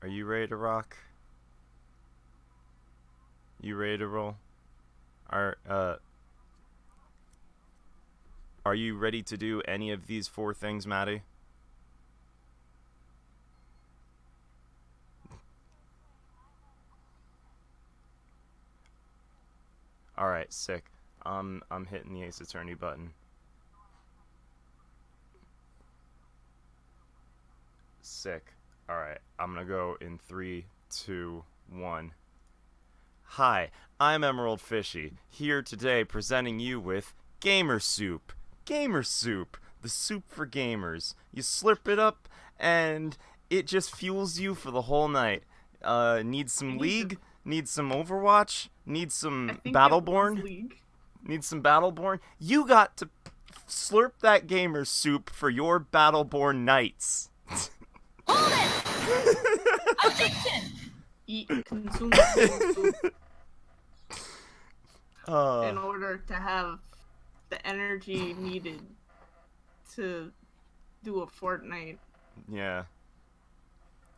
Are you ready to rock? You ready to roll? Are are you ready to do any of these four things, Maddie? All right, sick. I'm hitting the Ace Attorney button. Sick. All right, I'm gonna go in three, two, one. Hi, I'm Emerald Fishy, here today presenting you with Gamer Soup. Gamer Soup, the soup for gamers. You slurp it up, and it just fuels you for the whole night. Need some League? Need some Overwatch? Need some Battleborn? Need some Battleborn? You got to slurp that Gamer Soup for your Battleborn nights. Hold it! Objection! Consume soup Uh, in order to have the energy needed to do a Fortnite. yeah.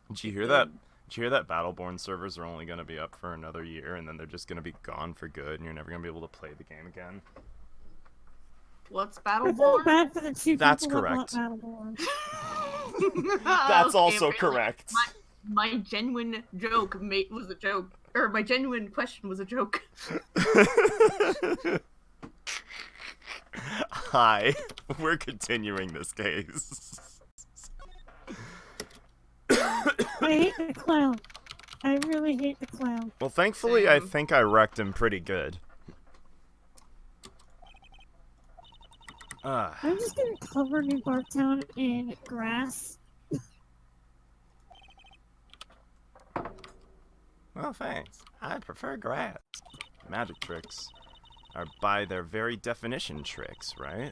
Did you hear that? Did you hear that Battleborn servers are only going to be up for another year, and then they're just going to be gone for good, and you're never going to be able to play the game again? What's I feel Battleborn? bad for the two That's people correct. that want That's Okay, also apparently correct. My genuine joke was a joke. Or my genuine question was a joke. Hi, we're continuing this case. I hate the clown. I really hate the clown. Well, thankfully, I Same. think I wrecked him pretty good. I'm just gonna cover New Barktown in grass. Well, thanks. I prefer grass. Magic tricks are by their very definition tricks, right?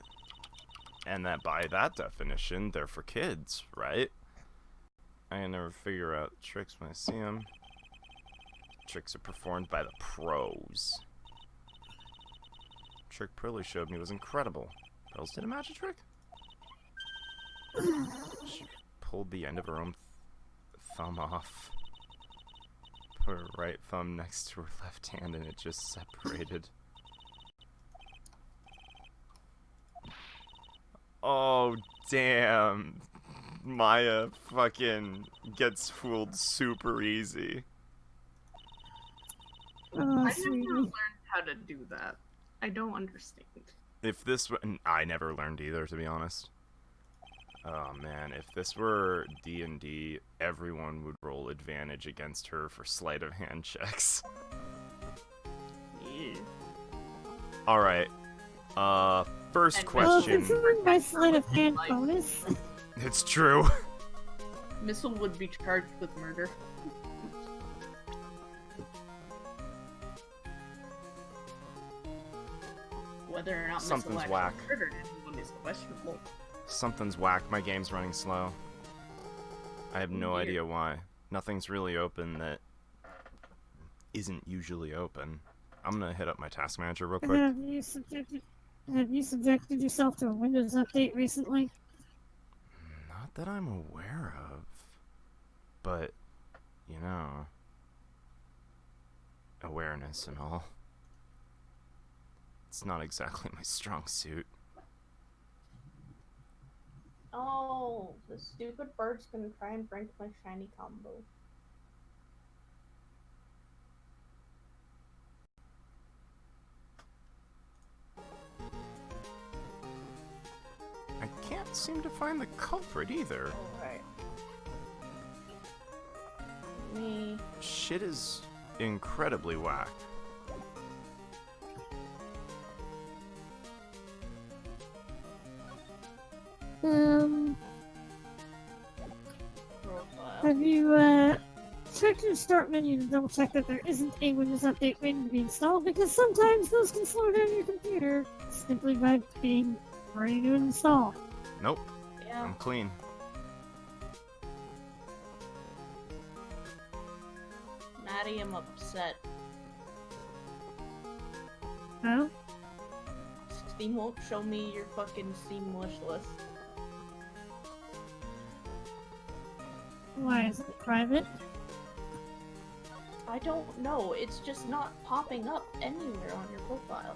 And that by that definition, they're for kids, right? I can never figure out tricks when I see them. Tricks are performed by the pros. Trick Prilly showed me was incredible. Bells did a magic trick? She pulled the end of her own thumb off. Put her right thumb next to her left hand and it just separated. Oh, damn. Maya fucking gets fooled super easy. Oh, I never sweetie. learned how to do that. I don't understand. If this were... I never learned either, to be honest. Oh, man. If this were D&D, everyone would roll advantage against her for sleight of hand checks. Yeah. Alright. First And- Well, question. considering my sleight of hand bonus. It's true. Missile would be charged with murder. Whether or not Something's Missile whack. actually murdered anyone is questionable. Something's whack. My game's running slow. I have no Weird. idea why. Nothing's really open that isn't usually open. I'm gonna hit up my task manager real quick. Have you subjected yourself to a Windows update recently? Not that I'm aware of. But, you know, awareness and all. It's not exactly my strong suit. Oh, the stupid bird's gonna try and break my shiny combo. I can't seem to find the culprit either. Alright. Me. Shit is incredibly whack. Profile. Have you, checked your start menu to double check that there isn't a Windows update waiting to be installed? Because sometimes those can slow down your computer simply by being ready to install. Nope, Yeah. I'm clean. Maddie, I'm upset. No? Steam won't show me your fucking Steam wish list. Why is it private? I don't know. It's just not popping up anywhere on your profile.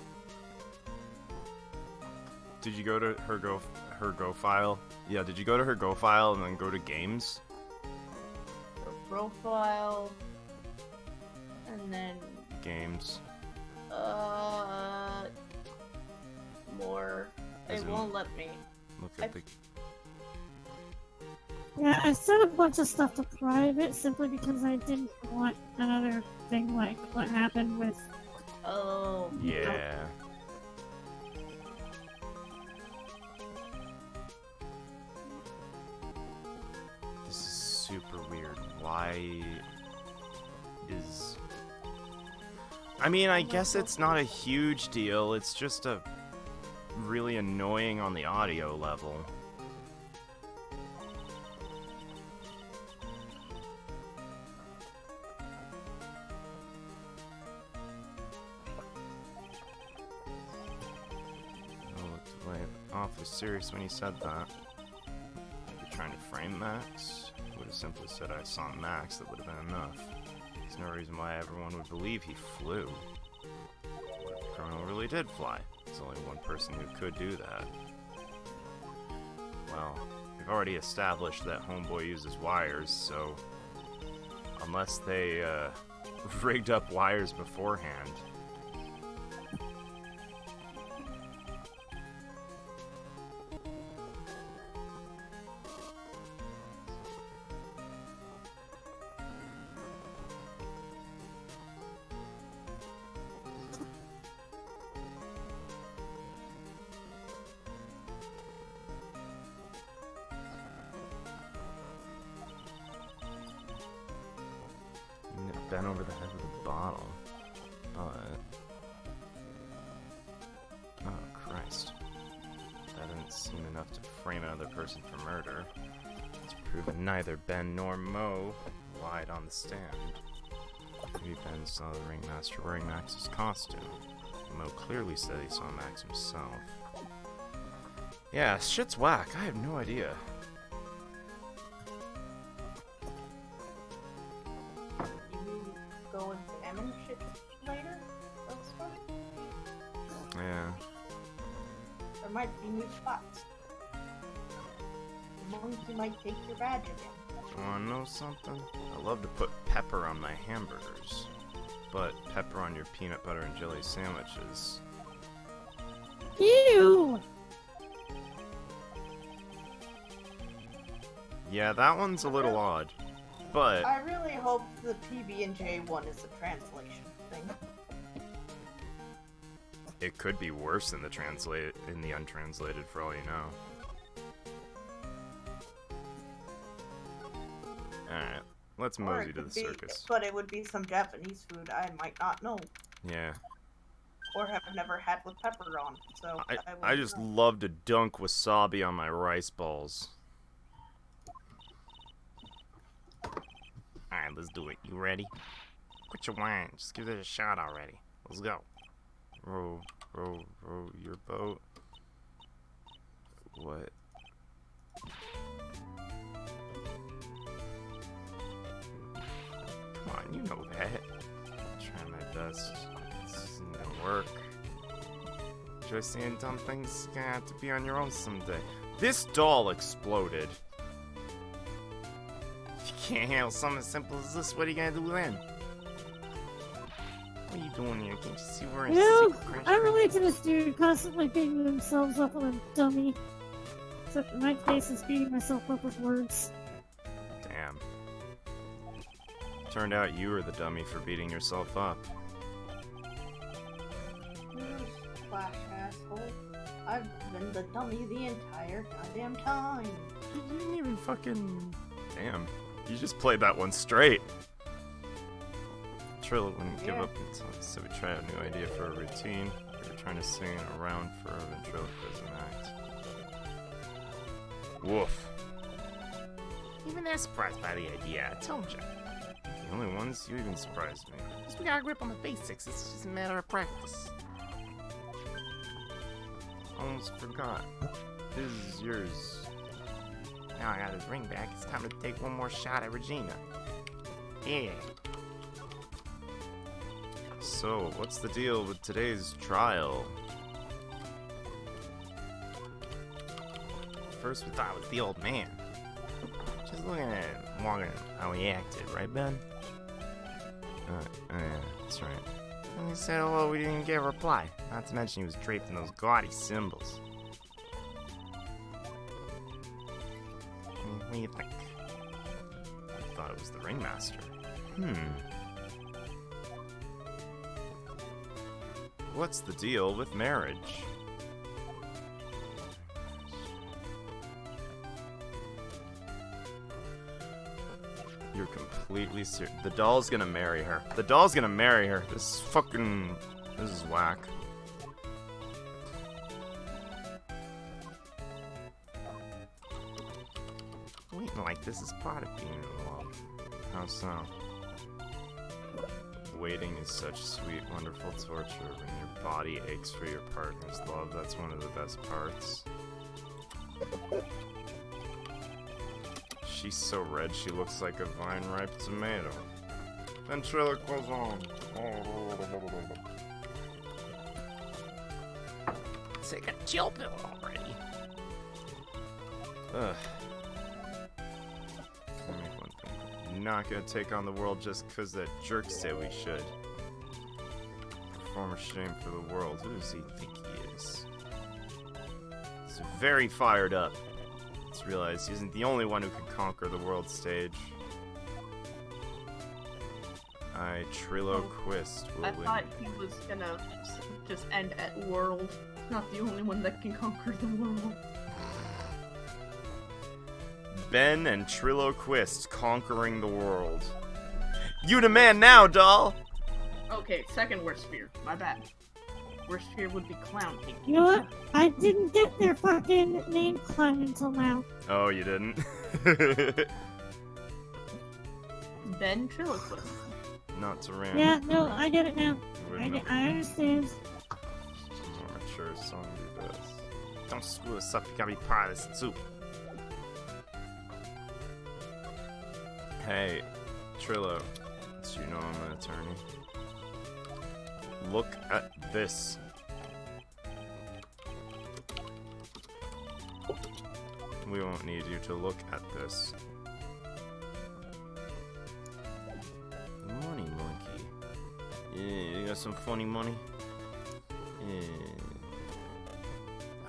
Did you go to her Go file? Yeah, did you go to her Go file and then go to games? Her profile, and then Games. more. As It in- won't let me. Look at the. Yeah, I set a bunch of stuff to private simply because I didn't want another thing like what happened with. Oh. Yeah. This is super weird. Why is... I mean, I guess it's not a huge deal. It's just a really annoying on the audio level. Oh, looked way awfully serious when he said that. Maybe trying to frame Max? He would have simply said I saw Max, that would have been enough. There's no reason why everyone would believe he flew. What if the criminal really did fly? There's only one person who could do that. Well, we've already established that Homeboy uses wires, so... Unless they, rigged up wires beforehand. Bent over the head with a bottle. But... Oh, Christ. That didn't seem enough to frame another person for murder. It's proven neither Ben nor Mo lied on the stand. Maybe Ben saw the ringmaster wearing Max's costume. Mo clearly said he saw Max himself. Yeah, shit's whack. I have no idea. Go examine shit later? That's fine. Yeah. There might be new spots. The monkey might take your badge again. Wanna know something? I love to put pepper on my hamburgers. But pepper on your peanut butter and jelly sandwiches. Ew! Yeah, that one's a little odd. But I really hope the PB&J one is a translation thing. it could be worse than the untranslated for all you know. Alright, let's Or mosey it to the could be- circus. But it would be some Japanese food I might not know Yeah. or have never had with pepper on. So I wouldn't just know. love to dunk wasabi on my rice balls. Alright, let's do it. You ready? Quit your whine. Just give it a shot already. Let's go. Row, row, row your boat. What? Come on, you know that. Trying my best. This isn't gonna work. Enjoy seeing dumb things. You're gonna have to be on your own someday. This doll exploded. If you can't handle something as simple as this, what are you gonna do then? What are you doing here? Can't you see we're in You know, secret I relate to this dude constantly beating themselves up with a dummy. Except in my case is beating myself up with words. Damn. Turned out you were the dummy for beating yourself up. Flash asshole. I've been the dummy the entire goddamn time. You didn't even fucking... Damn. You just played that one straight. Trilla wouldn't give Yeah. up until so we tried a new idea for a routine. We were trying to sing in a round for a ventriloquism act. Woof. Even they're surprised by the idea. I told you. The only ones you even surprised me. Just we got a grip on the basics. It's just a matter of practice. Almost forgot. This is yours. Now I got his ring back. It's time to take one more shot at Regina. Yeah. So, what's the deal with today's trial? First we thought it was the old man. Just looking at him, wondering how he acted, right, Ben? Yeah, that's right. And he said, oh, well, we didn't get a reply. Not to mention he was draped in those gaudy symbols. What do you think? I thought it was the ringmaster. What's the deal with marriage? You're completely serious. The doll's gonna marry her. The doll's gonna marry her. This is whack. Waiting like this is part of being in love. How so? Waiting is such sweet, wonderful torture when your body aches for your partner's love. That's one of the best parts. She's so red, she looks like a vine-ripe tomato. Ventriloquism. Take a chill pill already. Ugh. Let me make one thing. Not gonna take on the world just because that jerk said we should. Perform a shame for the world. Who does he think he is? He's very fired up. Let's realize he isn't the only one who can conquer the world stage. Triloquist will I win. thought he was gonna just end at world. Not the only one that can conquer the world. Ben and Triloquist conquering the world. You the man now, doll! Okay, second worst fear. My bad. Worst fear would be clown king. You know what? I didn't get their fucking name clown until now. Oh, you didn't? Ben Triloquist. Not to ram. Yeah, no, I get it now. Wouldn't I understand. more mature song be best. Don't screw us up, you gotta be part of this too. Hey, Trillo, so you know I'm an attorney. Look at this. We won't need you to look at this. Money monkey. Yeah, you got some funny money? Yeah.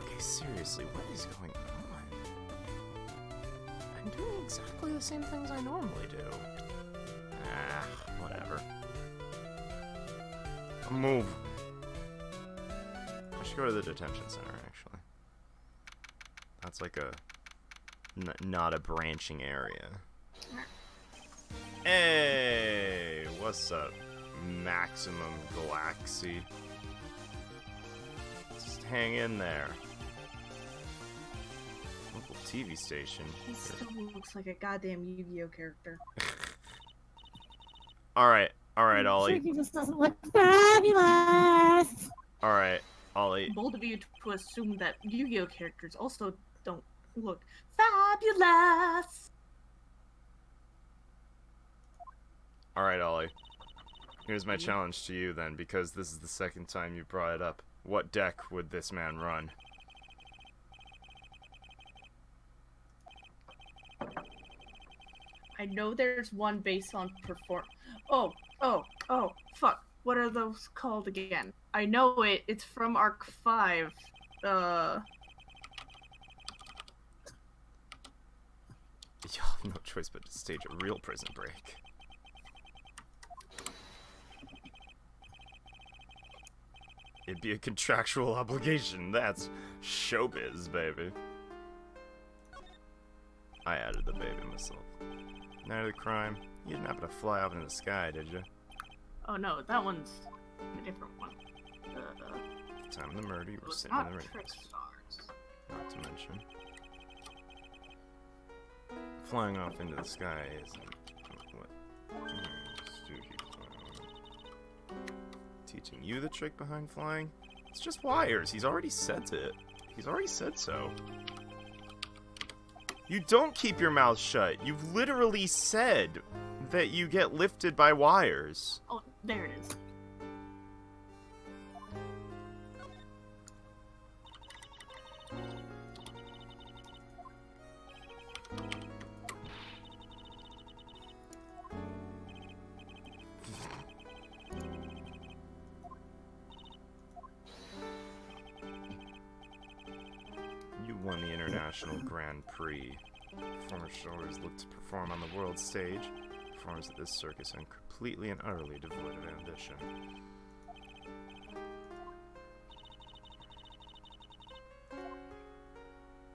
Okay, seriously, what is going on? I'm doing exactly the same things I normally do. Ah, whatever. Move. I should go to the detention center, actually. That's like a... not a branching area. Hey! What's up, Maximum Galaxy? Just hang in there. Local TV station. He still looks like a goddamn Yu-Gi-Oh character. Alright, Ollie. He just doesn't look fabulous. Alright, Ollie. Bold of you to assume that Yu-Gi-Oh characters also don't look fabulous. Alright, Ollie. Here's my challenge to you then, because this is the second time you brought it up. What deck would this man run? I know there's one based on perform. Oh, fuck. What are those called again? I know it. It's from Arc 5. You have no choice but to stage a real prison break. It'd be a contractual obligation. That's showbiz, baby. I added the baby myself. Night of the crime. You didn't happen to fly up into the sky, did you? Oh no, that one's a different one. Time of the murder, you were It's sitting in not the ring. Trick Stars. Not to mention. Flying off into the sky isn't what Stoogie clown. Teaching you the trick behind flying? It's just wires. He's already said it. He's already said so. You don't keep your mouth shut. You've literally said that you get lifted by wires. Oh, there it is. International Grand Prix. Performers should always look to perform on the world stage. Performers at this circus are completely and utterly devoid of ambition.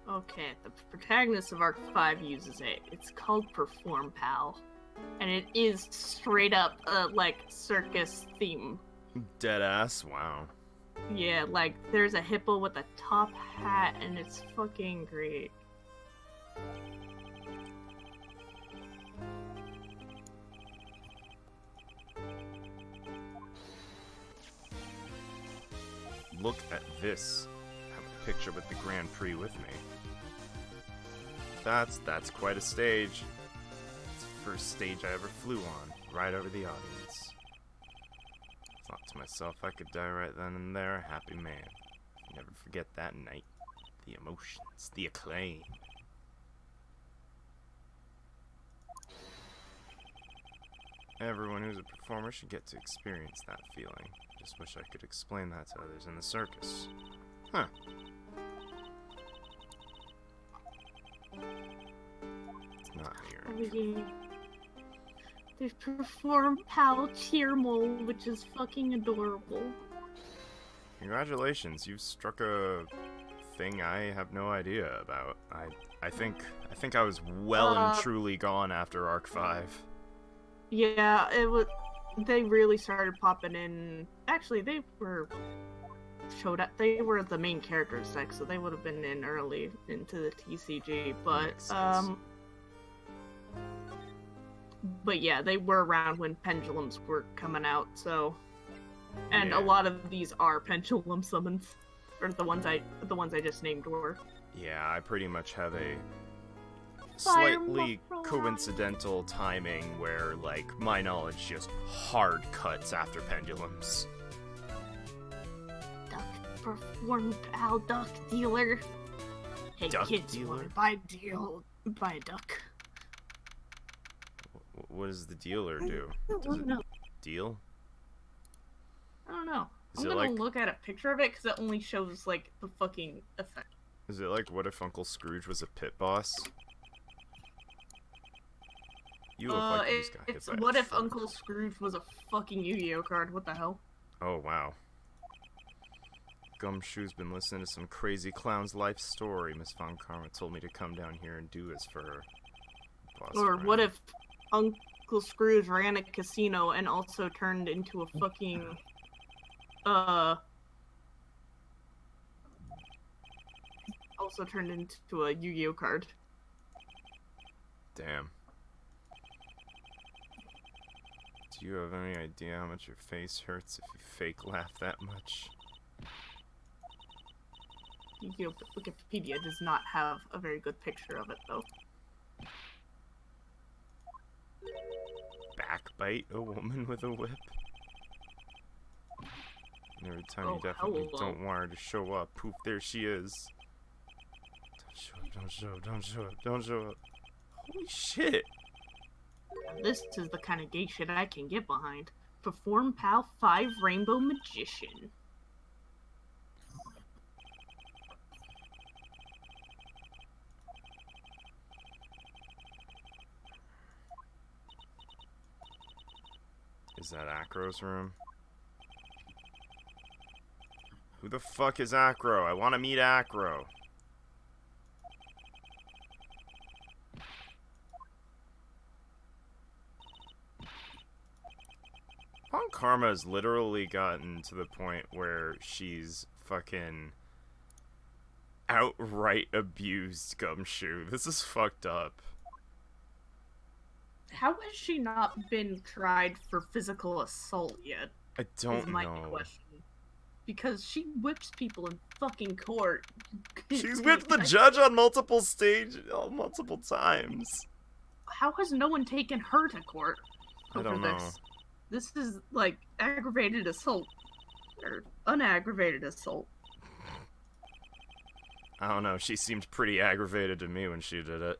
Okay, the protagonist of Arc 5 uses it. It's called Perform Pal. And it is straight up, like, circus theme. Deadass? Wow. Yeah, like, there's a hippo with a top hat, and it's fucking great. Look at this. I have a picture with the Grand Prix with me. That's quite a stage. It's the first stage I ever flew on, right over the audience. Thought to myself I could die right then and there, a happy man. Never forget that night. The emotions, the acclaim. Everyone who's a performer should get to experience that feeling. Just wish I could explain that to others in the circus. Huh. It's not here. Oh, yeah. There's Perform Pal Cheer Mole, which is fucking adorable. Congratulations, you've struck a thing I have no idea about. I think I was well and truly gone after Arc 5. Yeah, it was. They really started popping in. Actually, they were showed up. They were the main characters, like, so they would have been in early into the TCG. But yeah, they were around when pendulums were coming out. So, and Yeah. a lot of these are pendulum summons, or the ones I just named were. Yeah, I pretty much have a Fire slightly Muffler. coincidental timing where, like, my knowledge just hard cuts after pendulums. Duck Perform Pal Duck Dealer. Hey Duck kids, you dealer? wanna buy a duck? What does the dealer do? don't Does it know. deal? I don't know. Is I'm it gonna like- look at a picture of it because it only shows like the fucking effect. Is it like what if Uncle Scrooge was a pit boss? You look like you just got hit It's by a what if truck. Uncle Scrooge was a fucking Yu-Gi-Oh card? What the hell? Oh, wow. Gumshoe's been listening to some crazy clown's life story. Miss Von Karma told me to come down here and do this for her. Boss Or friend. what if Uncle Scrooge ran a casino and also turned into a fucking also turned into a Yu-Gi-Oh card? Damn. Do you have any idea how much your face hurts if you fake laugh that much? Yu-Gi-Oh Wikipedia does not have a very good picture of it though. Backbite a woman with a whip? And every time Oh, you definitely hello. don't want her to show up, poof, there she is. Don't show up, don't show up, don't show up. Holy shit! This is the kind of gay shit I can get behind. Perform Pal 5 Rainbow Magician. Is that Acro's room? Who the fuck is Acro? I want to meet Acro. Von Karma has literally gotten to the point where she's fucking outright abused Gumshoe. This is fucked up. How has she not been tried for physical assault yet? I Is don't my know. question. Because she whips people in fucking court. She's whipped the judge on multiple times. How has no one taken her to court I over don't know. this? This is like aggravated assault. Or unaggravated assault. I don't know. She seemed pretty aggravated to me when she did it.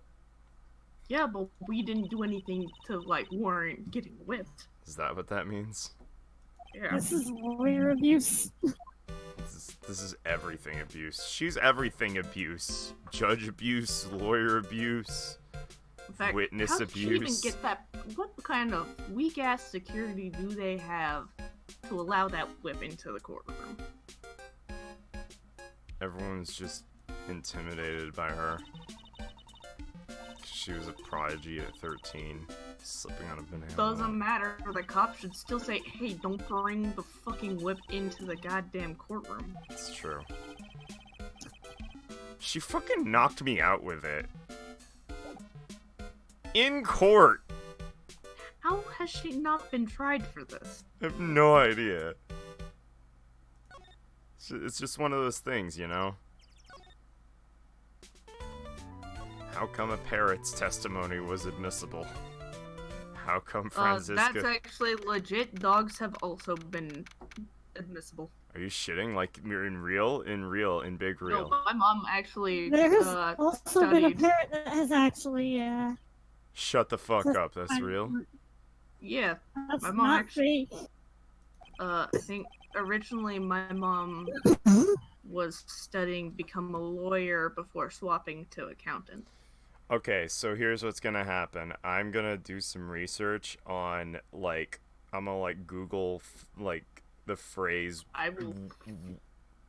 Yeah, but we didn't do anything to like warrant getting whipped. Is that what that means? Yeah. This is lawyer abuse. This This is everything abuse. She's everything abuse. Judge abuse, lawyer abuse, In fact, witness how did she even abuse. get that? What kind of weak ass security do they have to allow that whip into the courtroom? Everyone's just intimidated by her. She was a prodigy at 13, slipping on a banana. Doesn't matter. The cops should still say, "Hey, don't bring the fucking whip into the goddamn courtroom." It's true. She fucking knocked me out with it. In court! How has she not been tried for this? I have no idea. It's just one of those things, you know? How come a parrot's testimony was admissible? How come Francisca... That's actually legit. Dogs have also been admissible. Are you shitting? Like, you're in real? In big real? No, my mom actually There has also been a studied. parrot that has actually, Shut the fuck up, that's real? Yeah, That's my mom not actually- fake. I think originally my mom was studying to become a lawyer before swapping to accountant. Okay, so here's what's gonna happen. I'm gonna do some research on, like, I'm gonna, like, Google, like, the phrase... I will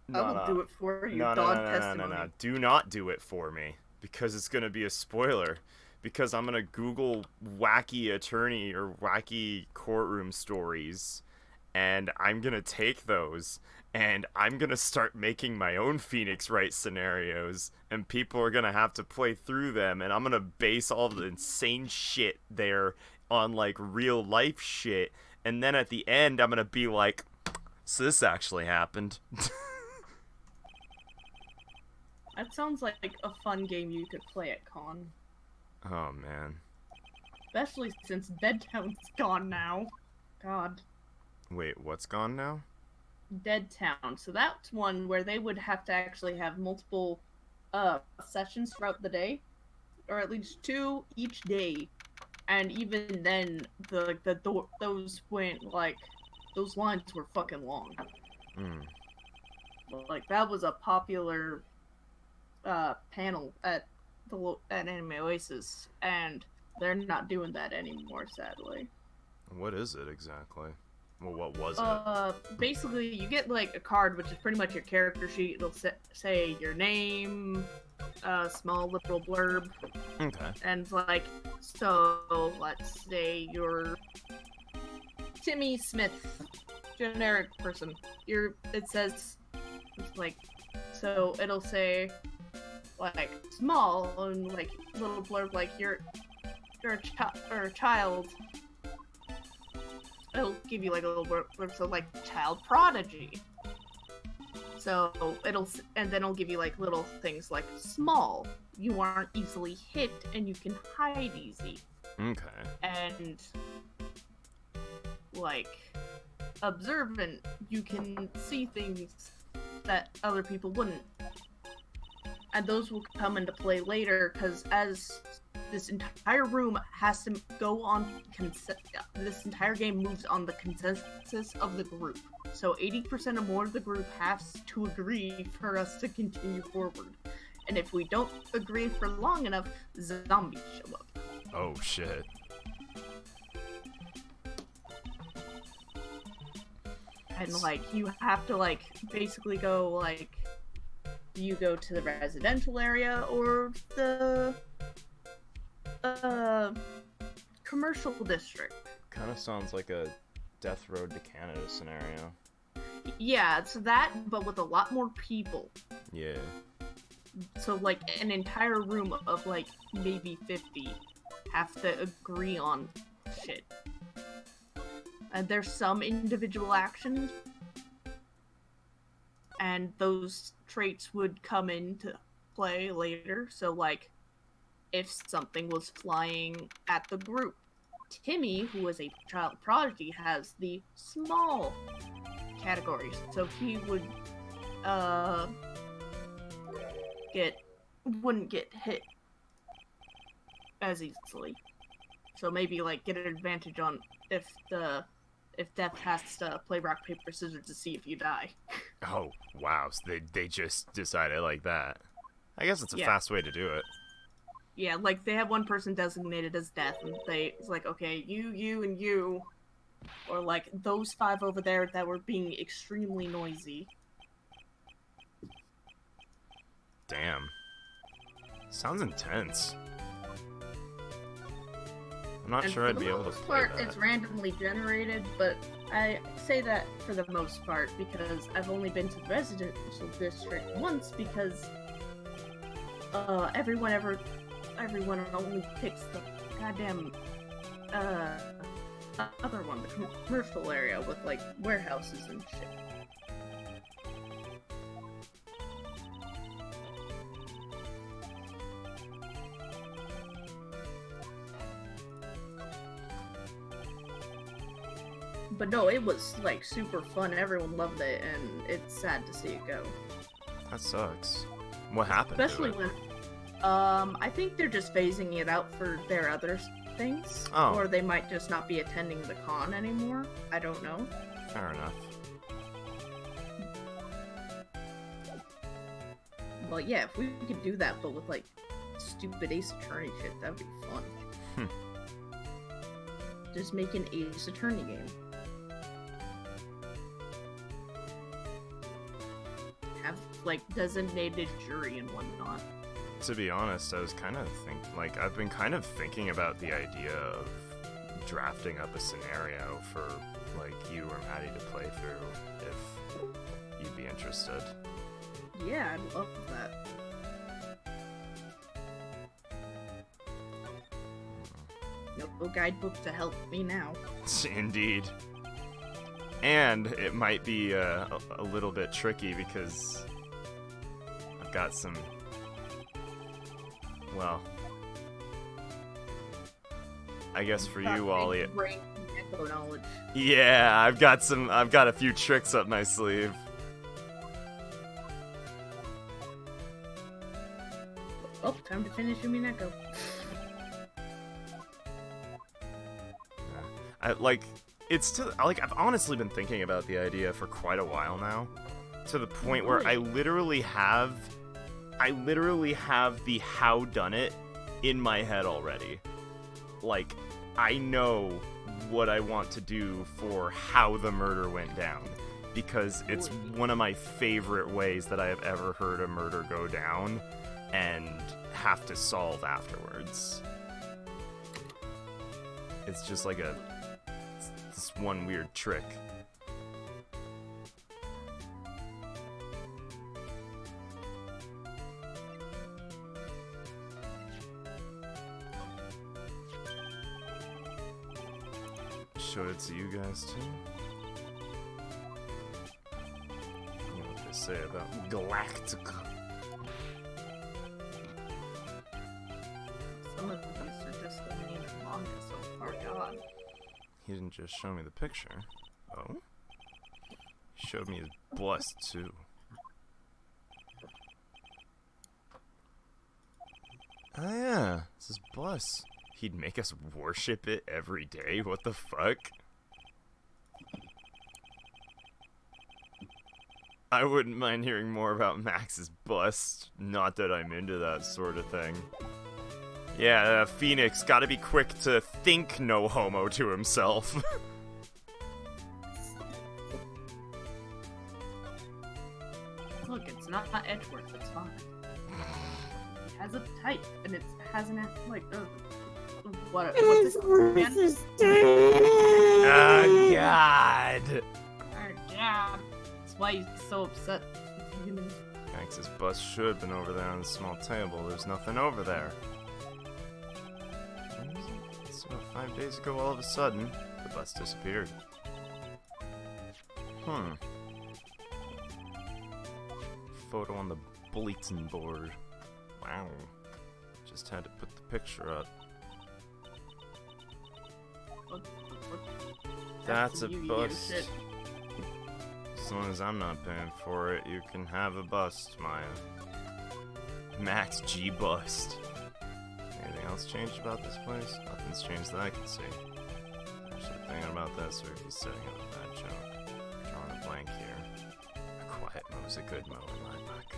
No, do it for you, No, dog no. testimony. Do not do it for me, because it's gonna be a spoiler. Because I'm gonna Google wacky attorney or wacky courtroom stories, and I'm gonna take those, and I'm gonna start making my own Phoenix Wright scenarios, and people are gonna have to play through them, and I'm gonna base all the insane shit there on, like, real life shit, and then at the end, I'm gonna be like, so this actually happened. That sounds like a fun game you could play at con. Oh, man. Especially since Deadtown's gone now. God. Wait, what's gone now? Deadtown. So that's one where they would have to actually have multiple sessions throughout the day. Or at least 2 each day. And even then, those went, like, those lines were fucking long. Hmm. Like, that was a popular panel at Anime Oasis, and they're not doing that anymore, sadly. What is it exactly? Well, what was it? Basically, you get, like, a card, which is pretty much your character sheet. It'll say your name, a small little blurb, Okay. and, like, so, let's say you're Timmy Smith, generic person. It says, it's like, so it'll say, like, small, and, like, little blurb, like, you're a child. It'll give you, like, a little blurb, so, like, child prodigy. So, and then it'll give you, like, little things like, small, you aren't easily hit, and you can hide easy. Okay. And, like, observant, you can see things that other people wouldn't. And those will come into play later, because as this entire room has to go on this entire game moves on the consensus of the group. So 80% or more of the group has to agree for us to continue forward. And if we don't agree for long enough, zombies show up. Oh, shit. And, like, you have to, like, basically go, like, you go to the residential area or the commercial district. Kind of sounds like a Death Road to Canada scenario. Yeah, it's that, but with a lot more people. Yeah. So, like, an entire room of, like, maybe 50 have to agree on shit. And there's some individual actions, and those traits would come into play later. So, like, if something was flying at the group, Timmy, who was a child prodigy, has the small categories, so he would wouldn't get hit as easily. So maybe, like, get an advantage on if Death has to play rock paper scissors to see if you die. Oh, wow. wow, so they just decided like that. I guess it's a Yeah. fast way to do it. Yeah, like they have one person designated as death, and it's like, okay, you, and you, or like those 5 over there that were being extremely noisy. Damn. Sounds intense. I'm not And for sure I'd the be able to most play part, that. it's randomly generated, but I say that for the most part because I've only been to the residential district once because everyone only picks the goddamn other one, the commercial area with like warehouses and shit. But no, it was like super fun. Everyone loved it, and it's sad to see it go. That sucks. What happened Especially to it? when, I think they're just phasing it out for their other things, Oh. or they might just not be attending the con anymore. I don't know. Fair enough. Well, yeah, if we could do that, but with like stupid Ace Attorney shit, that'd be fun. Just make an Ace Attorney game. Have like designated jury and whatnot. To be honest, I've been kind of thinking about the idea of drafting up a scenario for like you or Maddie to play through if you'd be interested. Yeah, I'd love that. No guidebook to help me now. Indeed. And it might be a little bit tricky because I've got some. Well, I guess for you, Wally. Brain echo knowledge. Yeah, I've got a few tricks up my sleeve. Oh, time to finish Umineko. I've honestly been thinking about the idea for quite a while now, to the point where I literally have the how done it in my head already. Like, I know what I want to do for how the murder went down, because it's one of my favorite ways that I have ever heard a murder go down and have to solve afterwards. It's just like this one weird trick. Showed it to you guys too. You know what they say about Galactica. Some of these are just the main manga so far, God. He didn't just show me the picture. Oh? He showed me his bust too. Oh yeah, it's his bust. He'd make us worship it every day? What the fuck? I wouldn't mind hearing more about Max's bust. Not that I'm into that sort of thing. Yeah, Phoenix gotta be quick to think no homo to himself. Look, it's not Edgeworth, it's fine. It has a type, and it has an like, what's this? Edgeworth is dead! Oh, God! Oh, yeah. That's why he's so upset with humans. Max's bus should have been over there on the small table. There's nothing over there. When was it? It's about 5 days ago, all of a sudden, the bus disappeared. Photo on the bulletin board. Wow. Just had to put the picture up. That's a bust. Shit. As long as I'm not paying for it, you can have a bust, Maya. Max G bust. Anything else changed about this place? Nothing's changed that I can see. Actually thinking about that, so if he's setting up a bad joke. Drawing a blank here. A quiet mode was a good mo in my book.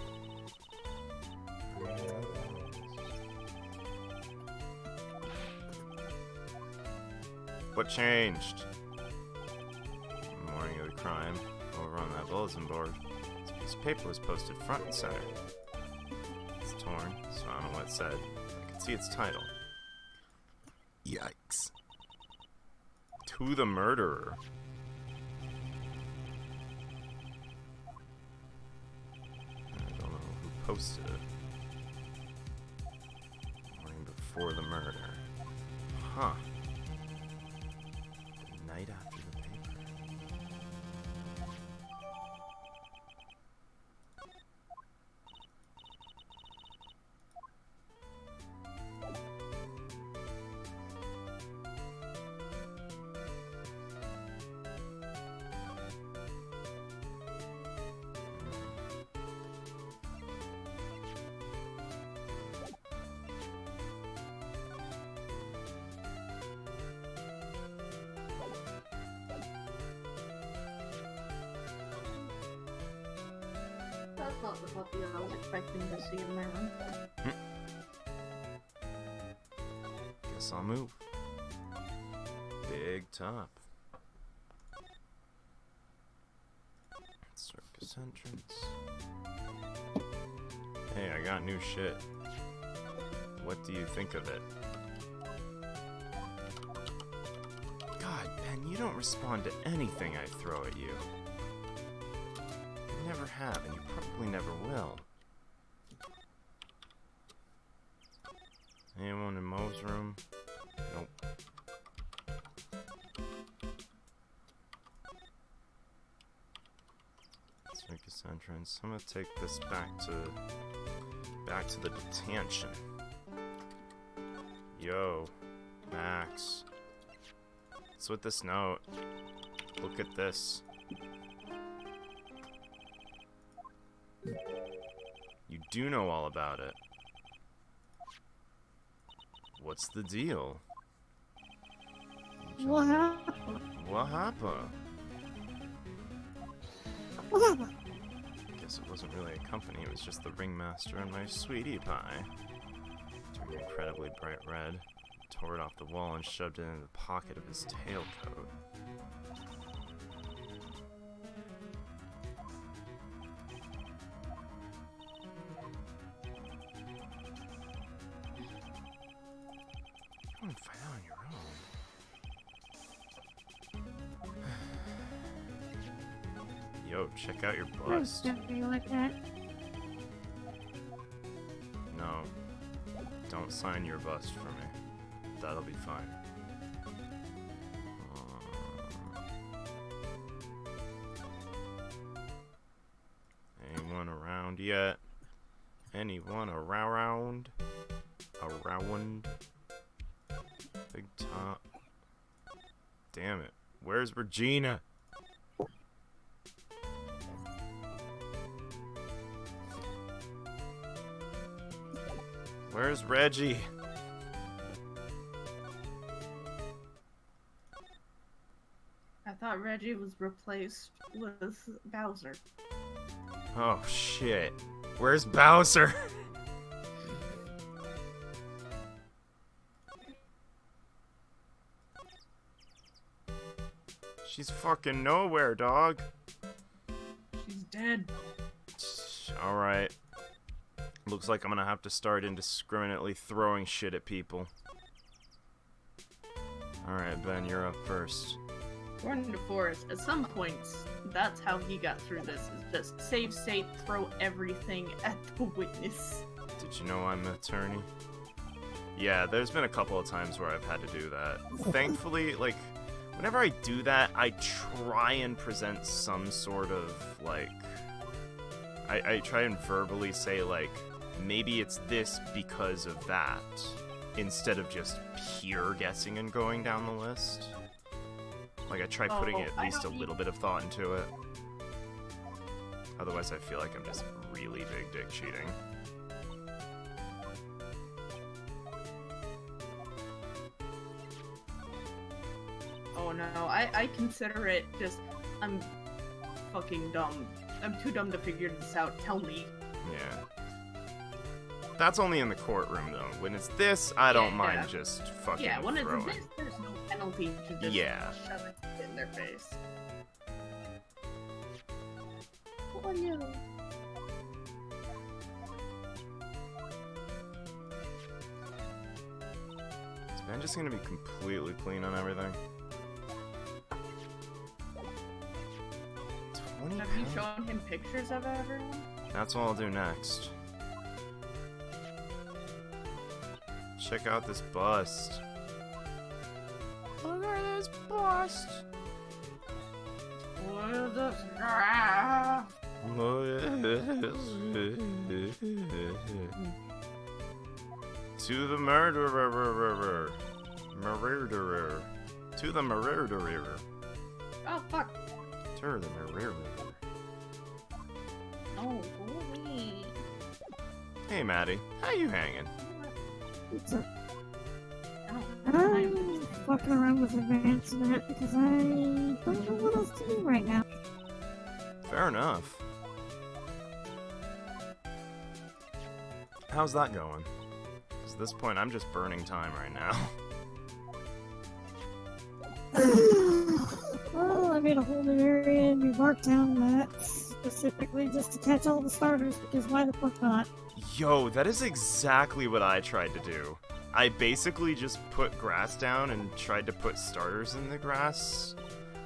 What changed? Morning of the crime. Over on that bulletin board. This piece of paper was posted front and center. It's torn, so I don't know what it said. I can see its title. Yikes. To the murderer. I don't know who posted it. Morning before the murder. Huh. The night after the paper. That's not the puppy I was expecting to see in my room. Guess I'll move. Big top. Circus entrance. Hey, I got new shit. What do you think of it? God, Ben, you don't respond to anything I throw at you. You never have, and you probably never will. Anyone in Mo's room? Nope. Circus entrance. I'm gonna take this back to the detention. Yo, Max. What's with this note? Look at this. You do know all about it. What's the deal? What happened? What happened? What happened? Guess it wasn't really a company, it was just the ringmaster and my sweetie pie. Turned incredibly bright red, tore it off the wall and shoved it in the pocket of his tailcoat. You want to find out on your own. Yo, check out your bust. Don't be like that. No, don't sign your bust for me. That'll be fine. Anyone around yet? Anyone around? Around? Big top. Damn it. Where's Regina? Where's Reggie? I thought Reggie was replaced with Bowser. Oh shit. Where's Bowser? She's fucking nowhere, dog. She's dead. Alright. Looks like I'm gonna have to start indiscriminately throwing shit at people. Alright, Ben, you're up first. According to Forrest, at some points, that's how he got through this, is just save state, throw everything at the witness. Did you know I'm an attorney? Yeah, there's been a couple of times where I've had to do that. Thankfully, like, whenever I do that, I try and present some sort of, like... I try and verbally say, like, maybe it's this because of that, instead of just pure guessing and going down the list. Like, I try putting at least a little bit of thought into it. Otherwise, I feel like I'm just really big dick cheating. Oh no, I consider it just, I'm fucking dumb I'm too dumb to figure this out. Tell me. Yeah. That's only in the courtroom, though. When it's this, I don't Yeah. mind just fucking Yeah, when it's throwing. this, there's no penalty to just Yeah. shove it in their face. Oh no. Is Ben just gonna be completely clean on everything? 20 Have you pounds? shown him pictures of everyone? That's what I'll do next. Check out this bust. Look at this bust. What is this graph? To the murderer. Murderer. To the murderer. Oh, fuck. To the murderer. No, holy. Hey, Maddie. How you hanging? It's a, I don't I'm fucking around with advanced that because I don't know what else to do right now. Fair enough. How's that going? 'Cause at this point, I'm just burning time right now. Well, I made a whole new area and we marked down that specifically just to catch all the starters because why the fuck not? Yo, that is exactly what I tried to do. I basically just put grass down and tried to put starters in the grass,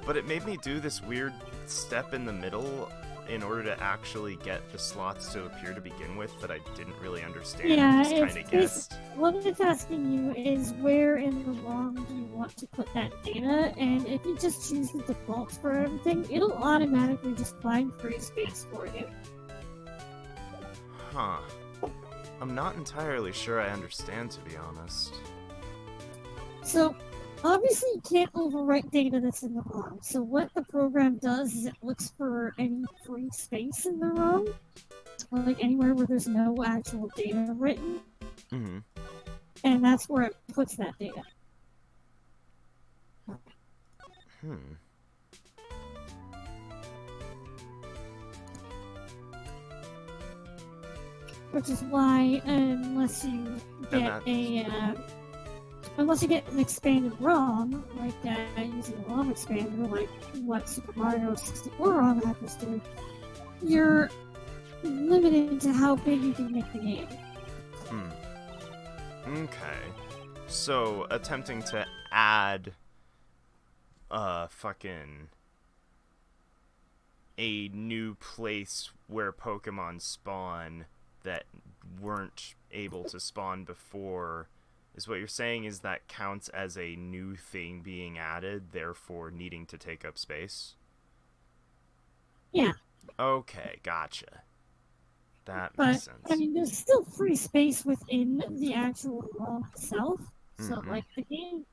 but it made me do this weird step in the middle in order to actually get the slots to appear to begin with that I didn't really understand. Yeah, Just kind of it's guessed. what it's asking you is where in the ROM do you want to put that data, and if you just choose the defaults for everything, it'll automatically just find free space for you. Huh. I'm not entirely sure I understand, to be honest. So, obviously you can't overwrite data that's in the ROM. So what the program does is it looks for any free space in the ROM, like anywhere where there's no actual data written, Mm-hmm. and that's where it puts that data. Which is why, unless you get unless you get an expanded ROM, like using a ROM expander, like what Super Mario 64 ROM happens to, you're limited to how big you can make the game. Okay. So, attempting to add fucking a new place where Pokemon spawn that weren't able to spawn before is what you're saying is that counts as a new thing being added, therefore needing to take up space? Yeah. Okay, gotcha. That But, makes sense. I mean, there's still free space within the actual ROM itself. So, Mhm. like, the game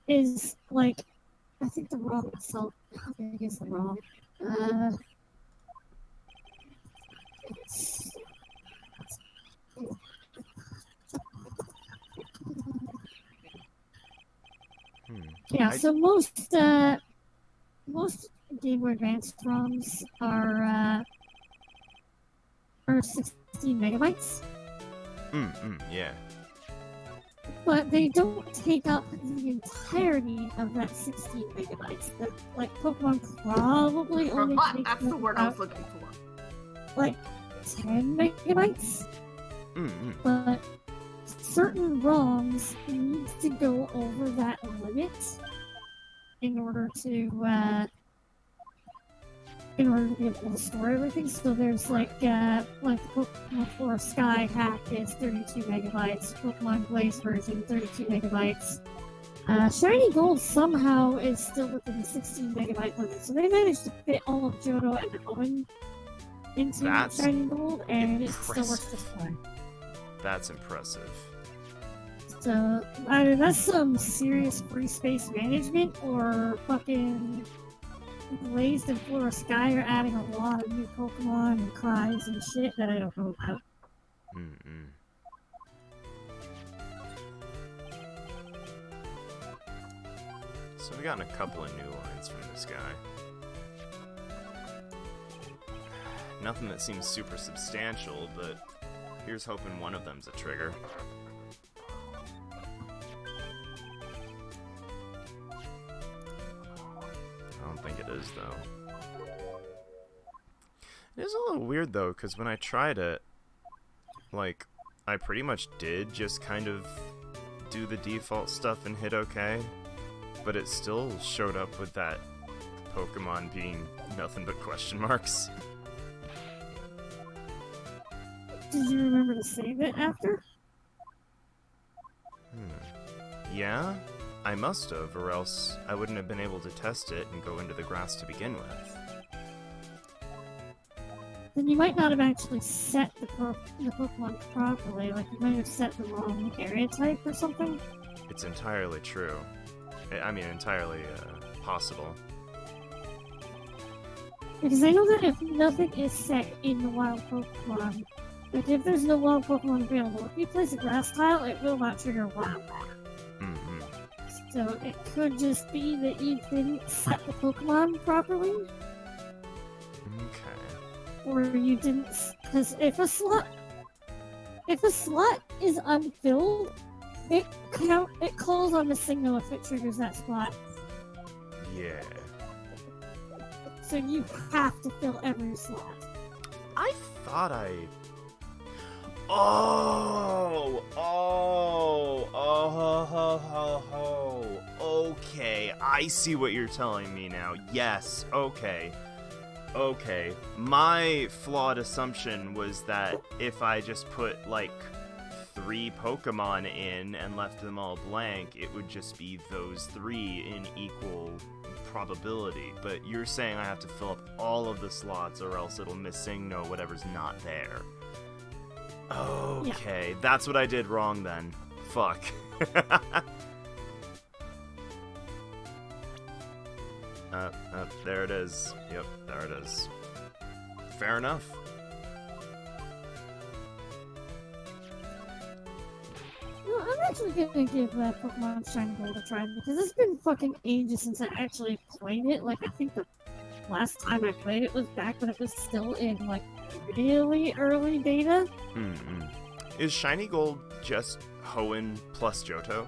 is, like, I think the ROM itself, how big is the ROM? It's... Yeah, so most Game Boy Advance ROMs are 16 megabytes. Yeah. But they don't take up the entirety of that 16 megabytes. That, like, Pokemon probably only takes That's the up word I was about, looking for. like, 10 megabytes. But certain ROMs need to go over that limit in order to be able to store everything. So there's like the Pokemon Forest Sky hack is 32 megabytes, Pokemon Blaze version 32 megabytes. Shiny Gold somehow is still within the 16 megabyte limit, so they managed to fit all of Johto and Owen into That's Shiny Gold, and it still works impressive. just fine. That's impressive. So, I mean, that's some serious free space management, or fucking Blazed and Flora Sky are adding a lot of new Pokemon and cries and shit that I don't know about. So we gotten a couple of new lines from this guy. Nothing that seems super substantial, but here's hoping one of them's a trigger. I don't think it is, though. It is a little weird, though, because when I tried it, like, I pretty much did just kind of do the default stuff and hit OK, but it still showed up with that Pokemon being nothing but question marks. Did you remember to save it after? Yeah? I must have, or else I wouldn't have been able to test it and go into the grass to begin with. Then you might not have actually set the Pokemon properly, like you might have set the wrong area type or something. It's entirely true. I mean, entirely possible. Because I know that if nothing is set in the wild Pokemon, like if there's no wild Pokemon available, if you place a grass tile, it will not trigger wild. Mm-hmm. So it could just be that you didn't set the Pokemon properly. Okay. Or you didn't, because if a slot is unfilled, it calls on the signal if it triggers that slot. Yeah. So you have to fill every slot. I thought I... Oh, okay, I see what you're telling me now. Yes, okay. Okay, my flawed assumption was that if I just put, like, 3 Pokemon in and left them all blank, it would just be those 3 in equal probability. But you're saying I have to fill up all of the slots or else it'll no whatever's not there. Okay, that's what I did wrong then. Fuck. There it is. Yep, there it is. Fair enough. Well, I'm actually gonna give Pokemon Shiny Gold a try because it's been fucking ages since I actually played it. Like, I think the last time I played it was back when it was still in, like, really early beta. Is Shiny Gold just Hoenn plus Johto?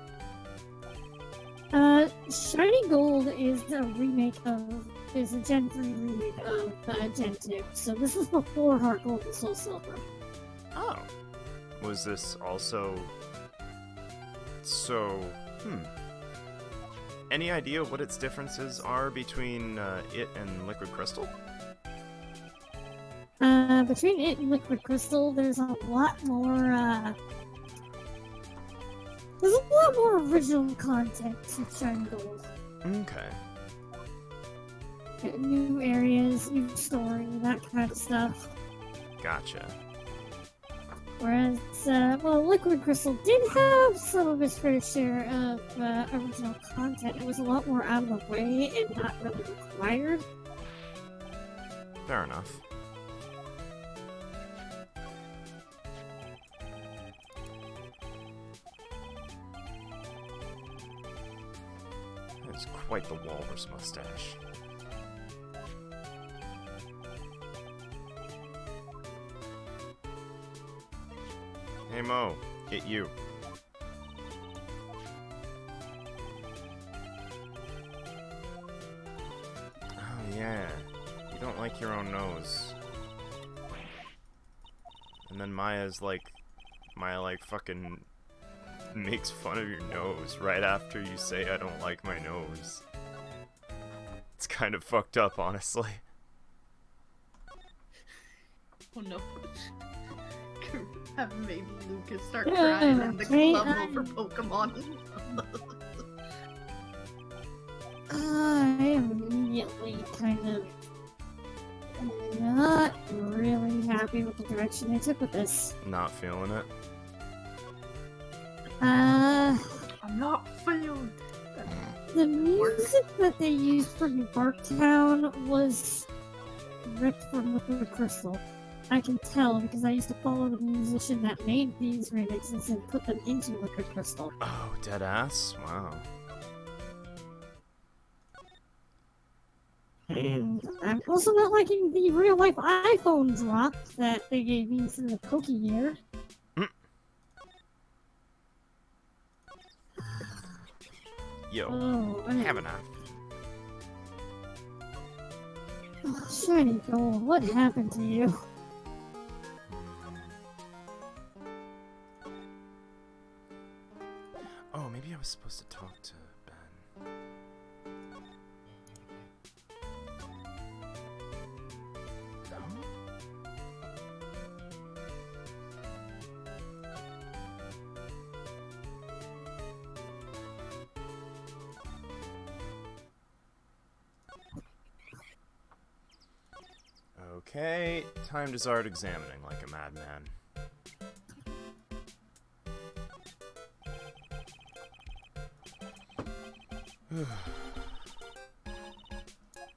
Shiny Gold is a Gen 3 remake of Gen 2. So this is before Heart Gold and Soul Silver. Oh. Was this also... So, Any idea what its differences are between it and Liquid Crystal? Between it and Liquid Crystal, there's a lot more, there's a lot more original content to Shiny Gold. Okay. New areas, new story, that kind of stuff. Gotcha. Whereas, Liquid Crystal did have some of its fair share of original content. It was a lot more out of the way and not really required. Fair enough. That's quite the walrus mustache. Hey Mo, it you. Oh yeah, you don't like your own nose. And then Maya fucking makes fun of your nose right after you say I don't like my nose. It's kind of fucked up, honestly. Oh no. Have maybe Lucas start crying in the club over Pokemon. I am immediately kind of not really happy with the direction they took with this. Not feeling it. I'm not feeling the music that they used for New Barktown was ripped from Liquid Crystal. I can tell because I used to follow the musician that made these remixes and put them into Liquid Crystal. Oh, deadass? Wow. And I'm also not liking the real life iPhone drop that they gave me for the Poke Gear. Yo, Oh, have enough. Shiny Gold, what happened to you? Oh, maybe I was supposed to talk to Ben. No? Okay, time to start examining like a madman.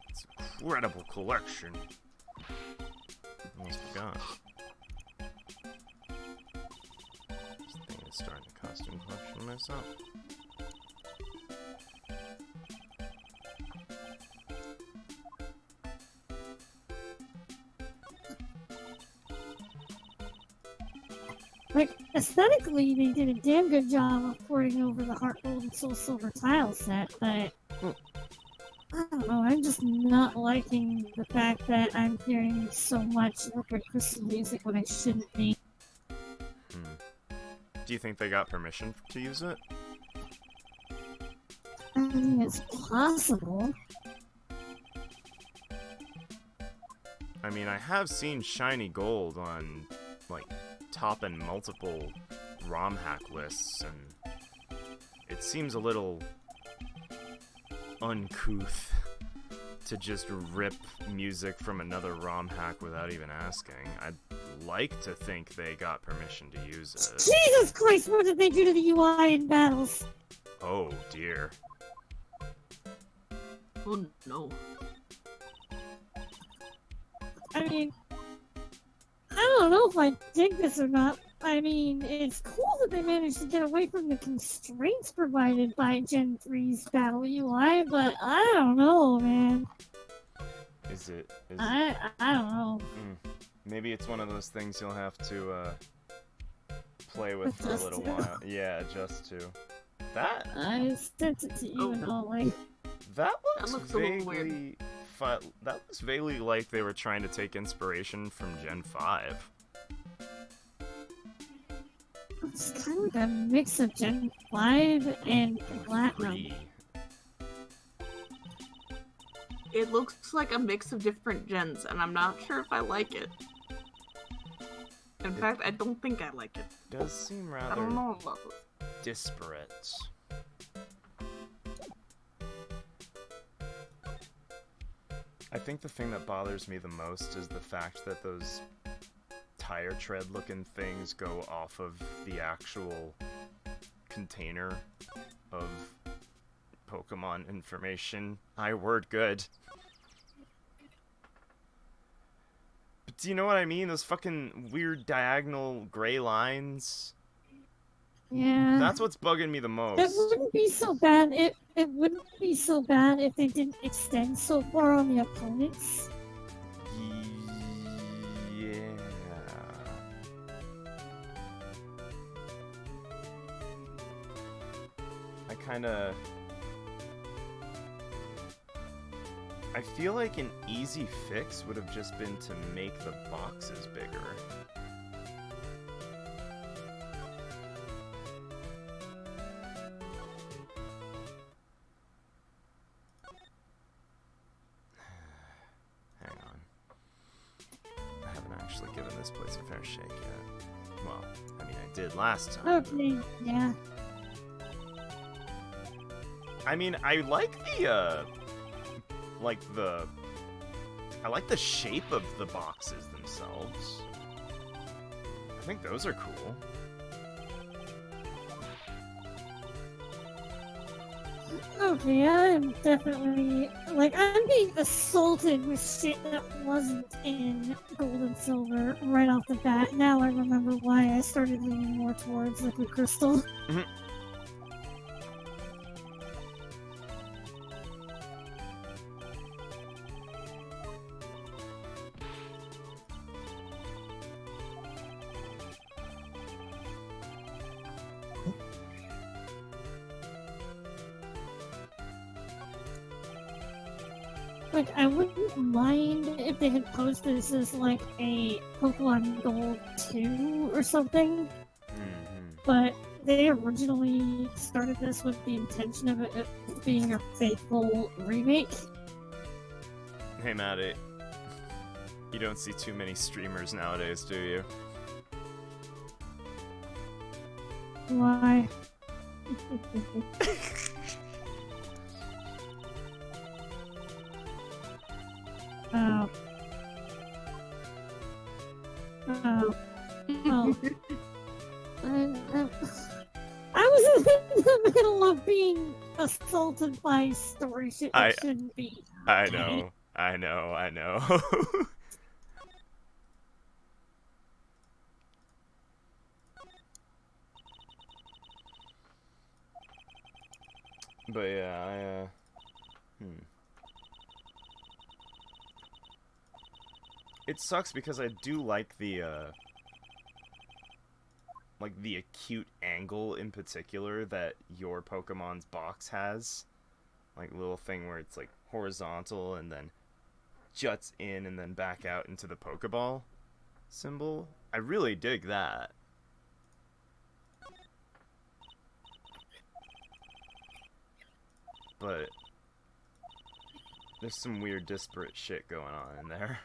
It's an incredible collection. Almost forgot. This thing is starting a costume collection myself. Like, aesthetically, they did a damn good job of porting over the Heart Gold and Soul Silver tile set, but I don't know, I'm just not liking the fact that I'm hearing so much Liquid Crystal music when I shouldn't be. Do you think they got permission to use it? I mean, it's possible. I mean, I have seen Shiny Gold on, like, top and multiple ROM hack lists, and it seems a little uncouth to just rip music from another ROM hack without even asking. I'd like to think they got permission to use it. Jesus Christ, what did they do to the UI in battles? Oh dear. Oh no. I mean, I don't know if I dig this or not. I mean, it's cool that they managed to get away from the constraints provided by Gen 3's Battle UI, but I don't know, man. Is it? I don't know. Maybe it's one of those things you'll have to play with for a little while. Yeah, just to. That I sent it to you and all, like. that That looks looks a little weird. vaguely. That looks vaguely like they were trying to take inspiration from Gen 5. It's kind of like a mix of Gen 5 and Platinum. 3. It looks like a mix of different gens, and I'm not sure if I like it. In fact, I don't think I like it. Does seem I rather don't know about it. disparate. I think the thing that bothers me the most is the fact that those tire tread looking things go off of the actual container of Pokemon information. Word good. But do you know what I mean? Those fucking weird diagonal gray lines. Yeah. That's what's bugging me the It most. wouldn't be so bad. It wouldn't be so bad if they didn't extend so far on the opponents. Yeah. I feel like an easy fix would have just been to make the boxes bigger. Hang on. I haven't actually given this place a fair shake yet. Well, I mean, I did last time. Okay, yeah. I mean, I like the, I like the shape of the boxes themselves. I think those are cool. Okay, I'm definitely, like, I'm being assaulted with shit that wasn't in Gold and Silver right off the bat. Now I remember why I started leaning more towards Liquid Crystal. Like, I wouldn't mind if they had posted this as like a Pokemon Gold 2 or something, but they originally started this with the intention of it being a faithful remake. Hey, Maddie. You don't see too many streamers nowadays, do you? Why? Oh. Oh. Oh. I was in the middle of being assaulted by a story that shouldn't be. I know. But yeah, It sucks because I do like the acute angle in particular that your Pokemon's box has. Like a little thing where it's like horizontal and then juts in and then back out into the Pokeball symbol. I really dig that. But there's some weird disparate shit going on in there.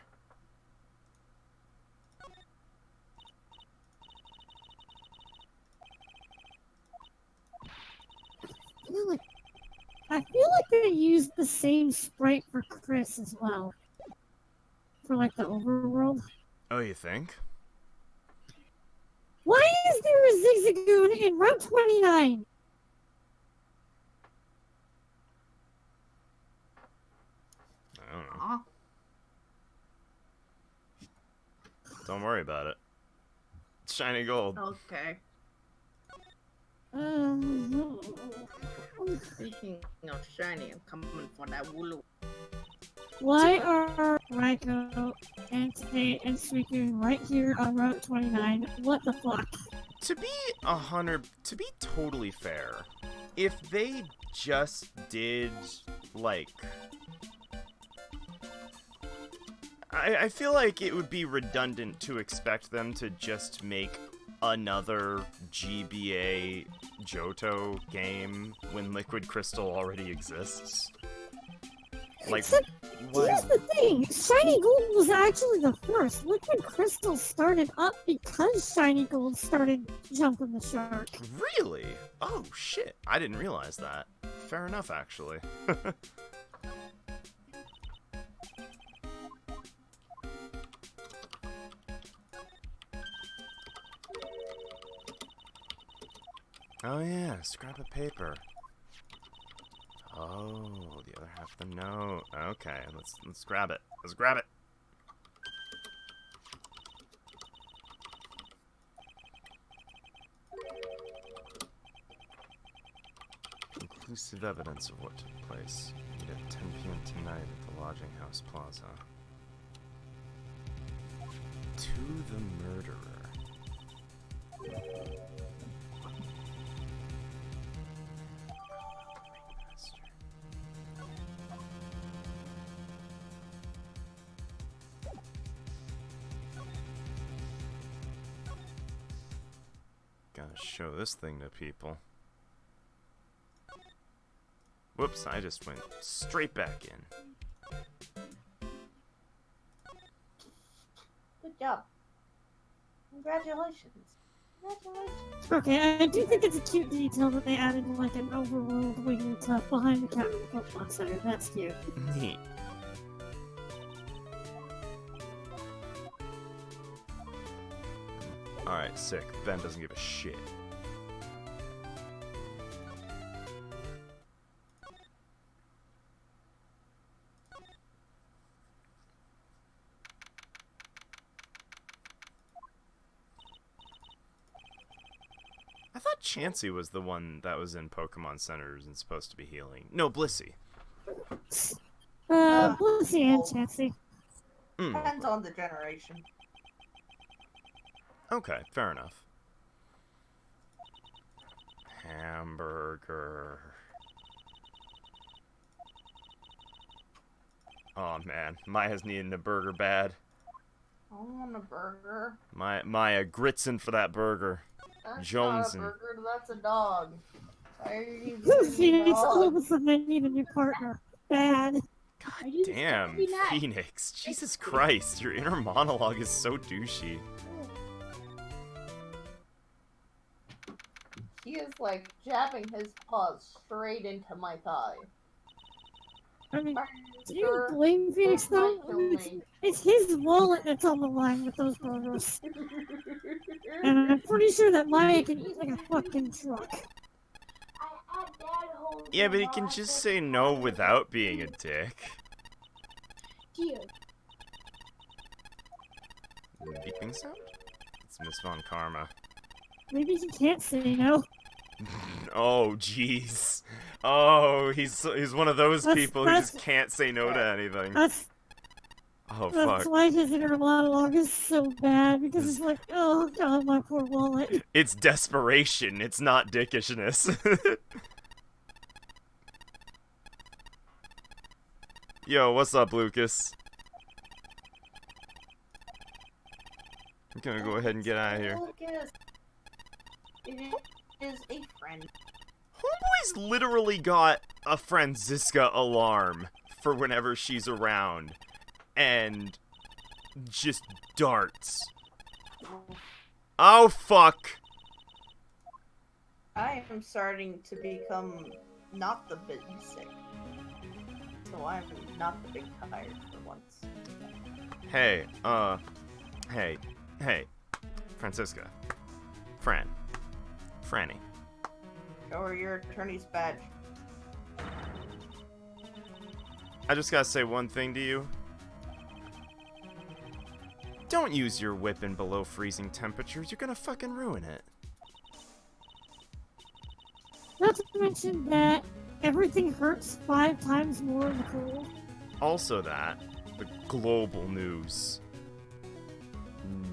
I feel like they used the same sprite for Chris as well. For like the overworld. Oh, you think? Why is there a Zigzagoon in Route 29? I don't know. Don't worry about it. It's shiny gold. Okay. Speaking of shiny, I'm coming for that Wooloo. Why are Raikou, Entei, and Suicune right here on Route 29? What the fuck? To be totally fair, if they just did, like... I feel like it would be redundant to expect them to just make another GBA Johto game when Liquid Crystal already exists. Like, except, here's the thing, Shiny Gold was actually the first. Liquid Crystal started up because Shiny Gold started jumping the shark. Really? Oh, shit. I didn't realize that. Fair enough, actually. Oh yeah, scrap of paper. Oh, the other half of the note. Okay, let's grab it. Let's grab it. Conclusive evidence of what took place. Meet at 10 p.m. tonight at the Lodging House Plaza. To the murderer. Gotta show this thing to people. Whoops, I just went straight back in. Good job. Congratulations. Congratulations. Okay, I do think it's a cute detail that they added like an overworld wing to behind the Captain Pokemon Center. That's cute. Neat. Alright, sick. Ben doesn't give a shit. I thought Chansey was the one that was in Pokemon Centers and supposed to be healing. No, Blissey. Blissey and Chansey. Depends on the generation. Okay, fair enough. Hamburger. Oh man, Maya's needing a burger bad. I want a burger. Maya gritzing for that burger. That's Jonesing. not a burger, that's a dog. Why are you Phoenix doing told dog? us that they need a new partner. Bad. I do Damn, every night. Phoenix. Jesus Christ, your inner monologue is so douchey. He is like jabbing his paws straight into my thigh. I mean, do you Sure, blame Phoenix this might though? kill me. It's his wallet that's on the line with those burgers. And I'm pretty sure that Maya can eat like a fucking truck. Yeah, but he can just say no without being a dick. Beeping sound? It's Miss Von Karma. Maybe he can't say no. Oh, jeez. Oh, he's one of those people who just can't say no to anything. That's Oh, That's fuck. why his inner monologue is so bad, because it's like, oh god, my poor wallet. It's desperation, it's not dickishness. Yo, what's up, Lucas? I'm gonna go ahead and get out of here. Lucas. It is a friend. Homeboy's literally got a Franziska alarm for whenever she's around. And just darts. Oh, fuck. I am starting to become not the big sick. So I'm not the big tired for once. Hey, hey, Franziska. Franny. Show her your attorney's badge. I just gotta say one thing to you. Don't use your whipping below freezing temperatures. You're gonna fucking ruin it. Not to mention that everything hurts 5 times more in the cold. Also that, the global news.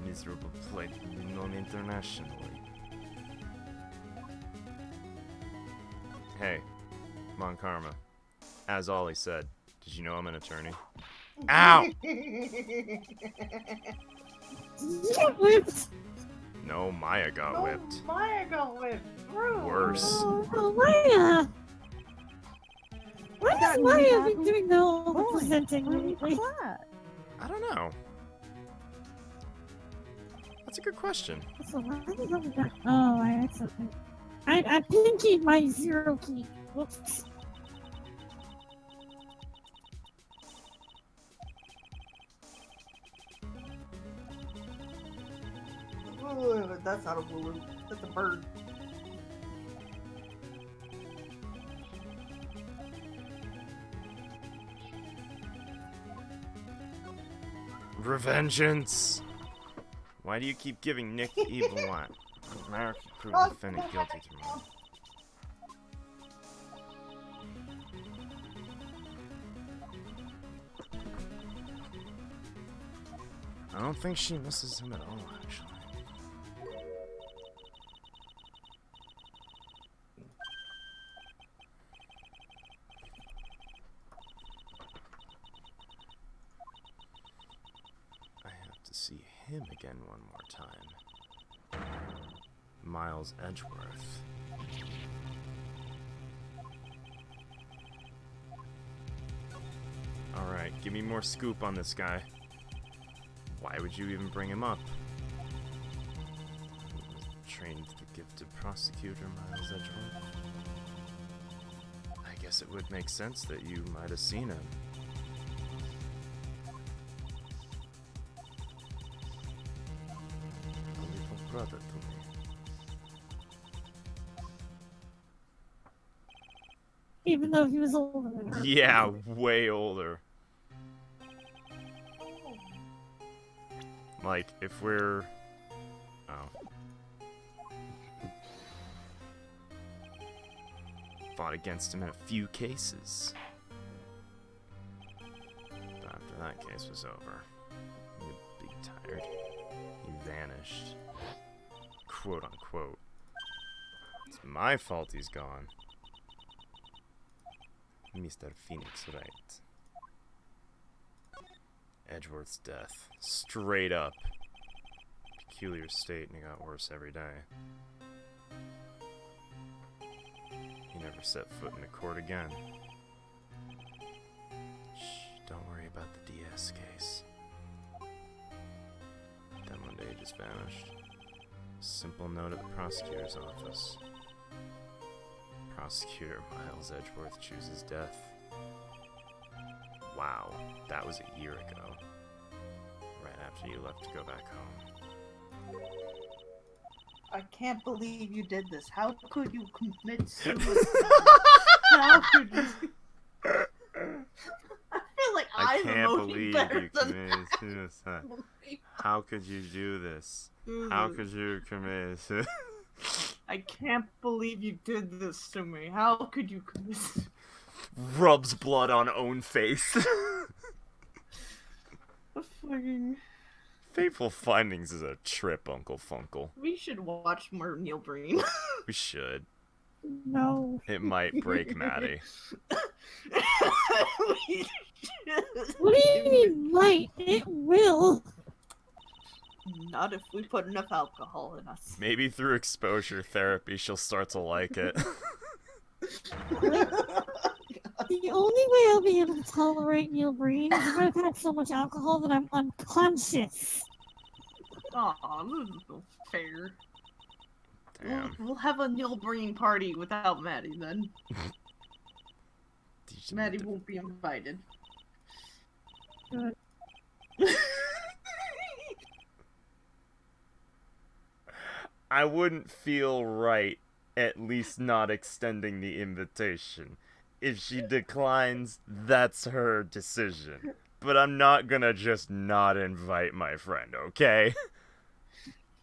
Miserable plight known internationally. Hey, Mon Karma. As Ollie said, did you know I'm an attorney? Ow! You get whipped! No, Maya got whipped. Maya got whipped. Rude. Worse. Oh, Maya! Why has Maya been doing all the presenting lately? I don't know. That's a good question. So why did I do that? Oh, I had something. I pinkied my 0 key. Whoops. Ooh, that's not a blue. That's a bird. Revengeance! Why do you keep giving Nick evil what? America proved the defendant guilty to wrong. I don't think she misses him at all, actually. I have to see him again one more time. Miles Edgeworth. Alright, give me more scoop on this guy. Why would you even bring him up? Trained the gifted prosecutor, Miles Edgeworth. I guess it would make sense that you might have seen him. A little brother to me. Even though he was older than her. Yeah, way older. Like, if we're... Oh. Fought against him in a few cases. But after that case was over, he'd be tired. He vanished. Quote unquote. It's my fault he's gone. Mr. Phoenix Wright. Edgeworth's death. Straight up. Peculiar state, and it got worse every day. He never set foot in a court again. Shh, don't worry about the DS case. Then one day it just vanished. Simple note at the prosecutor's office. Prosecutor Miles Edgeworth chooses death. Wow, that was a year ago. Right after you left to go back home. I can't believe you did this. How could you commit suicide? How could you? I feel like I I'm can't emoting believe better you than committed suicide. How could you do this? How could you commit suicide? I can't believe you did this to me. How could you commit? Rubs blood on own face. Fucking. Fateful Findings is a trip, Uncle Funkle. We should watch more Neil Breen. We should. No. It might break Maddie. We should. What do you mean, might? It will. Not if we put enough alcohol in us. Maybe through exposure therapy she'll start to like it. The only way I'll be able to tolerate Neil Breen is if I've had so much alcohol that I'm unconscious. Aw, this is no fair. Damn. We'll have a Neil Breen party without Maddie then. Maddie won't be invited. Good. I wouldn't feel right at least not extending the invitation. If she declines, that's her decision. But I'm not gonna just not invite my friend, okay?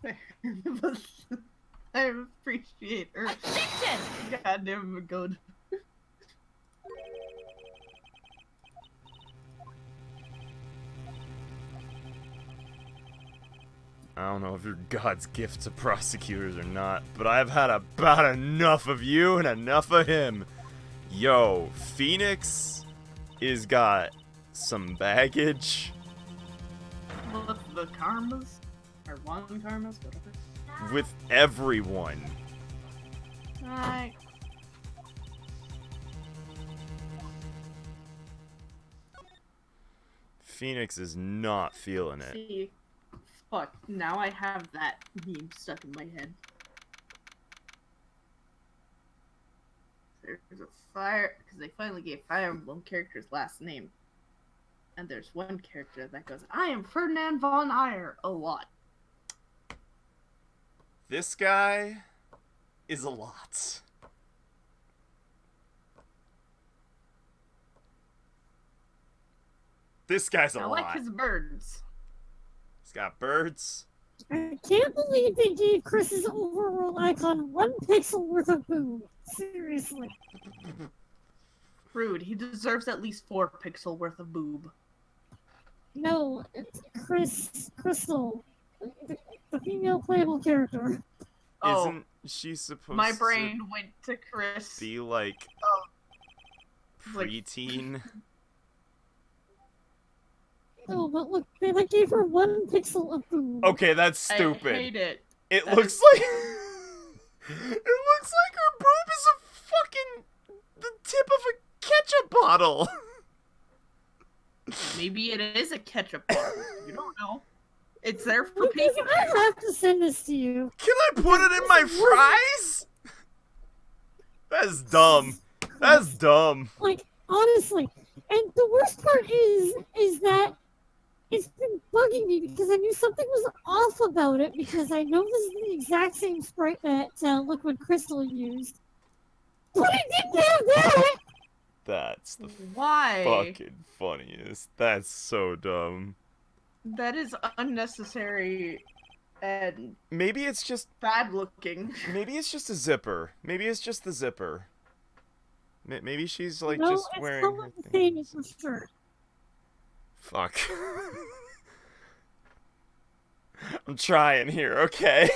I appreciate her. Goddamn good. I don't know if you're God's gift to prosecutors or not, but I've had about enough of you and enough of him. Yo, Phoenix is got some baggage. With the karmas? Or one karmas? Whatever. With everyone. Alright. Phoenix is not feeling it. See, fuck, now I have that meme stuck in my head. There's a fire, because they finally gave Fire Emblem characters last name. And there's one character that goes, I am Ferdinand von Eyre, a lot. This guy is a lot. This guy's a I lot. like his birds. He's got birds. I can't believe they gave Chris's overworld icon 1 pixel worth of boob. Seriously. Rude, he deserves at least 4 pixel worth of boob. No, it's Crystal. The female playable character. Oh, Isn't she supposed my to brain went to Chris. be like Like- preteen? No, but look, they like gave her 1 pixel of boob. Okay, that's I stupid. hate it. It That looks is like it looks like her boob is a fucking the tip of a ketchup bottle. Maybe it is a ketchup bottle. You don't know. It's there for Lucas, people. I have to send this to you. Can I put it in my fries? That's dumb. That's dumb. Like, honestly. And the worst part is that it's been bugging me because I knew something was off about it because I know this is the exact same sprite that Liquid Crystal used. But it didn't have that! That's the Why? fucking funniest. That's so dumb. That is unnecessary and Maybe it's just bad looking. maybe it's just a zipper. Maybe it's just the zipper. Maybe she's like No, just it's wearing not her the thing. same for sure. Fuck. I'm trying here, okay?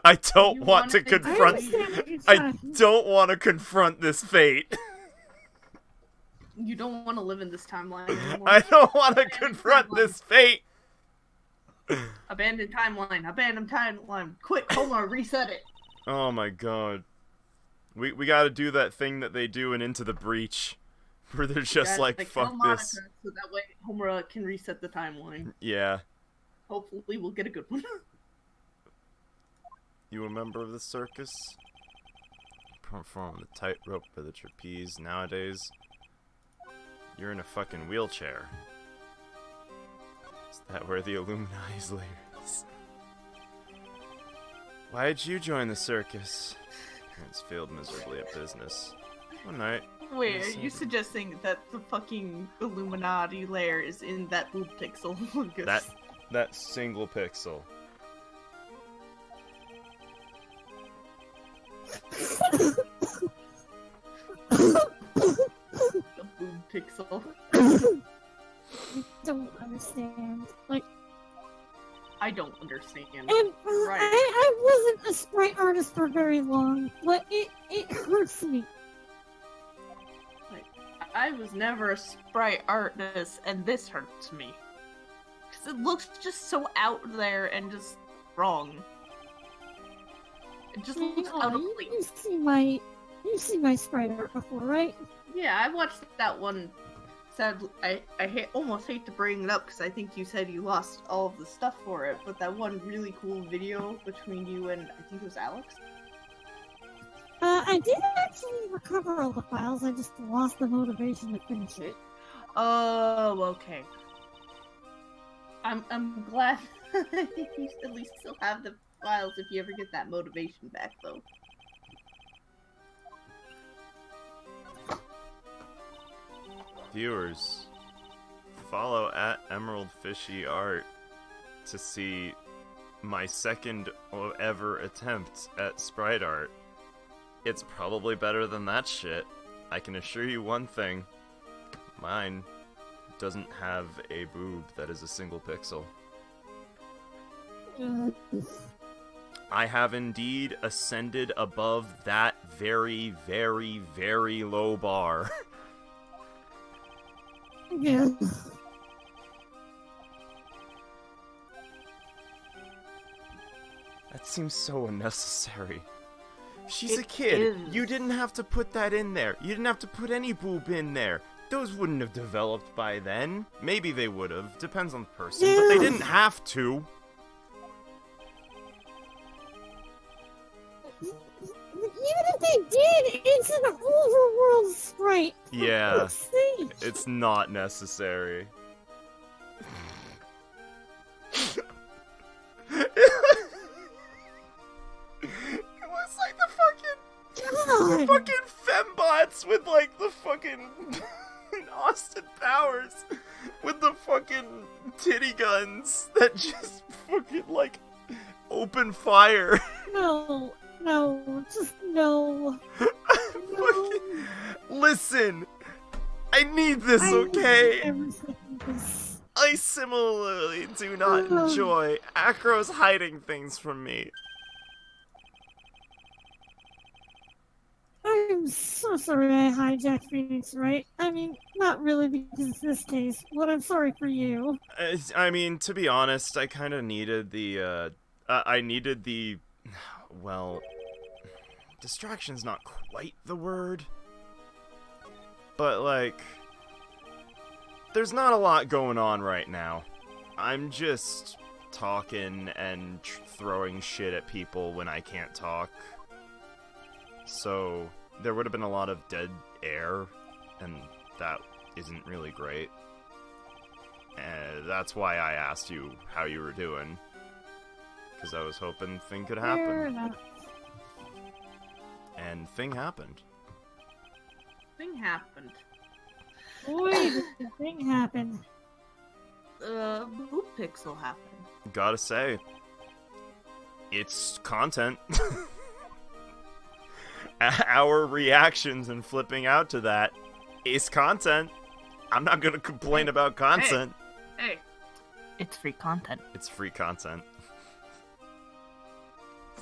I don't You want to wanna- I I confront understand what you're I trying. don't want to confront this fate. You don't want to live in this timeline anymore. I don't want to confront this fate. Abandoned timeline. Abandoned timeline. Quick, Homer, reset it. Oh my god. We gotta do that thing that they do in Into the Breach. Where they're just Yeah, like, they fuck kill Monica, this. so that way Homer can reset the timeline. Yeah. Hopefully we'll get a good one. You a member of the circus? Perform the tightrope or the trapeze. Nowadays, you're in a fucking wheelchair. Is that where the Illuminati's lair is? Why did you join the circus? It's failed miserably at business. One night. Wait, are you suggesting that the fucking Illuminati lair is in that boob pixel? That single pixel. The boob pixel. I don't understand. Like, I don't understand. and Right. I wasn't a sprite artist for very long, but it hurts me. I was never a sprite artist, and this hurts me. Because it looks just so out there and just wrong. It just looks out of place. You've seen my sprite art before, right? Yeah, I watched that one. Sadly, I almost hate to bring it up because I think you said you lost all of the stuff for it, but that one really cool video between you and I think it was Alex. I did actually recover all the files. I just lost the motivation to finish it. Oh, okay. I'm glad you at least still have the files if you ever get that motivation back, though. Viewers, follow at Emerald Fishy Art to see my second ever attempt at sprite art. It's probably better than that shit. I can assure you one thing. Mine doesn't have a boob that is a single pixel. I have indeed ascended above that very, very, very low bar. Yeah. That seems so unnecessary. She's a It kid. is. You didn't have to put that in there. You didn't have to put any boob in there. Those wouldn't have developed by then. Maybe they would have. Depends on the person. But they didn't have to. Even if they did, it's an overworld sprite. For Yeah. fuck's sake. It's not necessary. It looks like the God. fucking fembots with like the fucking Austin Powers with the fucking titty guns that just fucking like open fire. No, just no. Fucking- Listen, I need this, I okay? never said this. I similarly do not enjoy Acro's hiding things from me. I'm so sorry I hijacked Phoenix, right? I mean, not really because it's this case, but I'm sorry for you. I mean, to be honest, I kind of needed the, well, distraction's not quite the word, but, like, there's not a lot going on right now. I'm just talking and throwing shit at people when I can't talk. So, there would have been a lot of dead air, and that isn't really great. And that's why I asked you how you were doing. Because I was hoping thing could Fair happen. enough. And thing happened. Thing happened. Boy, did the thing happen. Boob pixel happened. Gotta say, it's content. Our reactions and flipping out to that is content. I'm not gonna complain about content. Hey, it's free content. It's free content.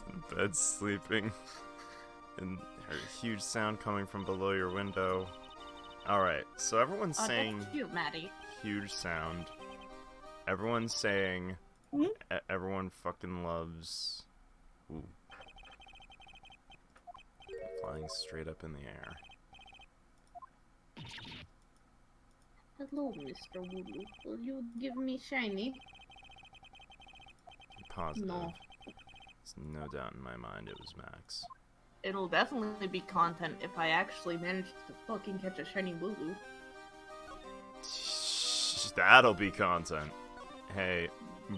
In bed sleeping. And her huge sound coming from below your window. Alright, so everyone's Oh, saying that's cute, Maddie. huge sound. Everyone's saying Hmm? Everyone fucking loves. Ooh. Flying straight up in the air. Hello, Mr. Wooloo. Will you give me shiny? Positive. No. There's no doubt in my mind it was Max. It'll definitely be content if I actually manage to fucking catch a shiny Wooloo. That'll be content. Hey,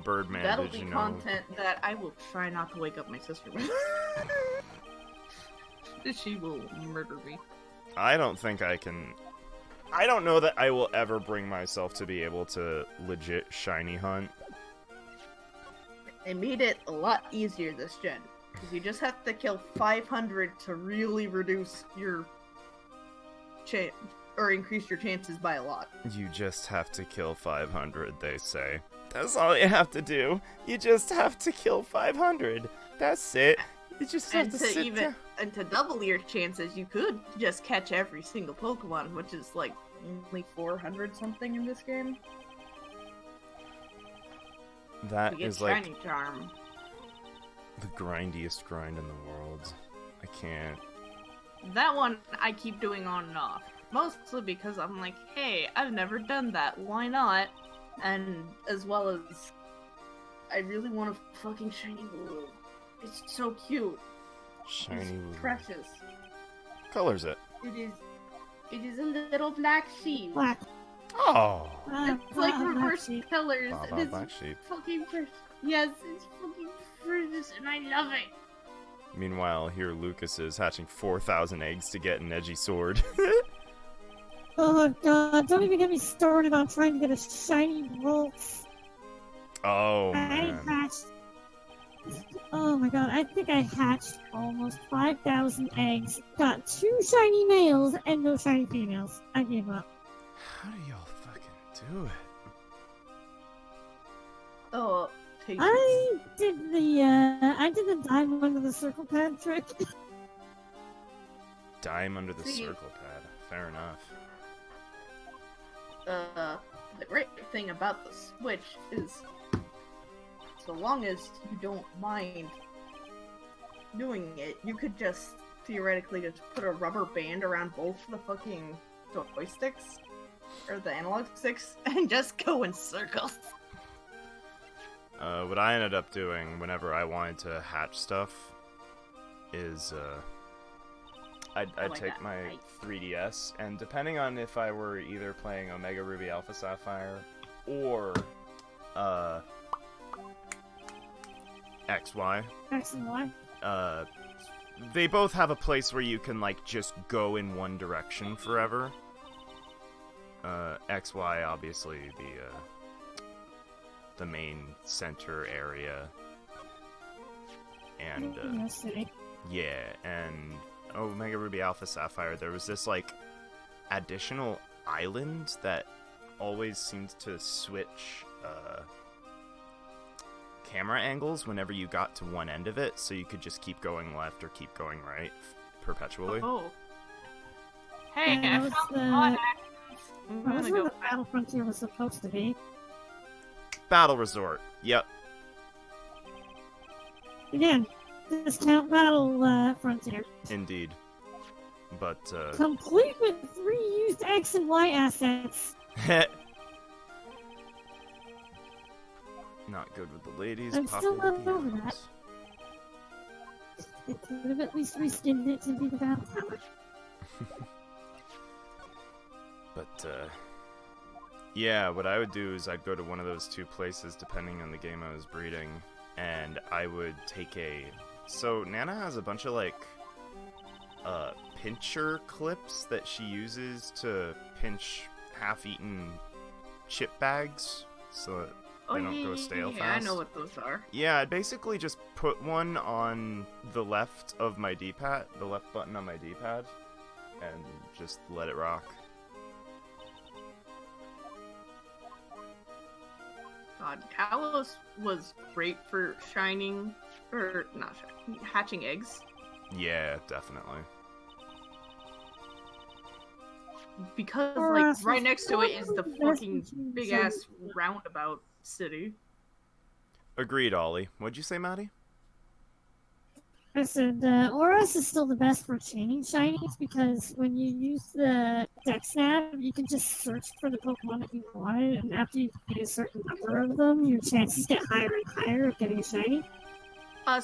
Birdman, That'll did be you know? content that I will try not to wake up my sister with. She will murder me. I don't think I can. I don't know that I will ever bring myself to be able to legit shiny hunt. They made it a lot easier this gen. Because you just have to kill 500 to really reduce your chance, or increase your chances by a lot. You just have to kill 500, they say. That's all you have to do. You just have to kill 500. That's it. You just have And to to sit even down. and to double your chances, you could just catch every single Pokemon, which is like only 400 something in this game. That To get is like Shiny Charm. the grindiest grind in the world. I can't. That one I keep doing on and off. Mostly because I'm like, hey, I've never done that. Why not? And as well as, I really want a fucking shiny Wooloo. It's so cute. Shiny It's Wooloo. precious. Colors it. It is a little black sheep. Black. Oh. It's like reverse sheep. colors. Baba and it's Black Sheep. fucking precious. Yes, it's fucking precious, and I love it. Meanwhile, here Lucas is hatching 4,000 eggs to get an edgy sword. Oh my god, don't even get me started on trying to get a shiny Rolf. Oh, I man. hatched. Oh my god, I think I hatched almost 5,000 eggs, got 2 shiny males, and no shiny females. I gave up. How do y'all fucking do it? Oh, patience. I did the diamond under the circle pad trick. Dime under the See- circle pad. Fair enough. The great thing about the Switch is, so long as you don't mind doing it, you could just theoretically just put a rubber band around both the fucking joysticks, or the analog sticks, and just go in circles. What I ended up doing whenever I wanted to hatch stuff is, I'd my take God, my right. 3DS, and depending on if I were either playing Omega Ruby Alpha Sapphire or, XY, X and Y. they both have a place where you can, like, just go in one direction forever. XY, obviously, the main center area. And, yeah, and Omega Ruby Alpha Sapphire, there was this, like, additional island that always seemed to switch, camera angles whenever you got to one end of it, so you could just keep going left or keep going right perpetually. Oh. Hey, Yeah, I that was found the- the mod actions. I'm That was gonna where go the Battle Frontier was supposed to be. Battle Resort. Yep. Again, discount Battle Frontier. Indeed. But, Complete with 3 used X and Y assets. not good with the ladies. I'm still popular not over DMs. that. They could have at least reskinned it to be the Battle Tower. But, yeah, what I would do is I'd go to one of those 2 places depending on the game I was breeding, and I would take a... So, Nana has a bunch of, like, pincher clips that she uses to pinch half-eaten chip bags, so that Oh, they don't go stale yeah, fast. I know what those are. Yeah, I'd basically just put one on the left of my D-pad, the left button on my D-pad, and just let it rock. God, Kalos was great for shining, or not shining, hatching eggs. Yeah, definitely. because Or like else right it's next to it is the probably fucking best between big shiny ass roundabout city. Agreed, Ollie. What'd you say, Maddie? I said, Auras is still the best for chaining shinies because when you use the Dex Nav, you can just search for the Pokemon that you wanted, and after you get a certain number of them, your chances get higher and higher of getting a shiny.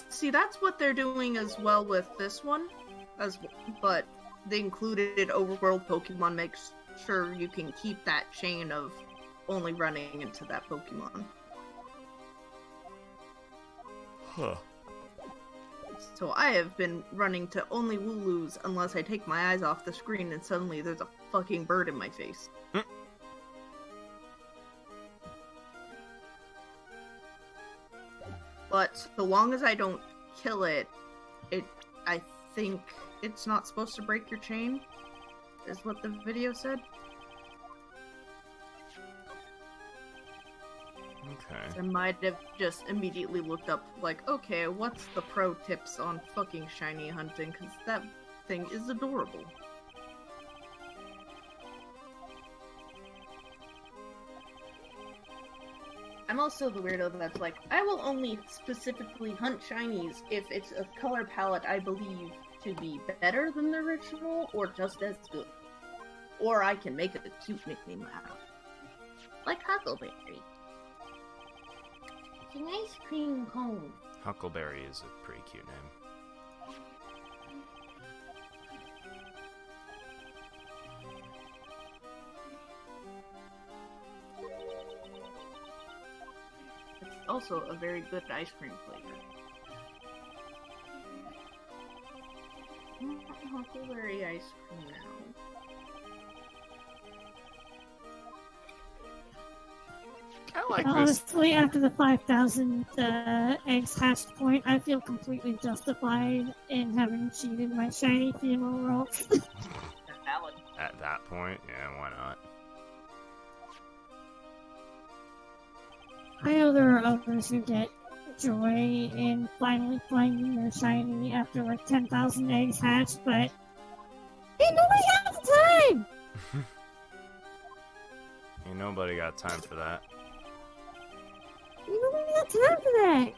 See, that's what they're doing as well with this one, but they included Overworld Pokemon makes sure you can keep that chain of only running into that Pokemon. Huh. So I have been running to only Wooloos unless I take my eyes off the screen and suddenly there's a fucking bird in my face. But so long as I don't kill it, I think it's not supposed to break your chain, is what the video said. Okay. I might have just immediately looked up, like, okay, what's the pro tips on fucking shiny hunting? Because that thing is adorable. I'm also the weirdo that's like, I will only specifically hunt shinies if it's a color palette I believe to be better than the original, or just as good. Or I can make a cute nickname out of. Like Huckleberry. It's an ice cream cone. Huckleberry is a pretty cute name. It's also a very good ice cream flavor. I want Huckleberry ice cream now. I like this. Honestly, after the 5,000 eggs hatched point, I feel completely justified in having cheated my shiny female rolls. Valid. At that point, yeah, why not? I know there are others who get joy in finally finding their shiny after like 10,000 eggs hatched, but ain't nobody got the time! Ain't nobody got time for that. Ain't nobody got time for that!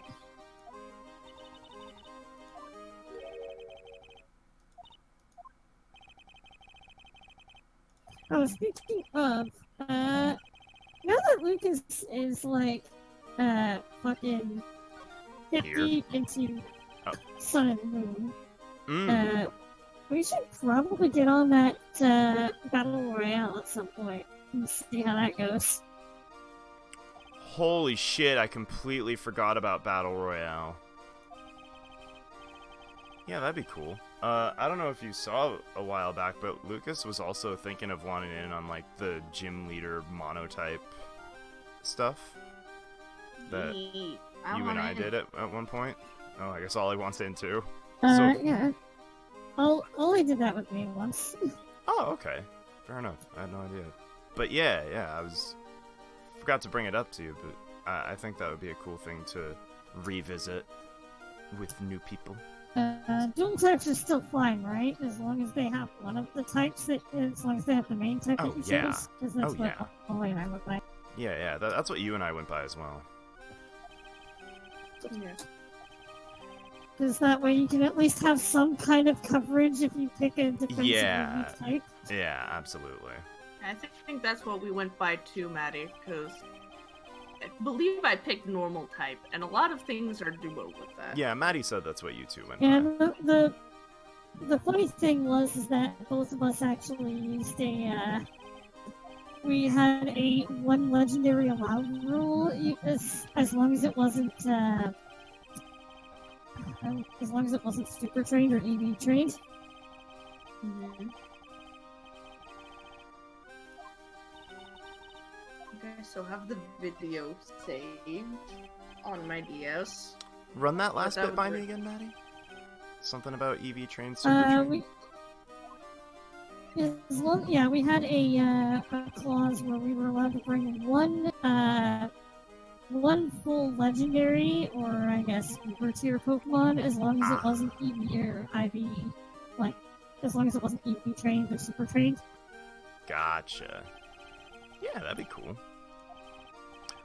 Oh, speaking of, now that Lucas is like, fucking hip Here? deep into Oh. Sun and Moon, Mm. we should probably get on that, Battle Royale at some point and see how that goes. Holy shit, I completely forgot about Battle Royale. Yeah, that'd be cool. I don't know if you saw a while back, but Lucas was also thinking of wanting in on, like, the gym leader monotype stuff that Yeet. you and I did at one point. Oh, I guess Ollie wants in too. Yeah. Ollie did that with me once. Oh, okay. Fair enough. I had no idea. But yeah, forgot to bring it up to you, but I think that would be a cool thing to revisit with new people. Dual types are still fine, right? As long as they have one of the types, as long as they have the main type Oh, that you yeah. choose. Because that's Oh, what yeah. Ollie and I would like. Yeah, that's what you and I went by as well. Yeah. Because that way you can at least have some kind of coverage if you pick a defensive Yeah. weak type. Yeah, absolutely. I think that's what we went by too, Maddie, because I believe I picked normal type, and a lot of things are duo with that. Yeah, Maddie said that's what you two went And by. the funny thing is that both of us actually used we had a one legendary allowed rule as long as it wasn't super trained or EV trained. Mm-hmm. Okay, so have the video saved on my DS. Run that last that bit would by work. me again, Maddie? Something about EV train, super train? We had a clause where we were allowed to bring one full legendary, or I guess super tier Pokemon, as long as it wasn't EV or IV, like as long as it wasn't EV trained or super trained. Gotcha. Yeah, that'd be cool.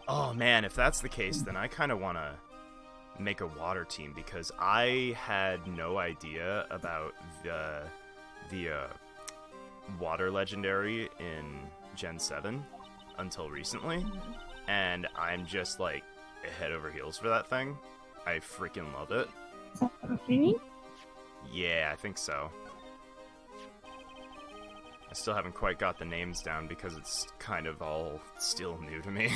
Oh man, if that's the case, then I kind of want to make a water team because I had no idea about the water legendary in Gen 7 until recently, and I'm just like head over heels for that thing. I freaking love it. Okay. Yeah, I think so. I still haven't quite got the names down because it's kind of all still new to me.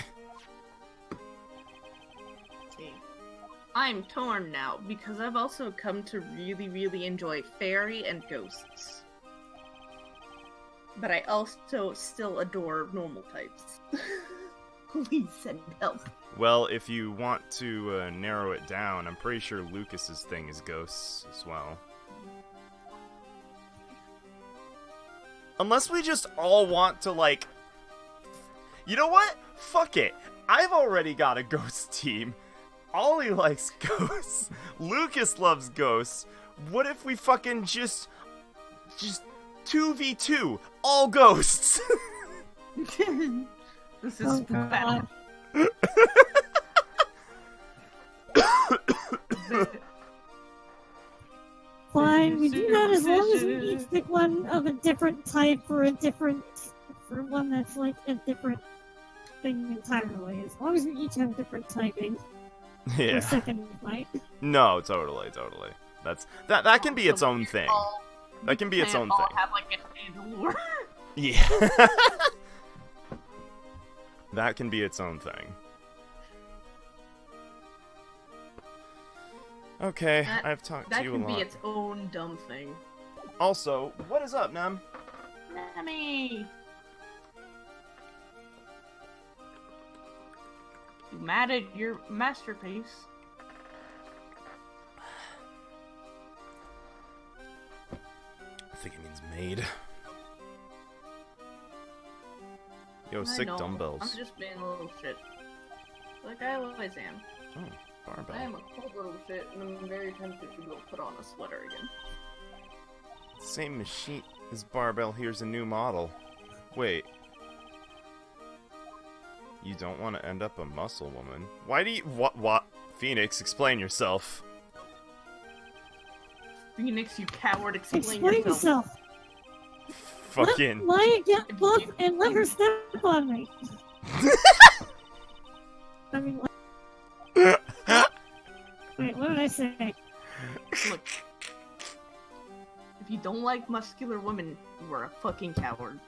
See, I'm torn now because I've also come to really, really enjoy fairy and ghosts. But I also still adore normal types. Please send help. Well, if you want to narrow it down, I'm pretty sure Lucas's thing is ghosts as well. Unless we just all want to, like... You know what? Fuck it. I've already got a ghost team. Ollie likes ghosts. Lucas loves ghosts. What if we fucking just 2v2? All ghosts. This is Oh, bad. Fine, we do that as long as we each pick one of a different type for one that's like a different thing entirely. As long as we each have different typing. For Yeah. second fight. No, totally. That can be its own thing. That can be its own all thing. have like a lore. Yeah. That can be its own thing. Okay, I've talked That to you a can be lot. its own dumb thing. Also, what is up, Nem? Nami! You mad at your masterpiece? I think it means made. Yo, I sick know, dumbbells. I'm just being a little shit. Like I always am. Oh, barbell. I am a cold little shit, and I'm very tempted to go put on a sweater again. Same machine as barbell. Here's a new model. Wait. You don't want to end up a muscle woman. Why do you... What? Phoenix, explain yourself. Phoenix, you coward, explain Explain yourself. yourself. Fucking... Let Maya get buff and let her step on me. I mean, wait, what did I say? Look, if you don't like muscular women, you are a fucking coward.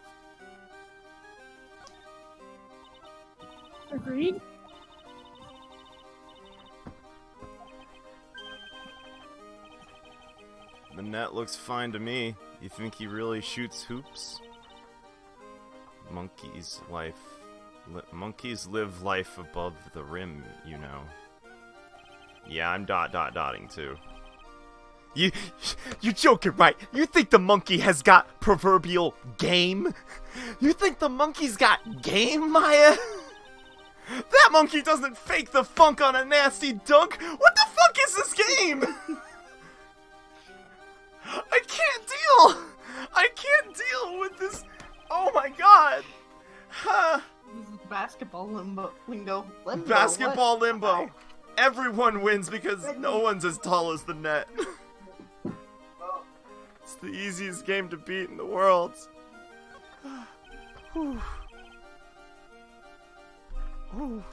Agreed? The net looks fine to me. You think he really shoots hoops? Monkeys live life above the rim, you know. Yeah, I'm dotting too. You're joking, right? You think the monkey has got proverbial game? You think the monkey's got game, Maya? That monkey doesn't fake the funk on a nasty dunk. What the fuck is this game? I can't deal with this. Oh my god. Huh. This is basketball lingo. Basketball what? limbo. Everyone wins because no one's as tall as the net. It's the easiest game to beat in the world. Whew. Whew.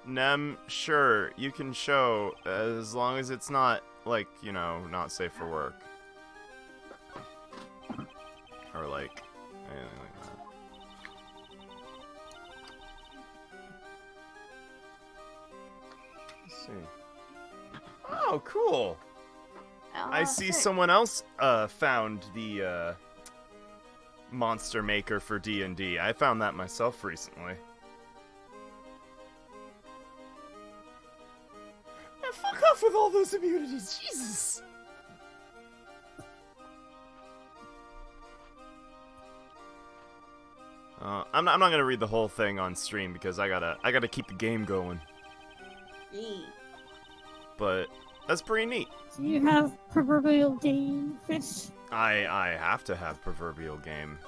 Nem, sure, you can show, as long as it's not, like, you know, not safe for work. Or, like, anything like that. Let's see. Oh, cool! I see someone else, found the, monster maker for D&D. I found that myself recently. Man, fuck off with all those immunities, Jesus! I'm not gonna read the whole thing on stream because I gotta keep the game going. But That's pretty neat. Do you have proverbial game fish? I have to have proverbial game.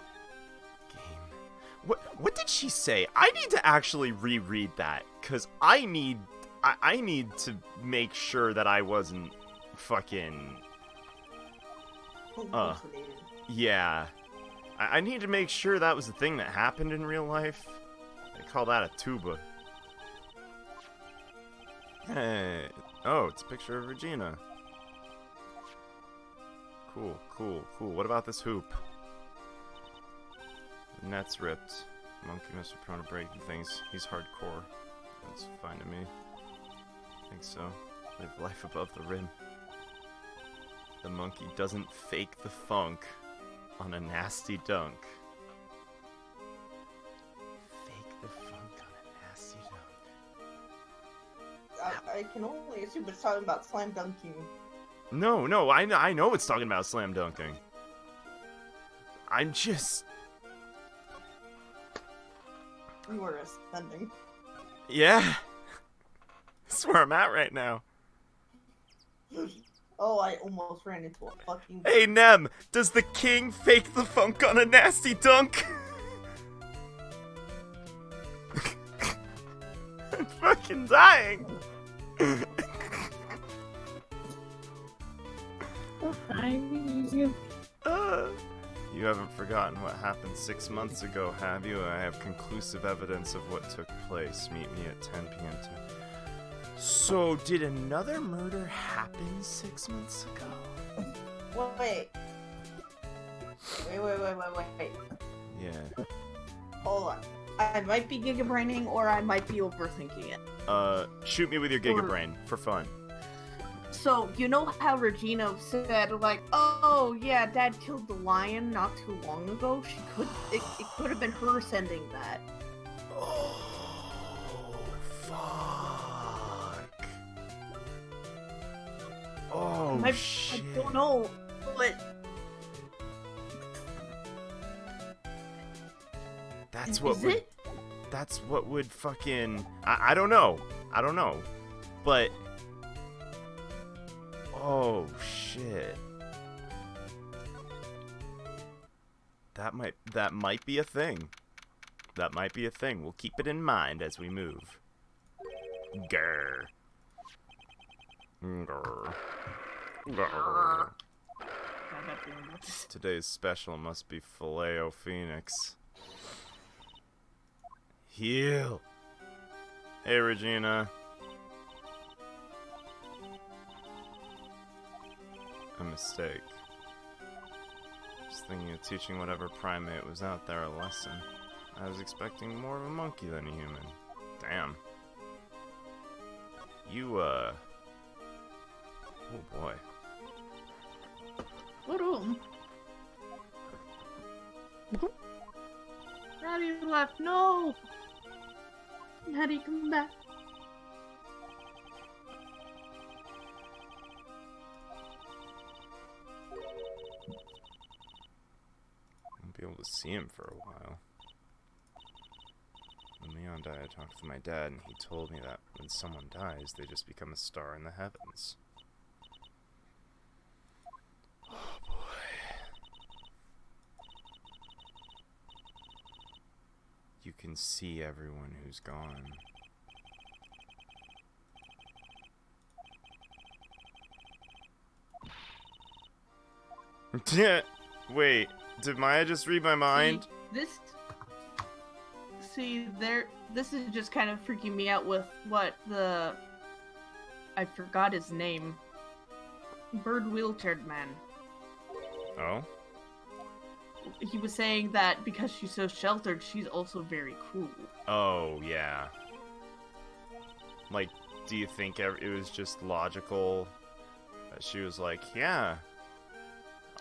What did she say? I need to actually reread that, cause I need to make sure that I wasn't fucking Hallucinated. yeah. I need to make sure that was a thing that happened in real life. They call that a tuba. Hey. Oh, it's a picture of Regina. Cool. What about this hoop? The net's ripped. Monkey must be prone to breaking things. He's hardcore. That's fine to me. I think so. Live life above the rim. The monkey doesn't fake the funk on a nasty dunk. Fake the funk on a nasty dunk. I can only assume it's talking about slam dunking. No, I know it's talking about slam dunking. I'm just... You were ascending. Yeah. That's where I'm at right now. Oh, I almost ran into a fucking... Hey, Nem, does the king fake the funk on a nasty dunk? I'm fucking dying. I need you. You haven't forgotten what happened 6 months ago, have you? I have conclusive evidence of what took place. Meet me at 10 p.m. So, did another murder happen 6 months ago? Wait. Yeah. Hold on. I might be gigabraining or I might be overthinking it. Shoot me with your Gigabrain, for fun. So, you know how Regina said, like, oh, yeah, Dad killed the lion not too long ago? It could have been her sending that. Oh, fuck. Oh, shit. I don't know, but... That's what Is would... it? That's what would fucking... I don't know. But... Oh, shit. That might be a thing. That might be a thing. We'll keep it in mind as we move. Grr. Grr. Grr. Today's special must be Filet-O Phoenix. Heal. Hey, Regina. A mistake. Just thinking of teaching whatever primate was out there a lesson. I was expecting more of a monkey than a human. Damn. You, Oh boy. What room? Daddy left. No! Daddy, come back. Won't be able to see him for a while. When Leon died, I talked to my dad, and he told me that when someone dies, they just become a star in the heavens. Oh boy. You can see everyone who's gone. Wait, did Maya just read my mind? This is just kind of freaking me out with what I forgot his name. Bird wheelchaired man. Oh? He was saying that because she's so sheltered, she's also very cruel. Oh, yeah. Like, do you think it was just logical that she was like, yeah,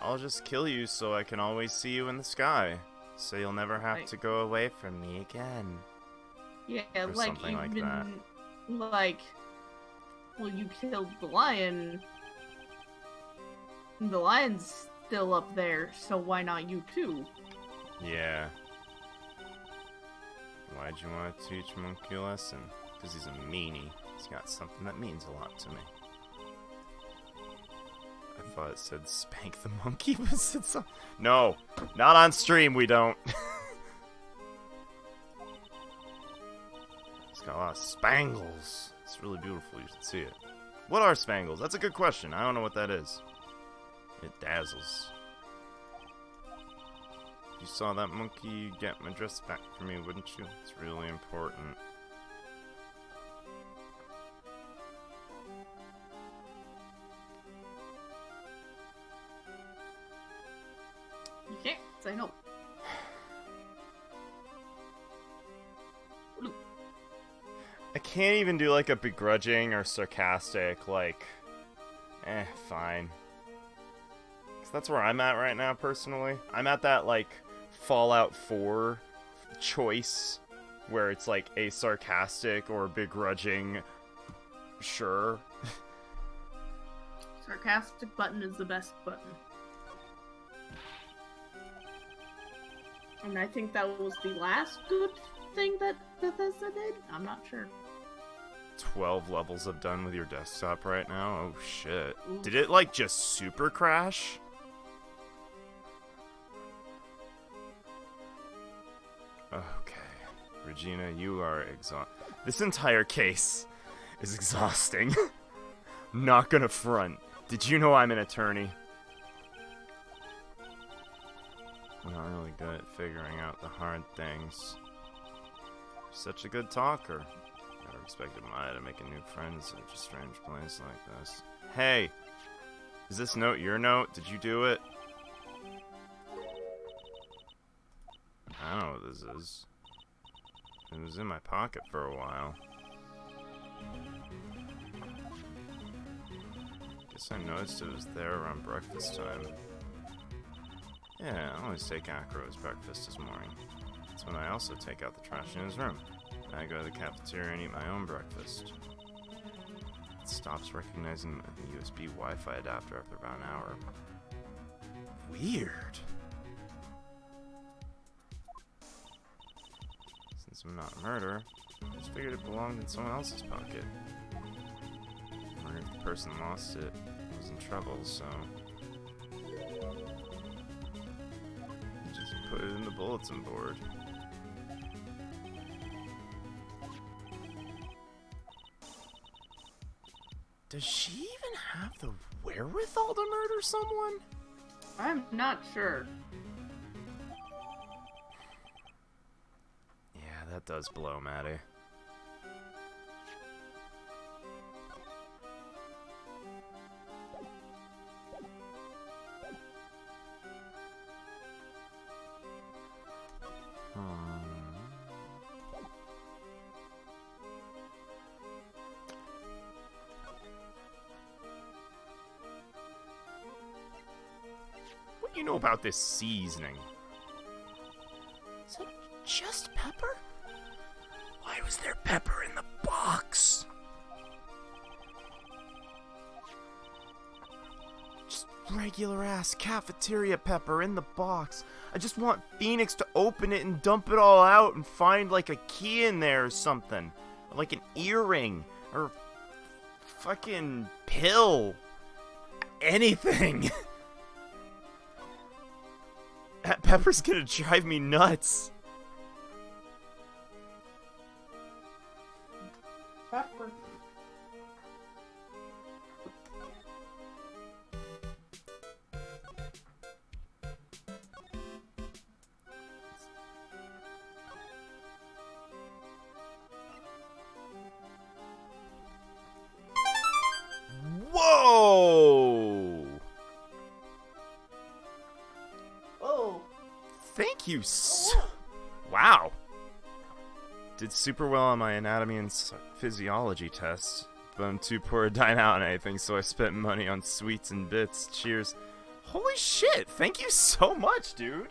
I'll just kill you so I can always see you in the sky, so you'll never have to go away from me again? Yeah, Or like, something like even, that. like, well, you killed the lion. The lion's still up there, so why not you too? Yeah. Why'd you want to teach Monkey a lesson? Because he's a meanie. He's got something that means a lot to me. thought it said spank the monkey, but it said something. No, not on stream, we don't. It's got a lot of spangles. It's really beautiful, you should see it. What are spangles? That's a good question. I don't know what that is. It dazzles. You saw that monkey, you'd get my dress back for me, wouldn't you? It's really important. You can't say no. I can't even do like a begrudging or sarcastic, like, fine. 'Cause that's where I'm at right now, personally. I'm at that, like, Fallout 4 choice, where it's like a sarcastic or begrudging, sure. Sarcastic button is the best button. And I think that was the last good thing that Bethesda did? I'm not sure. 12 levels of done with your desktop right now? Oh shit. Oof. Did it like just super crash? Okay. Regina, you are This entire case is exhausting. Not gonna front. Did you know I'm an attorney? I'm not really good at figuring out the hard things. You're such a good talker. Never expected Maya to make a new friend in such a strange place like this. Hey! Is this note your note? Did you do it? I don't know what this is. It was in my pocket for a while. Guess I noticed it was there around breakfast time. Yeah, I always take Acro as breakfast this morning. That's when I also take out the trash in his room. I go to the cafeteria and eat my own breakfast. It stops recognizing the USB Wi-Fi adapter after about an hour. Weird. Since I'm not a murderer, I just figured it belonged in someone else's pocket. I wonder if the person lost it was in trouble, so... just put it in the bulletin board. Does she even have the wherewithal to murder someone? I'm not sure. Yeah, that does blow, Maddie. What do you know about this seasoning? Is it just pepper? Why was there pepper in the box? Just regular ass cafeteria pepper in the box. I just want Phoenix to open it and dump it all out and find like a key in there or something. Like an earring or fucking pill. Anything. That pepper's gonna drive me nuts. Pepper. Whoa! Oh. Thank you so... Wow. Did super well on my anatomy and physiology tests, but I'm too poor to dine out on anything, so I spent money on sweets and bits. Cheers. Holy shit, thank you so much, dude.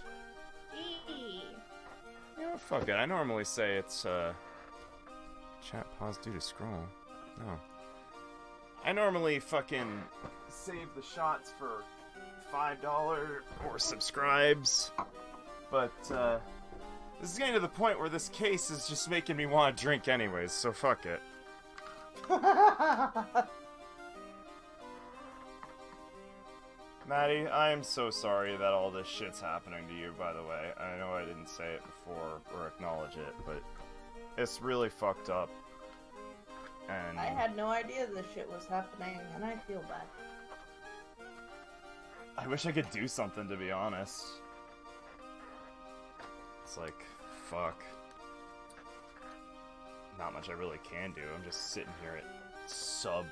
Yeah, fuck it. I normally say it's, chat pause due to scroll. No. I normally fucking save the shots for $5 or subscribes, but, this is getting to the point where this case is just making me want to drink anyways, so fuck it. Maddie, I am so sorry that all this shit's happening to you, by the way. I know I didn't say it before or acknowledge it, but it's really fucked up. And I had no idea this shit was happening, and I feel bad. I wish I could do something, to be honest. It's like, fuck. Not much I really can do. I'm just sitting here at sub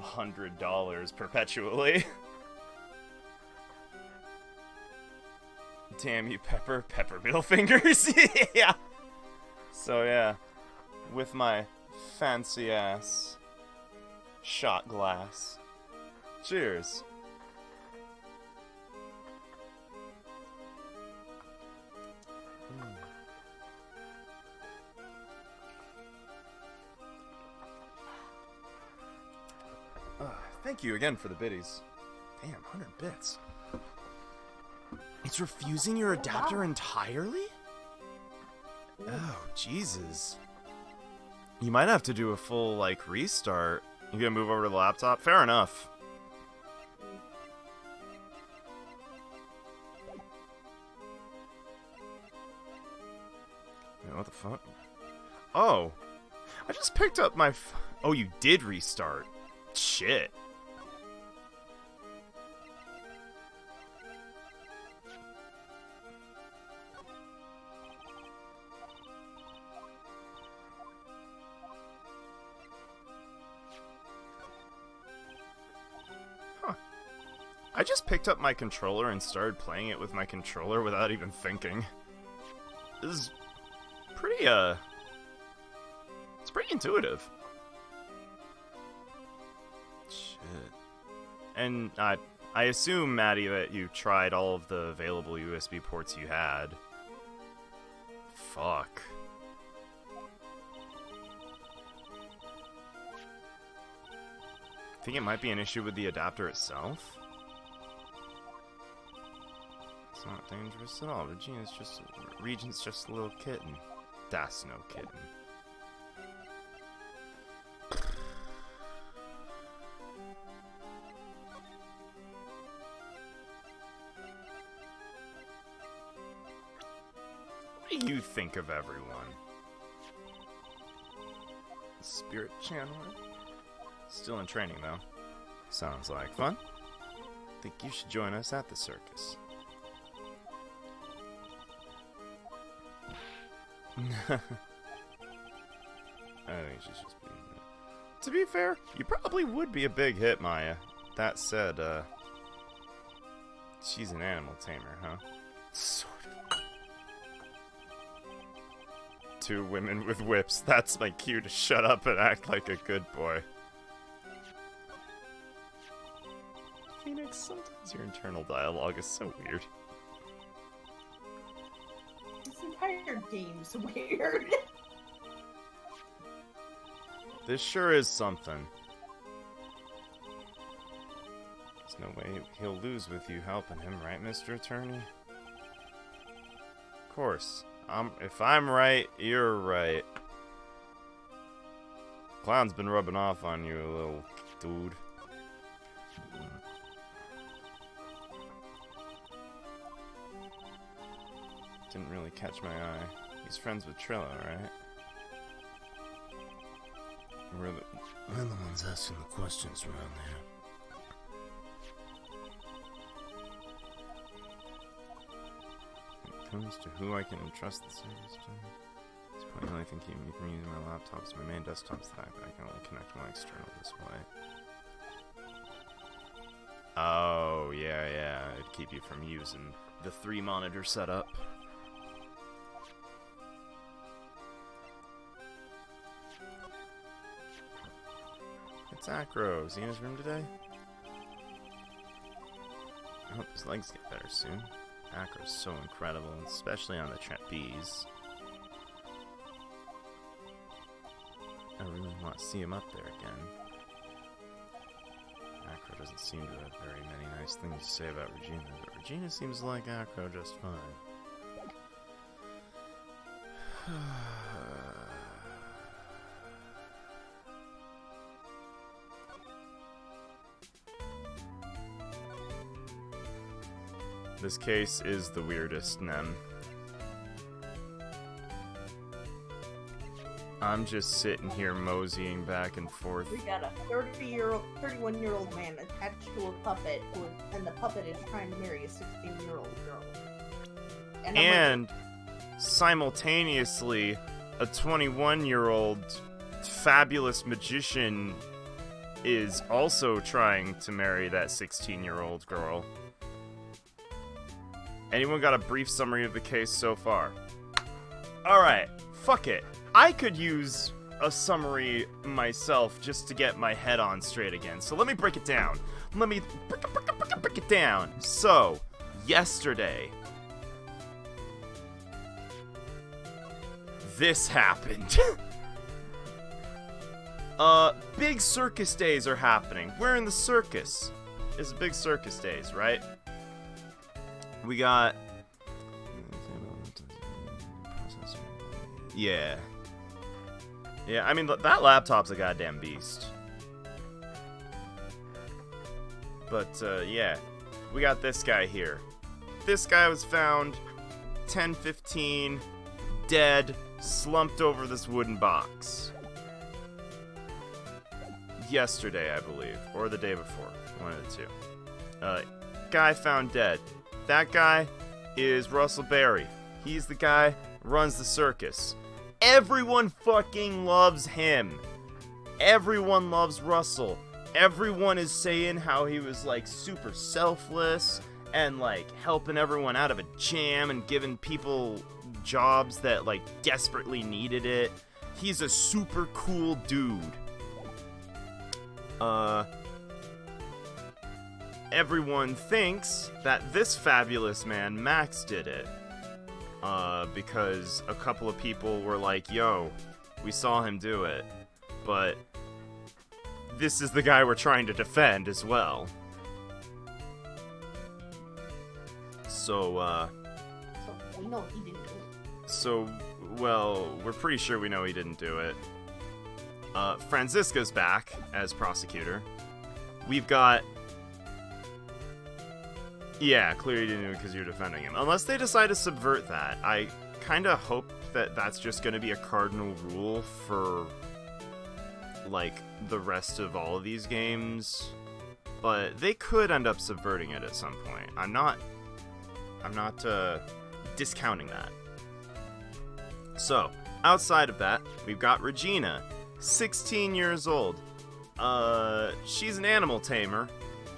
$100 perpetually. Damn you, Pepper middle fingers. Yeah. So yeah, with my fancy ass shot glass. Cheers. Thank you again for the biddies. Damn, 100 bits. It's refusing your adapter entirely? Oh, Jesus. You might have to do a full, like, restart. You gonna move over to the laptop? Fair enough. Wait, what the fuck? Oh. I just picked up my... Oh, you did restart. Shit. I just picked up my controller and started playing it with my controller without even thinking. This is pretty, it's pretty intuitive. Shit. And I assume, Maddie, that you tried all of the available USB ports you had. Fuck. I think it might be an issue with the adapter itself. It's not dangerous at all. Regent's just a little kitten. That's no kitten. What do you think of everyone? Spirit channeler? Still in training though. Sounds like fun. Think you should join us at the circus. I think she's just being... To be fair, you probably would be a big hit, Maya. That said, she's an animal tamer, huh? Sort of. 2 women with whips. That's my cue to shut up and act like a good boy. Phoenix, sometimes your internal dialogue is so weird. This entire game's weird. This sure is something. There's no way he'll lose with you helping him, right, Mr. Attorney? Of course. If I'm right, you're right. Clown's been rubbing off on you, little dude. Didn't really catch my eye. He's friends with Trillo, right? We're the ones asking the questions around there. When it comes to who I can entrust the service to, it's probably the only thing keeping me from using my laptop. So my main desktop's the fact that I can only connect my external display. Oh, yeah. It'd keep you from using the 3-monitor setup. It's Acro. Is he in his room today? I hope his legs get better soon. Acro's so incredible, especially on the trapeze. I really want to see him up there again. Acro doesn't seem to have very many nice things to say about Regina, but Regina seems to like Acro just fine. This case is the weirdest, Nem. I'm just sitting here moseying back and forth. We got a 31-year-old man attached to a puppet, and the puppet is trying to marry a 16-year-old girl. And I'm like, Simultaneously, a 21-year-old fabulous magician is also trying to marry that 16-year-old girl. Anyone got a brief summary of the case so far? Alright, fuck it. I could use a summary myself just to get my head on straight again. So let me break it down. Let me break it down. So, yesterday, this happened. Big circus days are happening. We're in the circus. It's big circus days, right? We got... Yeah. Yeah, I mean, that laptop's a goddamn beast. But, yeah. We got this guy here. This guy was found 10:15, dead, slumped over this wooden box. Yesterday, I believe. Or the day before. One of the two. Guy found dead. That guy is Russell Berry. He's the guy who runs the circus. Everyone fucking loves him. Everyone loves Russell. Everyone is saying how he was, like, super selfless and, like, helping everyone out of a jam and giving people jobs that, like, desperately needed it. He's a super cool dude. Everyone thinks that this fabulous man, Max, did it. Because a couple of people were like, yo, we saw him do it. But this is the guy we're trying to defend as well. So we know he didn't do it. So, well, we're pretty sure we know he didn't do it. Franziska's back as prosecutor. We've got... Yeah, clearly you didn't do it because you're defending him. Unless they decide to subvert that. I kind of hope that that's just going to be a cardinal rule for, like, the rest of all of these games. But they could end up subverting it at some point. I'm not discounting that. So, outside of that, we've got Regina, 16 years old. She's an animal tamer.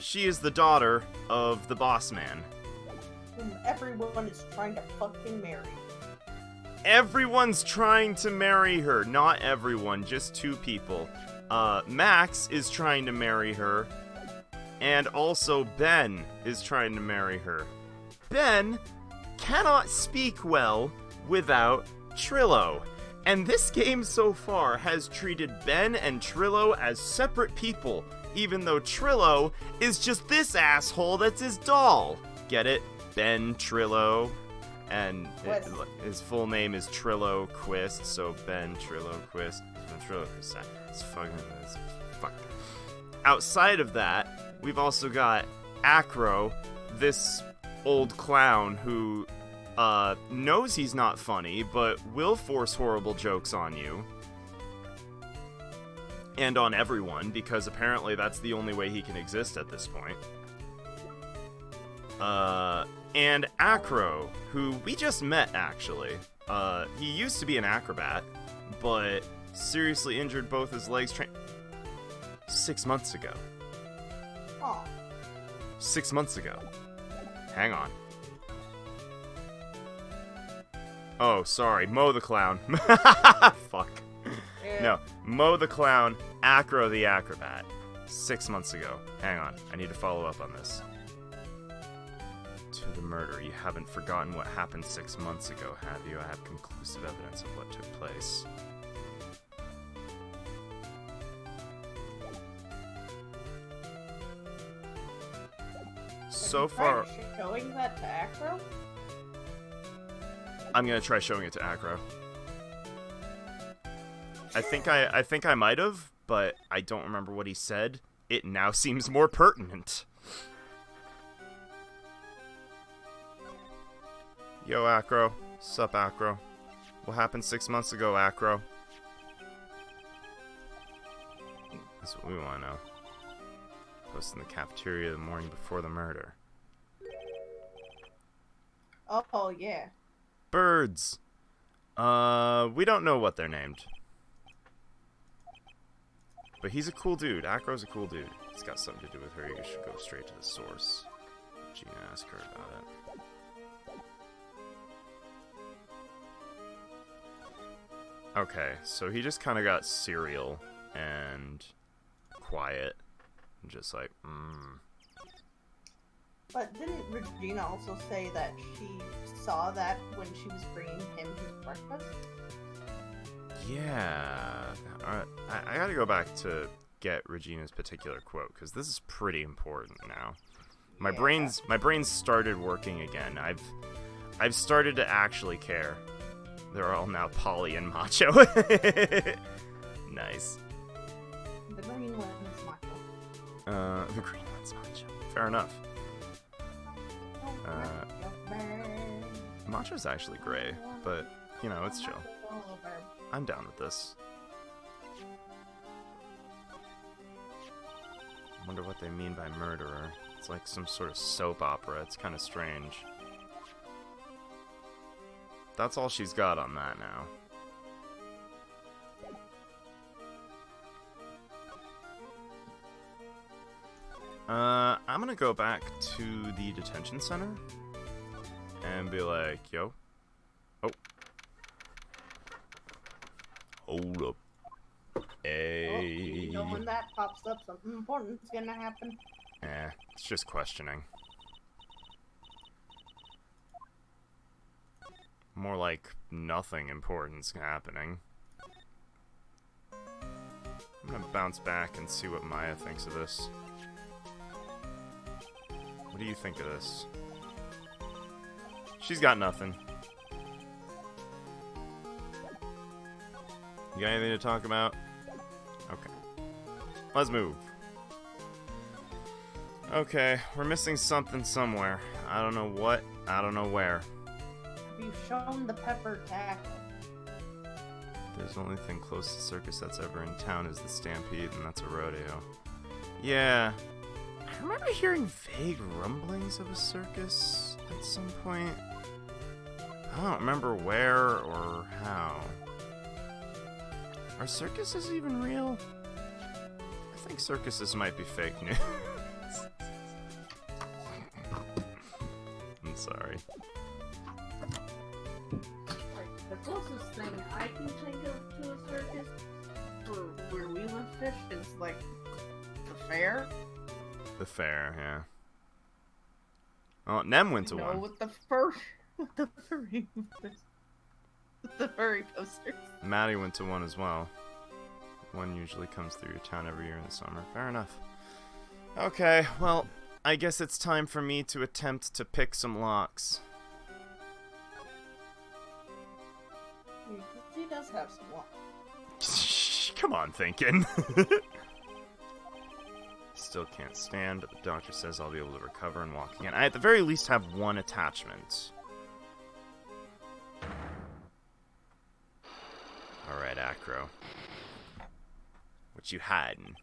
She is the daughter of the boss man. Whom everyone is trying to fucking marry. Everyone's trying to marry her. Not everyone, just two people. Max is trying to marry her. And also Ben is trying to marry her. Ben cannot speak well without Trillo. And this game so far has treated Ben and Trillo as separate people, even though Trillo is just this asshole that's his doll. Get it? Ben Trillo. And his full name is Trillo Quist, so Ben Trillo Quist. Ben Trillo Quist. It's fuck. Outside of that, we've also got Acro, this old clown who knows he's not funny, but will force horrible jokes on you. And on everyone, because apparently that's the only way he can exist at this point. And Acro, who we just met, actually. He used to be an acrobat, but seriously injured both his legs 6 months ago. Aw. 6 months ago. Hang on. Oh, sorry. Mo the Clown. Fuck. Yeah. No. Mo the Clown, Acro the Acrobat. 6 months ago. Hang on. I need to follow up on this. To the murder. You haven't forgotten what happened 6 months ago, have you? I have conclusive evidence of what took place. So far... Showing that to Acro? I'm gonna try showing it to Acro. I think I might have, but I don't remember what he said. It now seems more pertinent. Yo, Acro. Sup, Acro? What happened 6 months ago, Acro? That's what we want to know. Posted in the cafeteria the morning before the murder. Oh, yeah. Birds! We don't know what they're named. But he's a cool dude. Acro's a cool dude. It's got something to do with her. You should go straight to the source. Gina, ask her about it. Okay, so he just kind of got serial and quiet. And just like, But didn't Regina also say that she saw that when she was bringing him his breakfast? Yeah. Alright, I gotta go back to get Regina's particular quote, because this is pretty important now. My brain's started working again. I've started to actually care. They're all now poly and macho. Nice. The green one is macho. The green one's macho. Fair enough. Macho's actually gray, but, you know, it's chill. I'm down with this. I wonder what they mean by murderer. It's like some sort of soap opera. It's kind of strange. That's all she's got on that now. I'm gonna go back to the detention center and be like, yo. Oh. Hold up. Hey. Oh, you know when that pops up, something important's gonna happen. It's just questioning. More like nothing important's happening. I'm gonna bounce back and see what Maya thinks of this. What do you think of this? She's got nothing. You got anything to talk about? Okay. Let's move. Okay, we're missing something somewhere. I don't know what, I don't know where. Have you shown the pepper tack? There's the only thing close to circus that's ever in town is the Stampede, and that's a rodeo. Yeah. I remember hearing vague rumblings of a circus at some point. I don't remember where or how. Are circuses even real? I think circuses might be fake news. I'm sorry. Like, the closest thing I can think of to a circus for where we live fish is like the fair. The fair, yeah. Oh, Nem went to one. With the furry posters. Maddie went to one as well. One usually comes through your town every year in the summer. Fair enough. Okay, well, I guess it's time for me to attempt to pick some locks. He does have some luck. Come on, thinking. Still can't stand, but the doctor says I'll be able to recover and walk again. I at the very least have one attachment. Alright, Acro. What you hiding?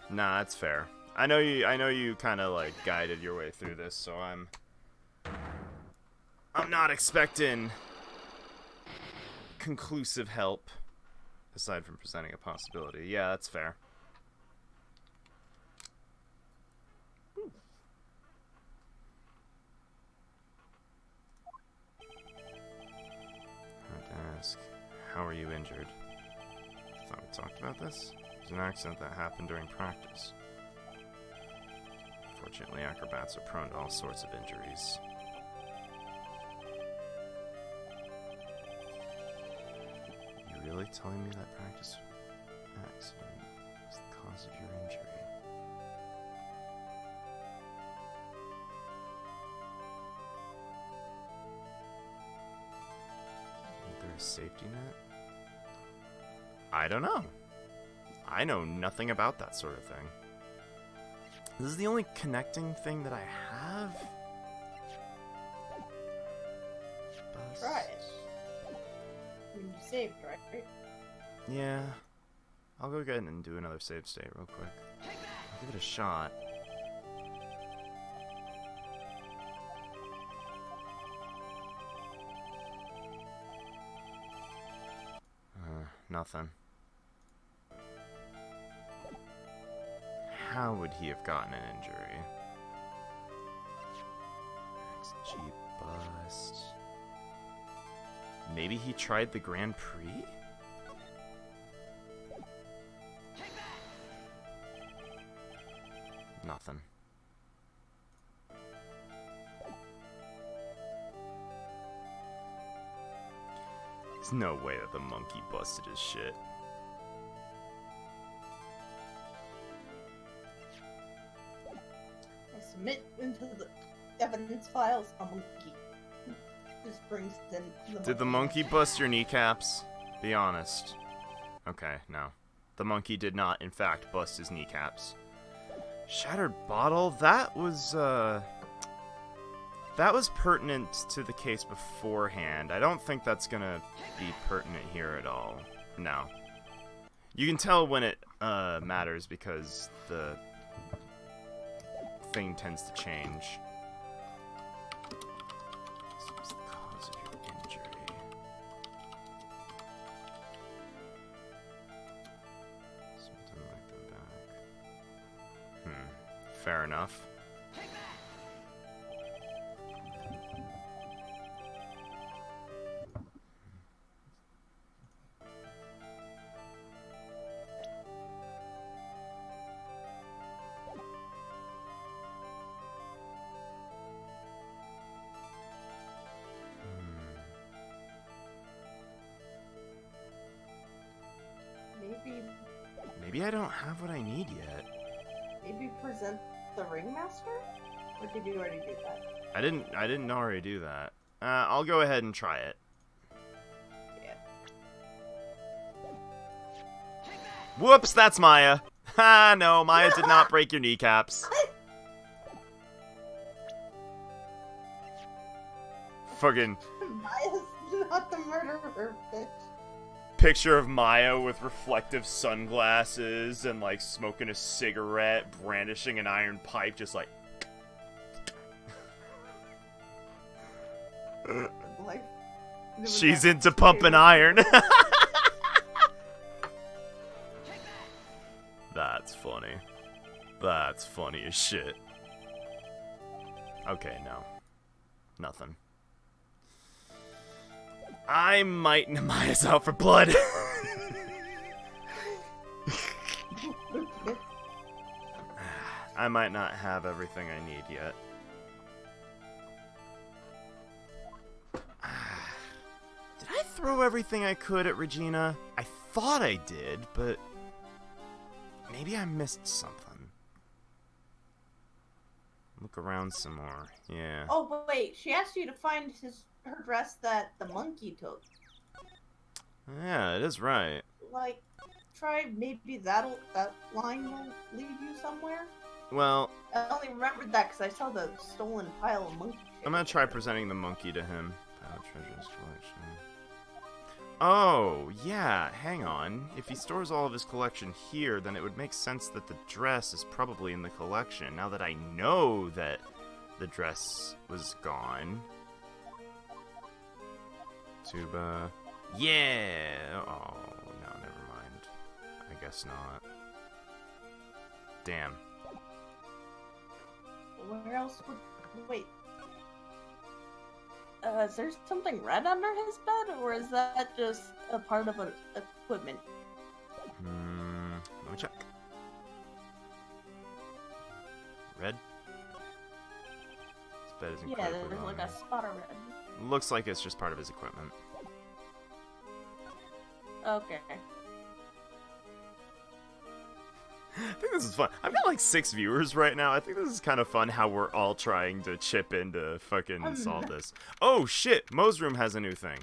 Nah, that's fair. I know you kind of like guided your way through this, so I'm not expecting conclusive help aside from presenting a possibility. Yeah, that's fair. Hard to ask. How are you injured? Thought we talked about this? It was an accident that happened during practice. Fortunately, acrobats are prone to all sorts of injuries. You really telling me that practice accident was the cause of your injury? Is there a safety net? I don't know. I know nothing about that sort of thing. This is the only connecting thing that I have. Bust. Try it. I mean, you saved, right? Yeah. I'll go ahead and do another save state real quick. I'll give it a shot. Nothing. How would he have gotten an injury? XG bust. Maybe he tried the Grand Prix? Nothing. There's no way that the monkey busted his shit. I submit into the evidence files a monkey. Just brings in the Did the monkey bust your kneecaps? Be honest. Okay, no. The monkey did not, in fact, bust his kneecaps. Shattered bottle? That was pertinent to the case beforehand. I don't think that's gonna be pertinent here at all. No. You can tell when it matters because the thing tends to change. This was the cause of your injury. Something like the back. Fair enough. Maybe I don't have what I need yet. Maybe present the ringmaster? Or did you already do that? I didn't already do that. I'll go ahead and try it. Yeah. Whoops, that's Maya. Ha, no, Maya did not break your kneecaps. Fucking Maya's not the murderer, bitch. picture of Maya with reflective sunglasses and like smoking a cigarette, brandishing an iron pipe, just like. Like, She's into pumping iron. That's funny. That's funny as shit. Okay, no. Nothing. I might Maya's out for blood. I might not have everything I need yet. Did I throw everything I could at Regina? I thought I did, but maybe I missed something. Look around some more. Yeah. Oh wait, she asked you to find her dress that the monkey took. Yeah, it is right. Like, try maybe that line will lead you somewhere. Well, I only remembered that because I saw the stolen pile of monkey shit. I'm gonna try presenting the monkey to him. Treasures collection. Oh, yeah, hang on. If he stores all of his collection here, then it would make sense that the dress is probably in the collection. Now that I know that the dress was gone. Tuba. Yeah! Oh, no, never mind. I guess not. Damn. Where else would... Wait. Is there something red under his bed, or is that just a part of an equipment? Let me check. Red? His bed is Yeah, incredibly there's like long. a spot of red. Looks like it's just part of his equipment. Okay. I think this is fun. I've got like 6 viewers right now. I think this is kind of fun how we're all trying to chip in to fucking solve this. Oh shit, Mo's room has a new thing.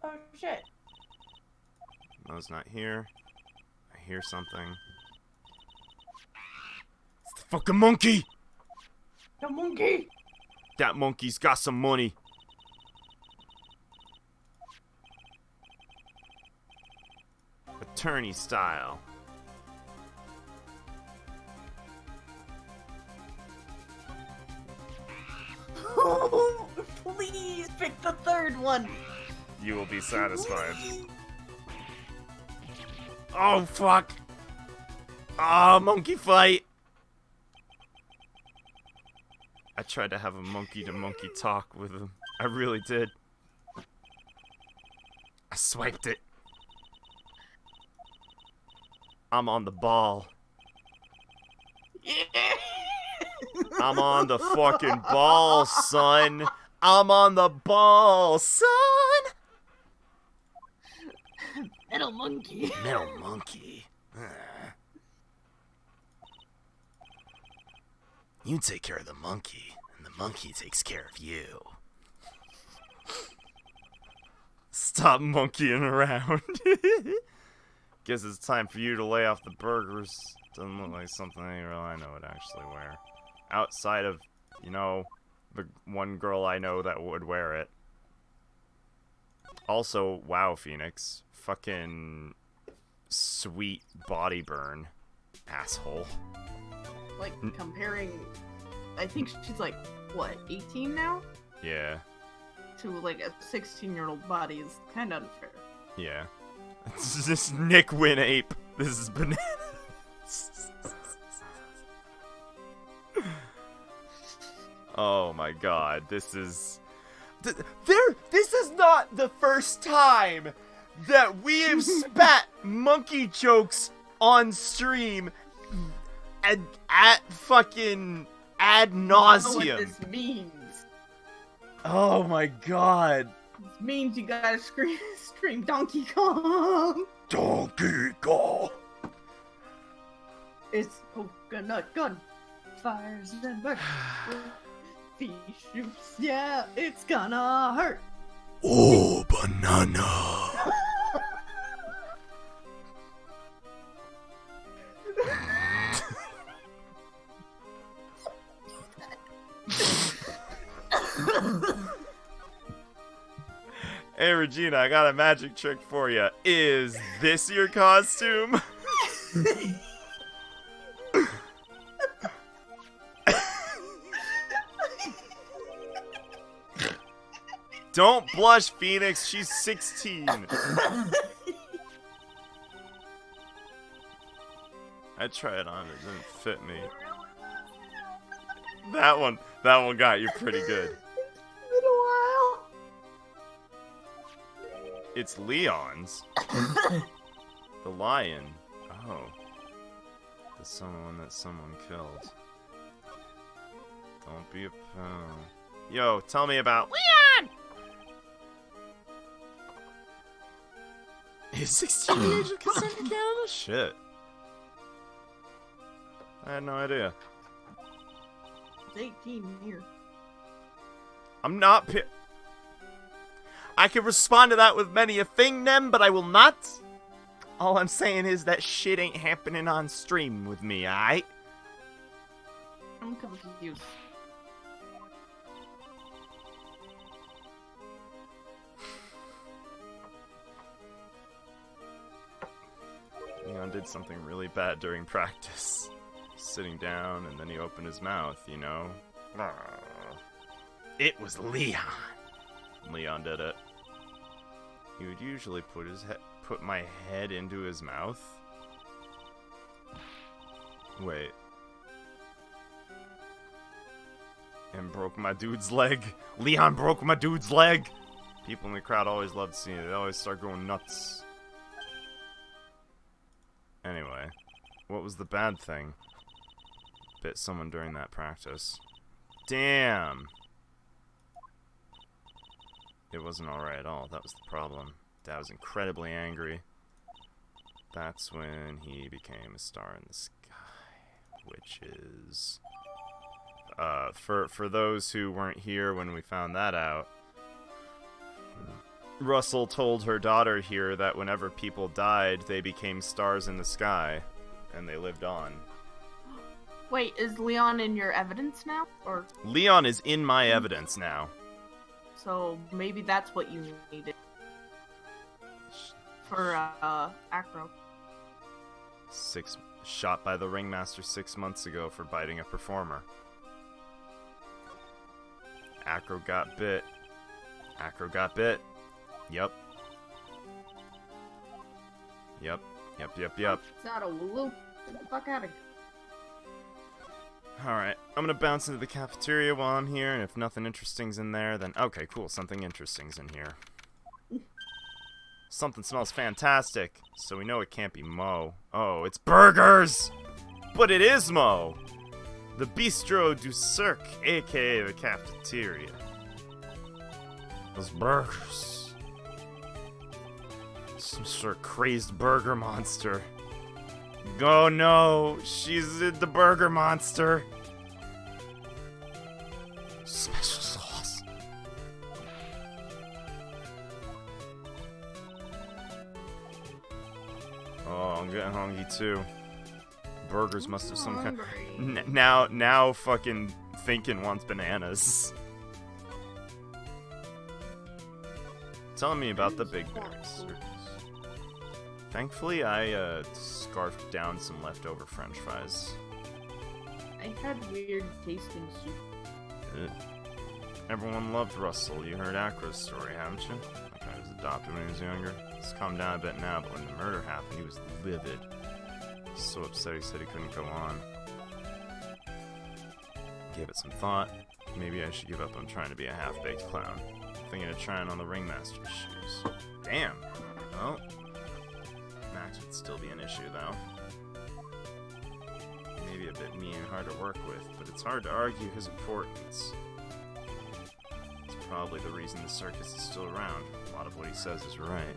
Oh shit. No's not here. I hear something. It's the fucking monkey! The monkey! That monkey's got some money. Attorney style. Oh, please pick the third one. You will be satisfied. Oh, fuck. Ah, monkey fight. I tried to have a monkey-to-monkey talk with him. I really did. I swiped it. I'm on the ball. I'm on the fucking ball, son. I'm on the ball, son. Metal monkey. Metal monkey. You take care of the monkey, and the monkey takes care of you. Stop monkeying around. Guess it's time for you to lay off the burgers. Doesn't look like something I know would actually wear. Outside of, you know, the one girl I know that would wear it. Also, wow, Phoenix. Fucking sweet body burn. Asshole. Like, comparing... I think she's like, what, 18 now? Yeah. To, like, a 16-year-old body is kind of unfair. Yeah. This is Nick Win Ape. This is bananas. Oh my god, this is... This is not the first time that we have spat monkey jokes on stream and at fucking ad I know what nauseum. this means. Oh my god. This means you gotta scream Donkey Kong. Donkey Kong. It's coconut gun. Fires and burns. Fish shoots. Yeah, it's gonna hurt. Oh, banana. Hey Regina, I got a magic trick for you. Is this your costume? Don't blush, Phoenix. She's 16. I tried on, it didn't fit me. That one got you pretty good. It's been a while. It's Leon's. The lion. Oh. The someone that someone killed. Don't be a pal. Yo, tell me about Leon! Is 16 the age of consent in Canada? Shit. I had no idea. It's 18 here. I'm not I could respond to that with many a thing, Nem, but I will not. All I'm saying is that shit ain't happening on stream with me, alright? I'm confused. Leon did something really bad during practice. Sitting down, and then he opened his mouth, you know? It was Leon. Leon did it. He would usually put my head into his mouth. Wait. And broke my dude's leg. Leon broke my dude's leg! People in the crowd always loved seeing it. They always start going nuts. Anyway, what was the bad thing? Bit someone during that practice. Damn! It wasn't alright at all, that was the problem. Dad was incredibly angry. That's when he became a star in the sky. Which is... for those who weren't here when we found that out, Russell told her daughter here that whenever people died, they became stars in the sky, and they lived on. Wait, is Leon in your evidence now? Or Leon is in my evidence now. so maybe that's what you needed for Acro. Shot by the ringmaster 6 months ago for biting a performer. Acro got bit. Acro got bit. Yep. Yep. It's not a loop. Get the fuck out of here. Alright, I'm gonna bounce into the cafeteria while I'm here, and if nothing interesting's in there, then okay, cool, something interesting's in here. Something smells fantastic, so we know it can't be Mo. Oh, it's burgers! But it is Mo! The Bistro du Cirque, aka the cafeteria. Those burgers. Some sort of crazed burger monster. Oh no, she's the burger monster. Special sauce. Oh, I'm getting hungry too. Burgers must have some kind. Now, fucking thinking wants bananas. Tell me about the Big Bears. Thankfully, I scarfed down some leftover French fries. I had weird tasting soup. Everyone loved Russell. You heard Acro's story, haven't you? That guy was adopted when he was younger. He's calmed down a bit now, but when the murder happened, he was livid. So upset he said he couldn't go on. Gave it some thought. Maybe I should give up on trying to be a half-baked clown. Thinking of trying on the ringmaster's shoes. Damn. Well, Max would still be an issue, though. Maybe a bit mean and hard to work with, but it's hard to argue his importance. It's probably the reason the circus is still around. A lot of what he says is right.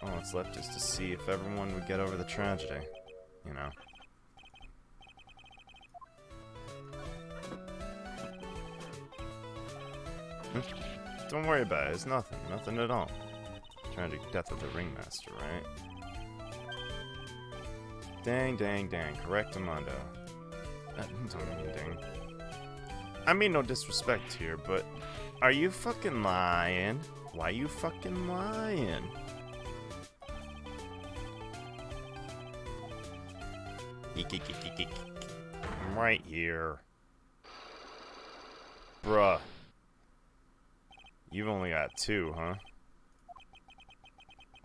All that's left is to see if everyone would get over the tragedy. You know. Don't worry about it, it's nothing. Nothing at all. Tragic death of the ringmaster, right? Dang. Correctamundo. Dang. I mean no disrespect here, but are you fucking lying? Why you fucking lying? I'm right here. Bruh. You've only got 2, huh?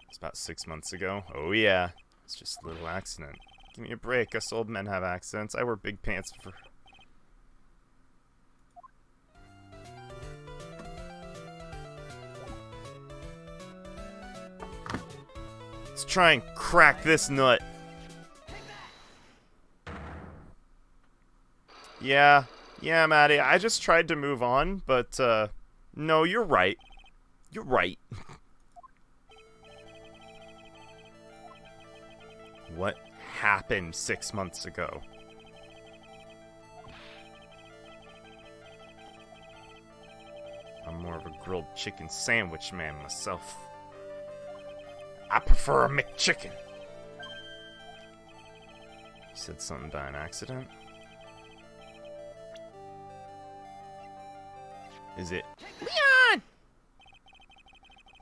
It's about 6 months ago. Oh yeah. It's just a little accident. Give me a break. Us old men have accidents. I wear big pants for... Let's try and crack this nut. Yeah, Maddie. I just tried to move on, but, no, you're right. You're right. What happened 6 months ago? I'm more of a grilled chicken sandwich man myself. I prefer a McChicken. You said something by an accident? Is it Leon?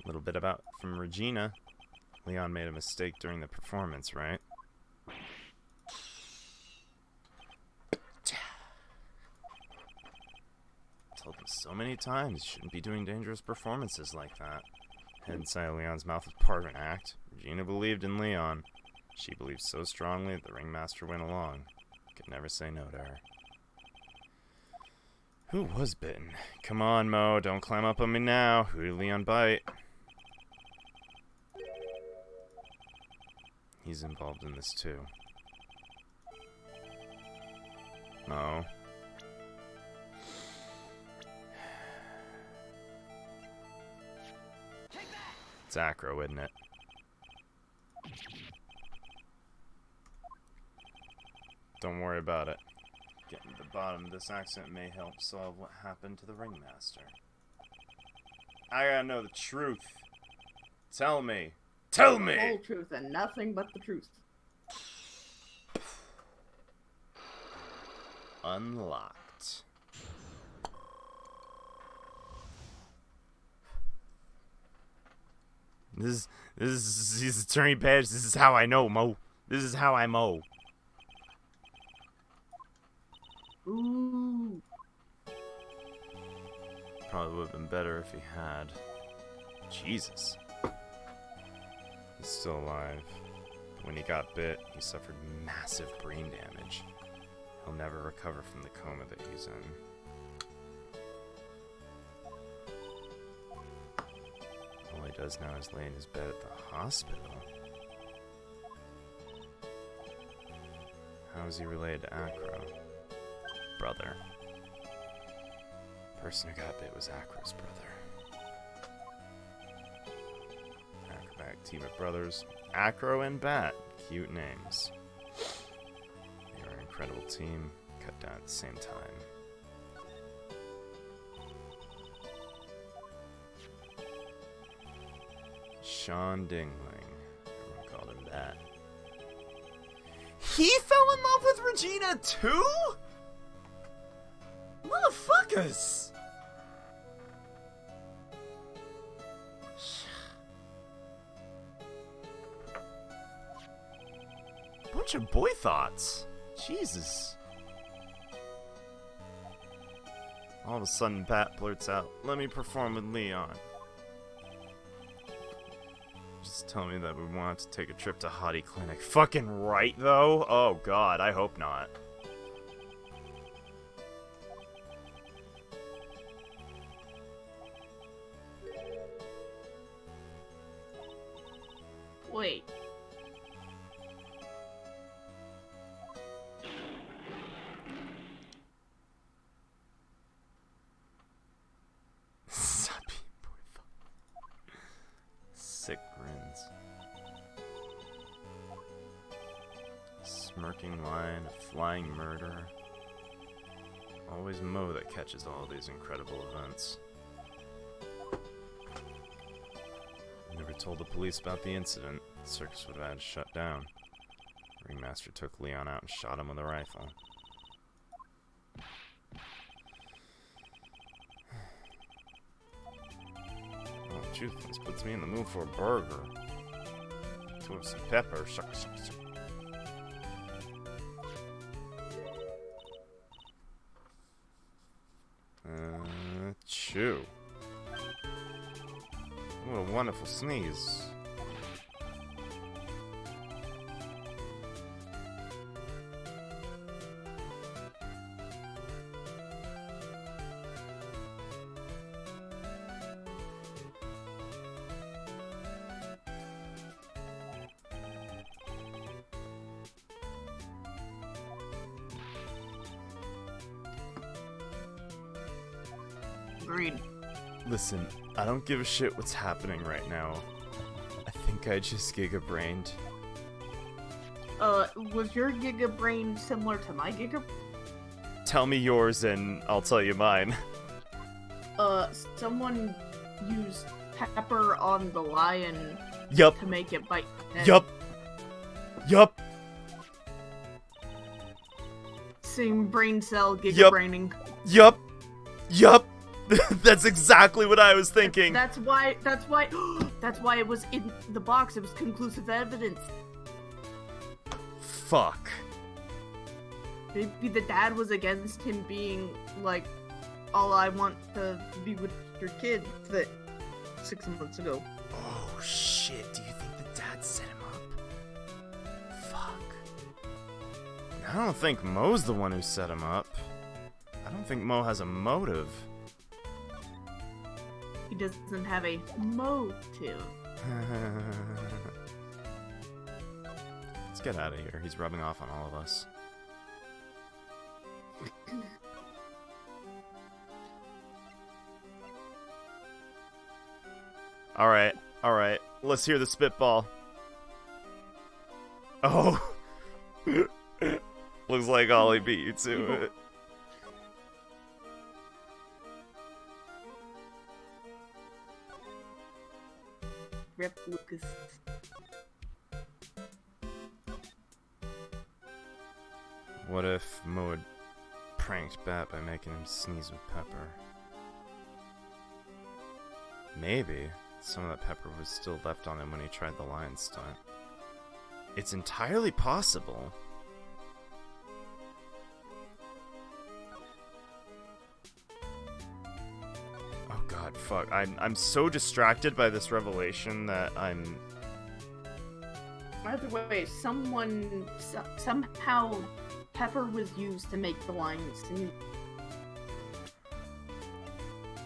A little bit about from Regina. Leon made a mistake during the performance, right? Told him so many times you shouldn't be doing dangerous performances like that. Inside Leon's mouth was part of an act. Regina believed in Leon. She believed so strongly that the ringmaster went along. Could never say no to her. Who was bitten? Come on, Mo, don't climb up on me now. Who did Leon bite? He's involved in this too. Mo. It's Acro, isn't it? Don't worry about it. Getting to the bottom of this accident may help solve what happened to the ringmaster. I gotta know the truth. Tell me. Tell The me! whole truth and nothing but the truth. Unlocked. This is Attorney Badge. This is how I know, Mo. This is how I mow. Ooh. Probably would have been better if he had. Jesus. He's still alive. But when he got bit, he suffered massive brain damage. He'll never recover from the coma that he's in. All he does now is lay in his bed at the hospital. How is he related to Acro? Brother. The person who got bit was Acro's brother. Acrobatic team of brothers. Acro and Bat. Cute names. They are an incredible team, cut down at the same time. Sean Dingling. Everyone called him that. He fell in love with Regina too? Motherfuckers! Bunch of boy thoughts. Jesus. All of a sudden, Pat blurts out, "Let me perform with Leon." Just tell me that we want to take a trip to Hottie Clinic. Fucking right, though? Oh, God, I hope not. Wait. Sappy boy. Sick grins. Smirking line, a flying murder. Always Mo that catches all these incredible events. Never told the police about the incident. The circus would have had to shut down. Ringmaster took Leon out and shot him with a rifle. Oh, juice, this puts me in the mood for a burger. To have some pepper. Suck, suck, suck. Chew. What a wonderful sneeze. Agreed. Listen, I don't give a shit what's happening right now. I think I just giga-brained. Was your Giga Brain similar to my Giga? Tell me yours and I'll tell you mine. Someone used pepper on the lion Yup. to make it bite. Yup. Yup. Same brain cell Giga Yup. Braining. Yup. Yup. That's exactly what I was thinking. That's why it was in the box. It was conclusive evidence. Fuck. Maybe the dad was against him being like, all I want to be with your kid that 6 months ago. Oh shit, do you think the dad set him up? Fuck. I don't think Mo's the one who set him up. I don't think Mo has a motive. He doesn't have a motive. Let's get out of here. He's rubbing off on all of us. Alright, alright. Let's hear the spitball. Oh. Looks like Ollie beat you to it. Rip Lucas. What if Mo had pranked Bat by making him sneeze with pepper? Maybe some of that pepper was still left on him when he tried the lion stunt. It's entirely possible. Oh god, fuck. I'm so distracted by this revelation that I'm... By the way, somehow pepper was used to make the lion sneeze.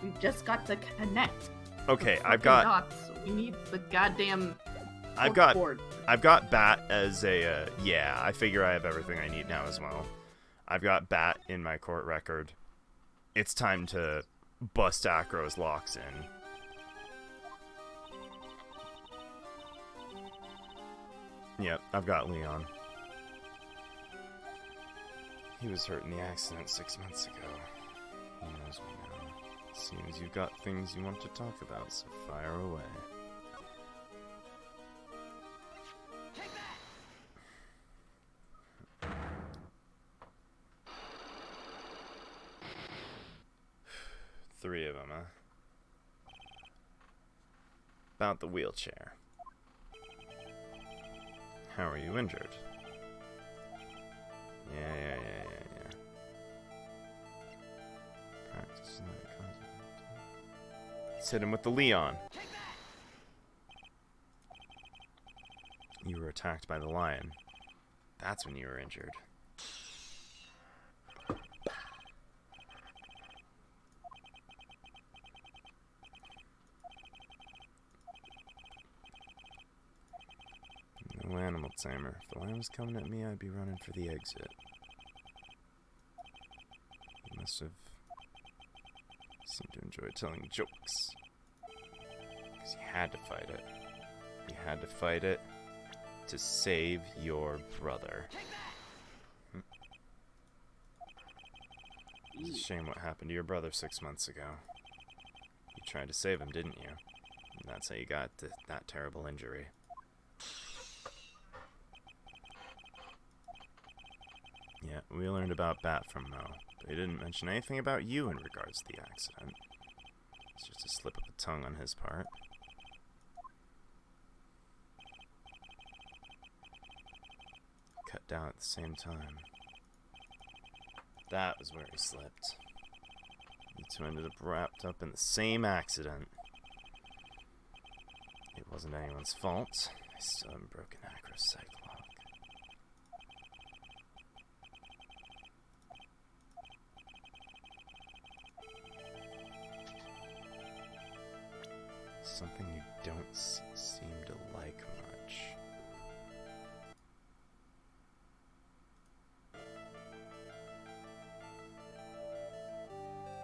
We just got to connect. Okay, the I've got... dots. We need the goddamn... I've got Bat as a, yeah, I figure I have everything I need now as well. I've got Bat in my court record. It's time to bust Acro's locks in. Yep, I've got Leon. He was hurt in the accident 6 months ago. He knows me now. Seems you've got things you want to talk about, so fire away. Three of them, huh? About the wheelchair. How are you injured? Yeah. Practice not Let's hit him with the Leon. You were attacked by the lion. That's when you were injured. No animal tamer. If the lion was coming at me, I'd be running for the exit. You must have seemed to enjoy telling jokes. Because you had to fight it. You had to fight it to save your brother. It's a shame what happened to your brother 6 months ago. You tried to save him, didn't you? And that's how you got that terrible injury. Yeah, we learned about Bat from Mo, but he didn't mention anything about you in regards to the accident. It's just a slip of the tongue on his part. Cut down at the same time. That was where he slipped. You two ended up wrapped up in the same accident. It wasn't anyone's fault. I still haven't broken Acro's psych lock. Something you don't seem to like much.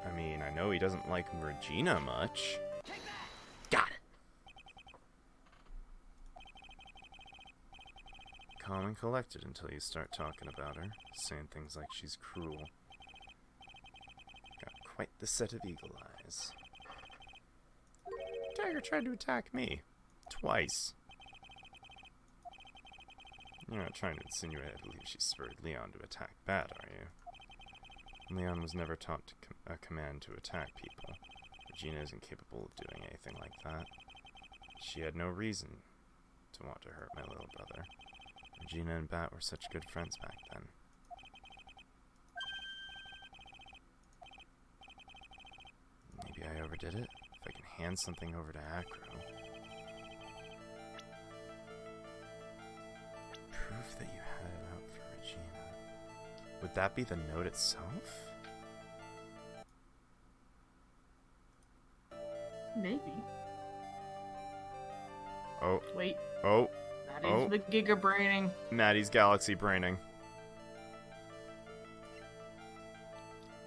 I mean, I know he doesn't like Regina much. Got it! Calm and collected until you start talking about her, saying things like she's cruel. Got quite the set of eagle eyes. Tiger tried to attack me. Twice. You're not trying to insinuate I believe she spurred Leon to attack Bat, are you? Leon was never taught to a command to attack people. Regina isn't capable of doing anything like that. She had no reason to want to hurt my little brother. Regina and Bat were such good friends back then. Maybe I overdid it? If I can hand something over to Acro. Proof that you had it out for Regina. Would that be the note itself? Maybe. Oh. Wait. Oh. That is the Giga Braining. Maddie's galaxy braining.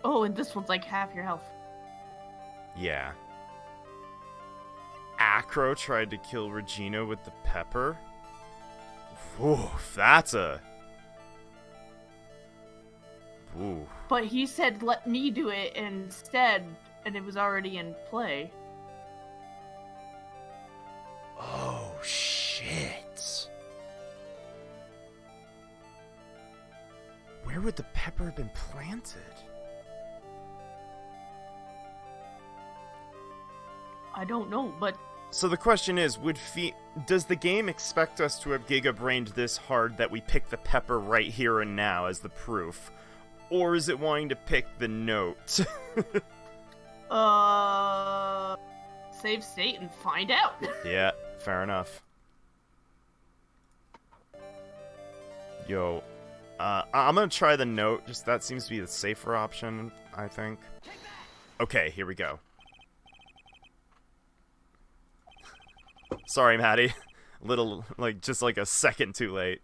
Oh, and this one's like half your health. Yeah. Acro tried to kill Regina with the pepper? Oof, that's a... Ooh. But he said, let me do it instead, and it was already in play. Oh. would the pepper have been planted? I don't know, but So the question is, does the game expect us to have giga-brained this hard that we pick the pepper right here and now as the proof? Or is it wanting to pick the note? save state and find out. Yeah, fair enough. Yo, I'm gonna try the note, just that seems to be the safer option, I think. Okay, here we go. Sorry, Maddie. Just like a second too late.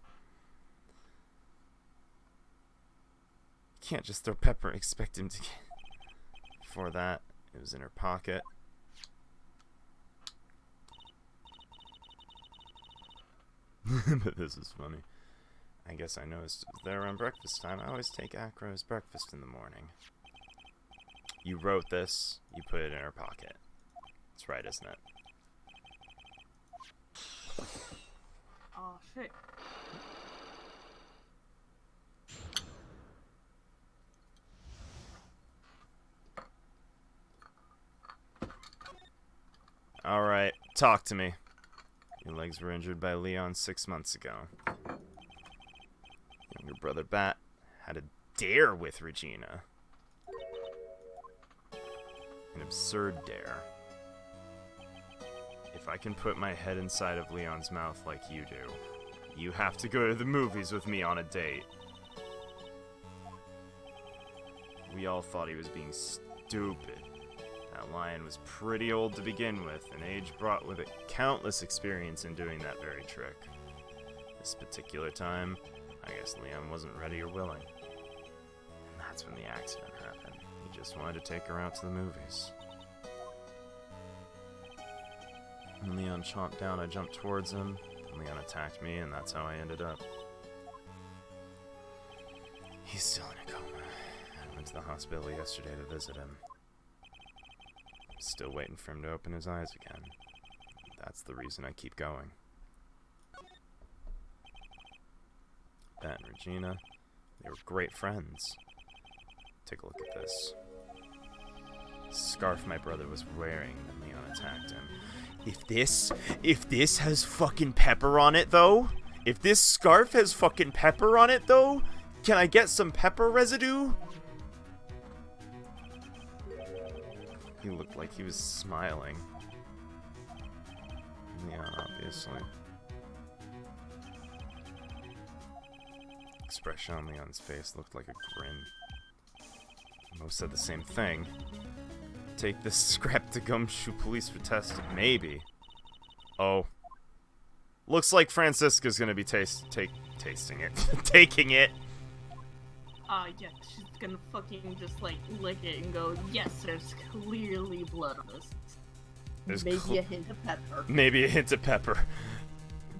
Can't just throw pepper and expect him to get... For that, it was in her pocket. But this is funny. I guess I noticed there around breakfast time. I always take Acro as breakfast in the morning. You wrote this, you put it in her pocket. That's right, isn't it? Oh, shit. Alright, talk to me. Your legs were injured by Leon 6 months ago. Younger brother Bat had a dare with Regina. An absurd dare. If I can put my head inside of Leon's mouth like you do, you have to go to the movies with me on a date. We all thought he was being stupid. That lion was pretty old to begin with, and age brought with it countless experience in doing that very trick. This particular time, I guess Leon wasn't ready or willing. And that's when the accident happened. He just wanted to take her out to the movies. When Leon chomped down, I jumped towards him. Leon attacked me, and that's how I ended up. He's still in a coma. I went to the hospital yesterday to visit him. I'm still waiting for him to open his eyes again. That's the reason I keep going. Bet and Regina, they were great friends. Take a look at this. The scarf my brother was wearing when Leon attacked him. If this has fucking pepper on it, though? If this scarf has fucking pepper on it, though? Can I get some pepper residue? He looked like he was smiling. Yeah, obviously. Expression on Leon's face looked like a grin. Mo said the same thing. Take this scrap to Gumshoe Police for testing. Maybe. Oh. Looks like Francisca's gonna be tasting it. Taking it. Yeah, she's gonna fucking just, like, lick it and go, yes, there's clearly blood on this. Maybe a hint of pepper. Maybe a hint of pepper.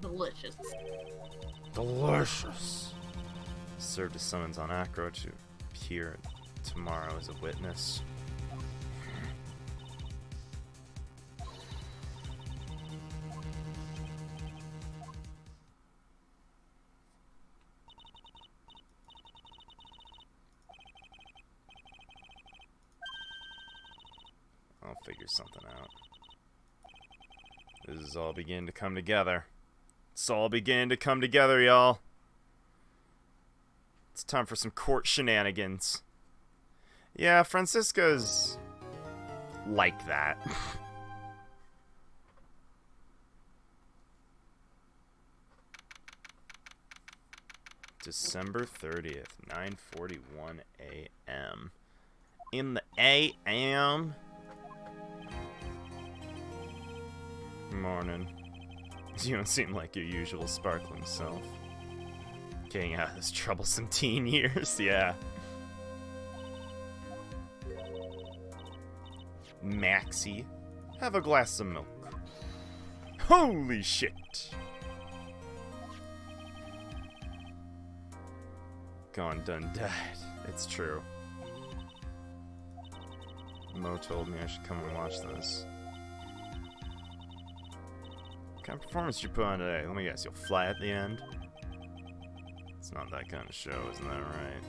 Delicious. Delicious. Served a summons on Acro to appear tomorrow as a witness. I'll figure something out. This is all beginning to come together. It's all beginning to come together, y'all. It's time for some court shenanigans. Yeah, Francisca's like that. December 30th, 9:41 a.m. In the a.m. Morning. You don't seem like your usual sparkling self. Getting out of this troublesome teen years, yeah. Maxie, have a glass of milk. Holy shit! Gone, done, died. It's true. Mo told me I should come and watch this. What kind of performance did you put on today? Let me guess, you'll fly at the end? It's not that kind of show, isn't that right?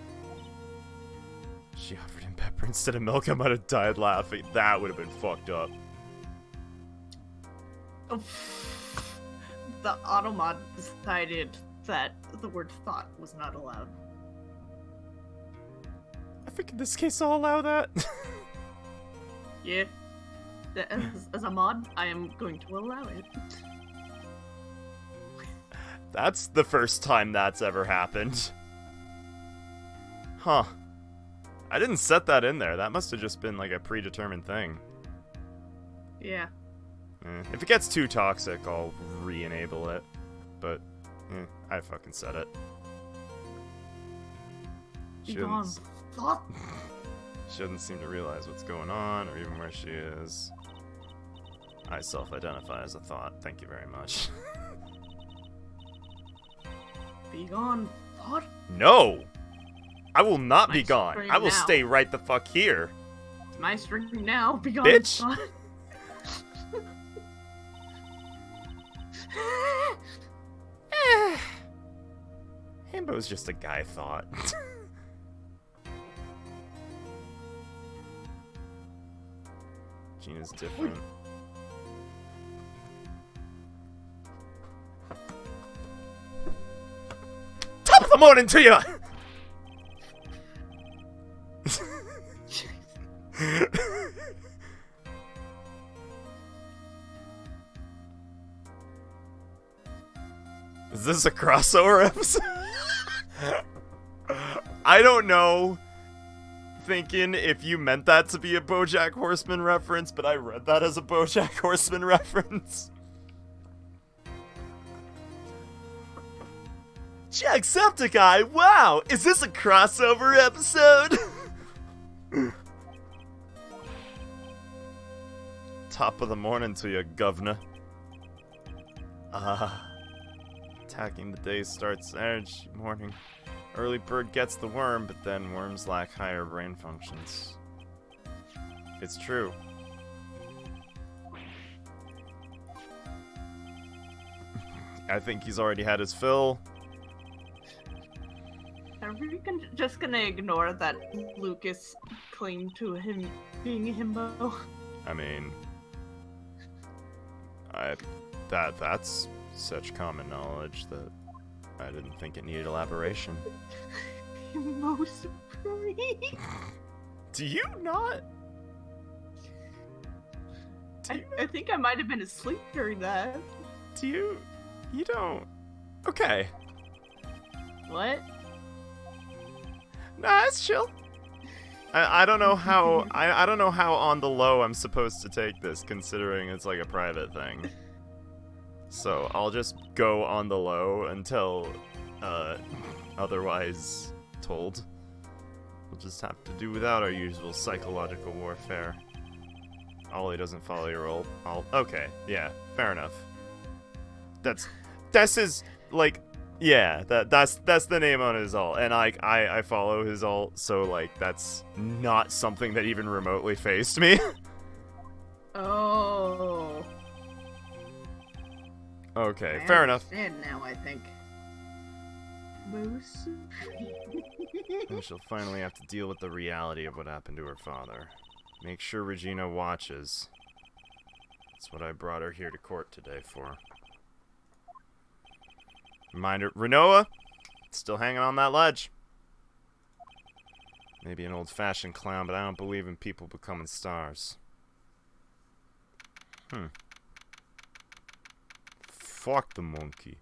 She offered him pepper instead of milk. I might have died laughing. That would have been fucked up. The Automod decided that the word thought was not allowed. I think in this case I'll allow that. Yeah. As a mod, I am going to allow it. That's the first time that's ever happened. Huh. I didn't set that in there. That must have just been like a predetermined thing. Yeah. If it gets too toxic, I'll re-enable it. But, I fucking said it. She doesn't seem to realize what's going on, or even where she is. I self-identify as a thought. Thank you very much. Be gone, thought. No! I will not My be gone. stream I will now. stay right the fuck here. It's my stream now. Be gone, Bitch. thought. Himbo's just a guy thought. Gina's different. Top of the morning to you! Is this a crossover episode? I don't know. Thinking if you meant that to be a BoJack Horseman reference, but I read that as a BoJack Horseman reference. Jacksepticeye, wow! Is this a crossover episode? Top of the morning to you, governor. Attacking the day starts edge morning. Early bird gets the worm, but then worms lack higher brain functions. It's true. I think he's already had his fill. Are we just gonna ignore that Lucas claimed to him being a himbo? I mean, that's such common knowledge that I didn't think it needed elaboration. Himbo supreme. Do you not? I think I might have been asleep during that. Do you? You don't. Okay. What? Nah, it's chill. I don't know how I don't know how on the low I'm supposed to take this, considering it's like a private thing. So I'll just go on the low until otherwise told. We'll just have to do without our usual psychological warfare. Ollie doesn't follow your role. Okay, yeah, fair enough. That's his, like, yeah, that's the name on his alt, and I follow his alt, so like that's not something that even remotely phased me. Oh. Okay, I fair enough. understand now, I think. Moose. And she'll finally have to deal with the reality of what happened to her father. Make sure Regina watches. That's what I brought her here to court today for. Reminder, Renoa, still hanging on that ledge. Maybe an old-fashioned clown, but I don't believe in people becoming stars. Fuck the monkey.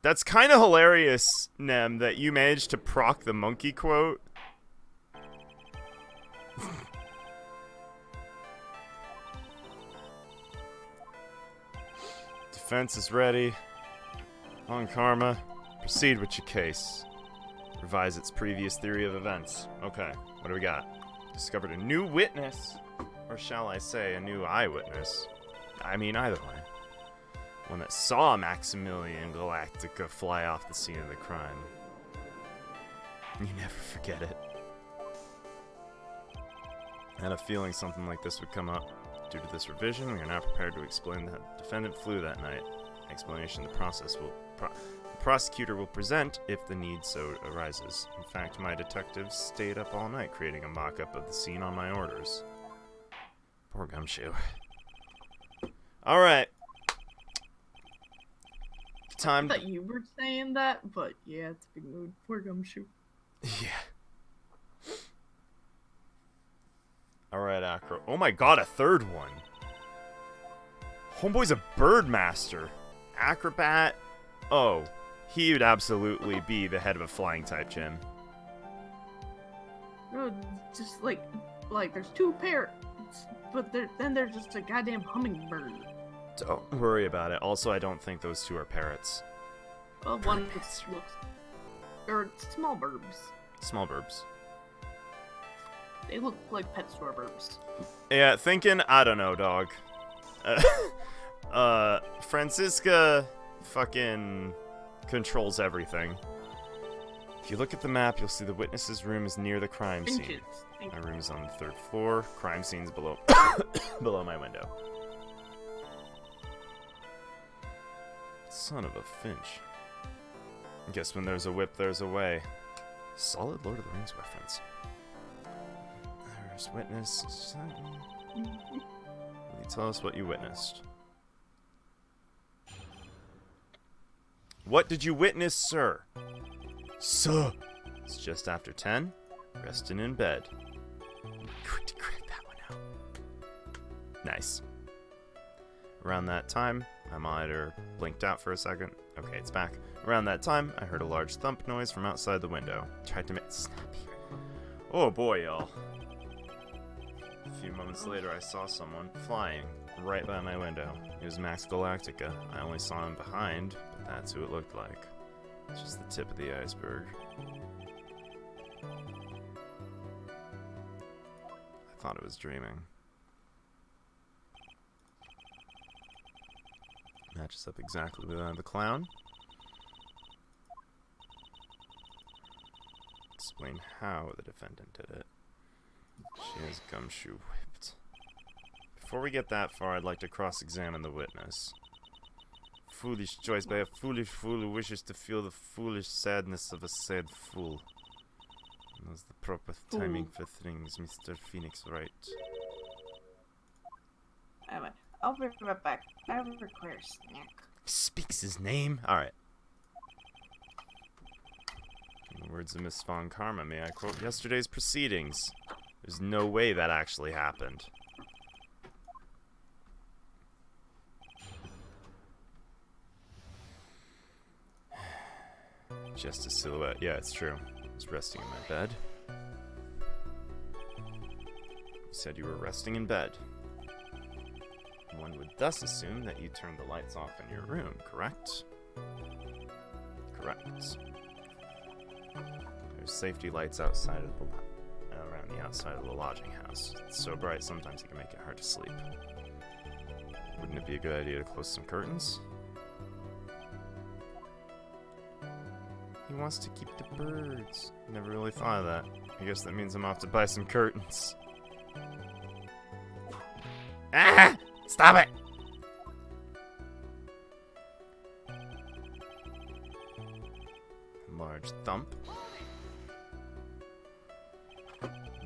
That's kind of hilarious, Nem, that you managed to proc the monkey quote. Defense is ready. On karma, proceed with your case. Revise its previous theory of events. Okay, what do we got? Discovered a new witness. Or shall I say, a new eyewitness. I mean, either way. One that saw Maximilian Galactica fly off the scene of the crime. You never forget it. I had a feeling something like this would come up. Due to this revision, we are now prepared to explain that the defendant flew that night. Explanation: the prosecutor will present if the need so arises. In fact, my detectives stayed up all night creating a mock-up of the scene on my orders. Poor Gumshoe. Alright. I Time. thought you were saying that, but yeah, it's a big mood. Poor Gumshoe. Yeah. Alright, Acro. Oh my god, a third one. Homeboy's a bird master. Acrobat. Oh, he would absolutely be the head of a flying type gym. No, just like there's 2 parrots, but then there's just a goddamn hummingbird. Don't worry about it. Also, I don't think those 2 are parrots. Well, one looks, or small burbs. Small burbs. They look like pet store burbs. Yeah, thinking, I don't know, dog. Francisca fucking controls everything. If you look at the map, you'll see the witness's room is near the crime scene. Inches. My room is on the 3rd floor. Crime scene's below below my window. Son of a finch. I guess when there's a whip, there's a way. Solid Lord of the Rings reference. There's witness. Will you tell us what you witnessed? What did you witness, sir? Sir! It's just after 10. Resting in bed. Quick to crack that one out. Nice. Around that time, my monitor blinked out for a second. Okay, it's back. Around that time, I heard a large thump noise from outside the window. Tried to make snap here. Oh boy, y'all. A few moments later, I saw someone flying right by my window. It was Max Galactica. I only saw him behind, but that's who it looked like. It's just the tip of the iceberg. I thought it was dreaming. Matches up exactly with the clown. Explain how the defendant did it. She has Gumshoe whipped. Before we get that far, I'd like to cross-examine the witness. Foolish choice by a foolish fool who wishes to feel the foolish sadness of a sad fool. Knows the proper timing for things, Mr. Phoenix Wright. I'll be right back. I require a snack. Speaks his name? Alright. In the words of Miss Von Karma, may I quote yesterday's proceedings? There's no way that actually happened. Just a silhouette. Yeah, it's true. I was resting in my bed. You said you were resting in bed. One would thus assume that you turned the lights off in your room, correct? Correct. There's safety lights outside of the around the outside of the lodging house. It's so bright sometimes it can make it hard to sleep. Wouldn't it be a good idea to close some curtains? He wants to keep the birds. Never really thought of that. I guess that means I'm off to buy some curtains. Ah! Stop it! Large thump.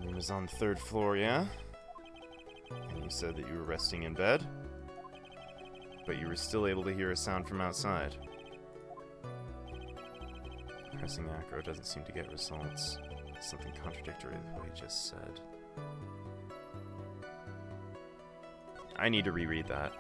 Room is on the 3rd floor, yeah? And you said that you were resting in bed? But you were still able to hear a sound from outside. Pressing acro doesn't seem to get results. Something contradictory with what he just said. I need to reread that.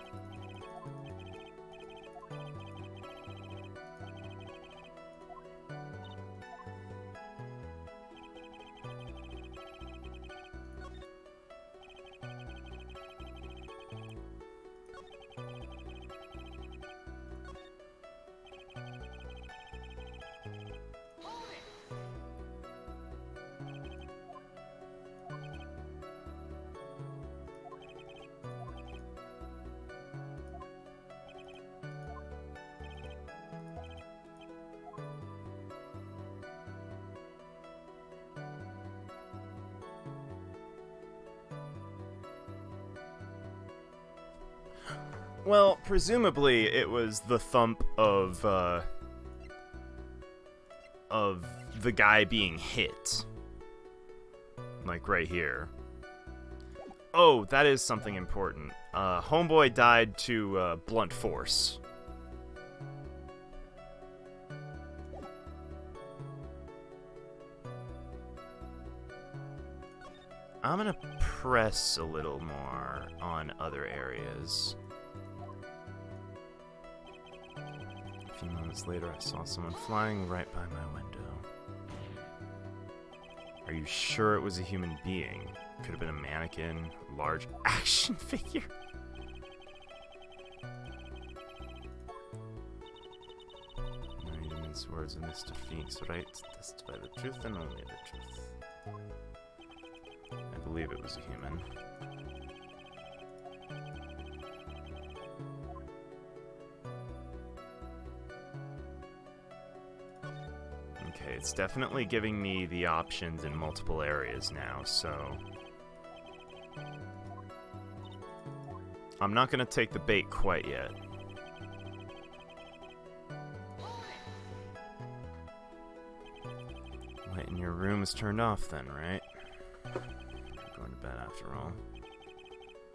Well, presumably it was the thump of the guy being hit. Like right here. Oh, that is something important. Homeboy died to blunt force. I'm gonna press a little more on other areas. A few moments later, I saw someone flying right by my window. Are you sure it was a human being? Could have been a mannequin, large action figure. No, you mince words in this defeats, right? Testify the truth and only the truth. I believe it was a human. Okay, it's definitely giving me the options in multiple areas now, so... I'm not gonna take the bait quite yet. Light in your room is turned off then, right? Going to bed after all.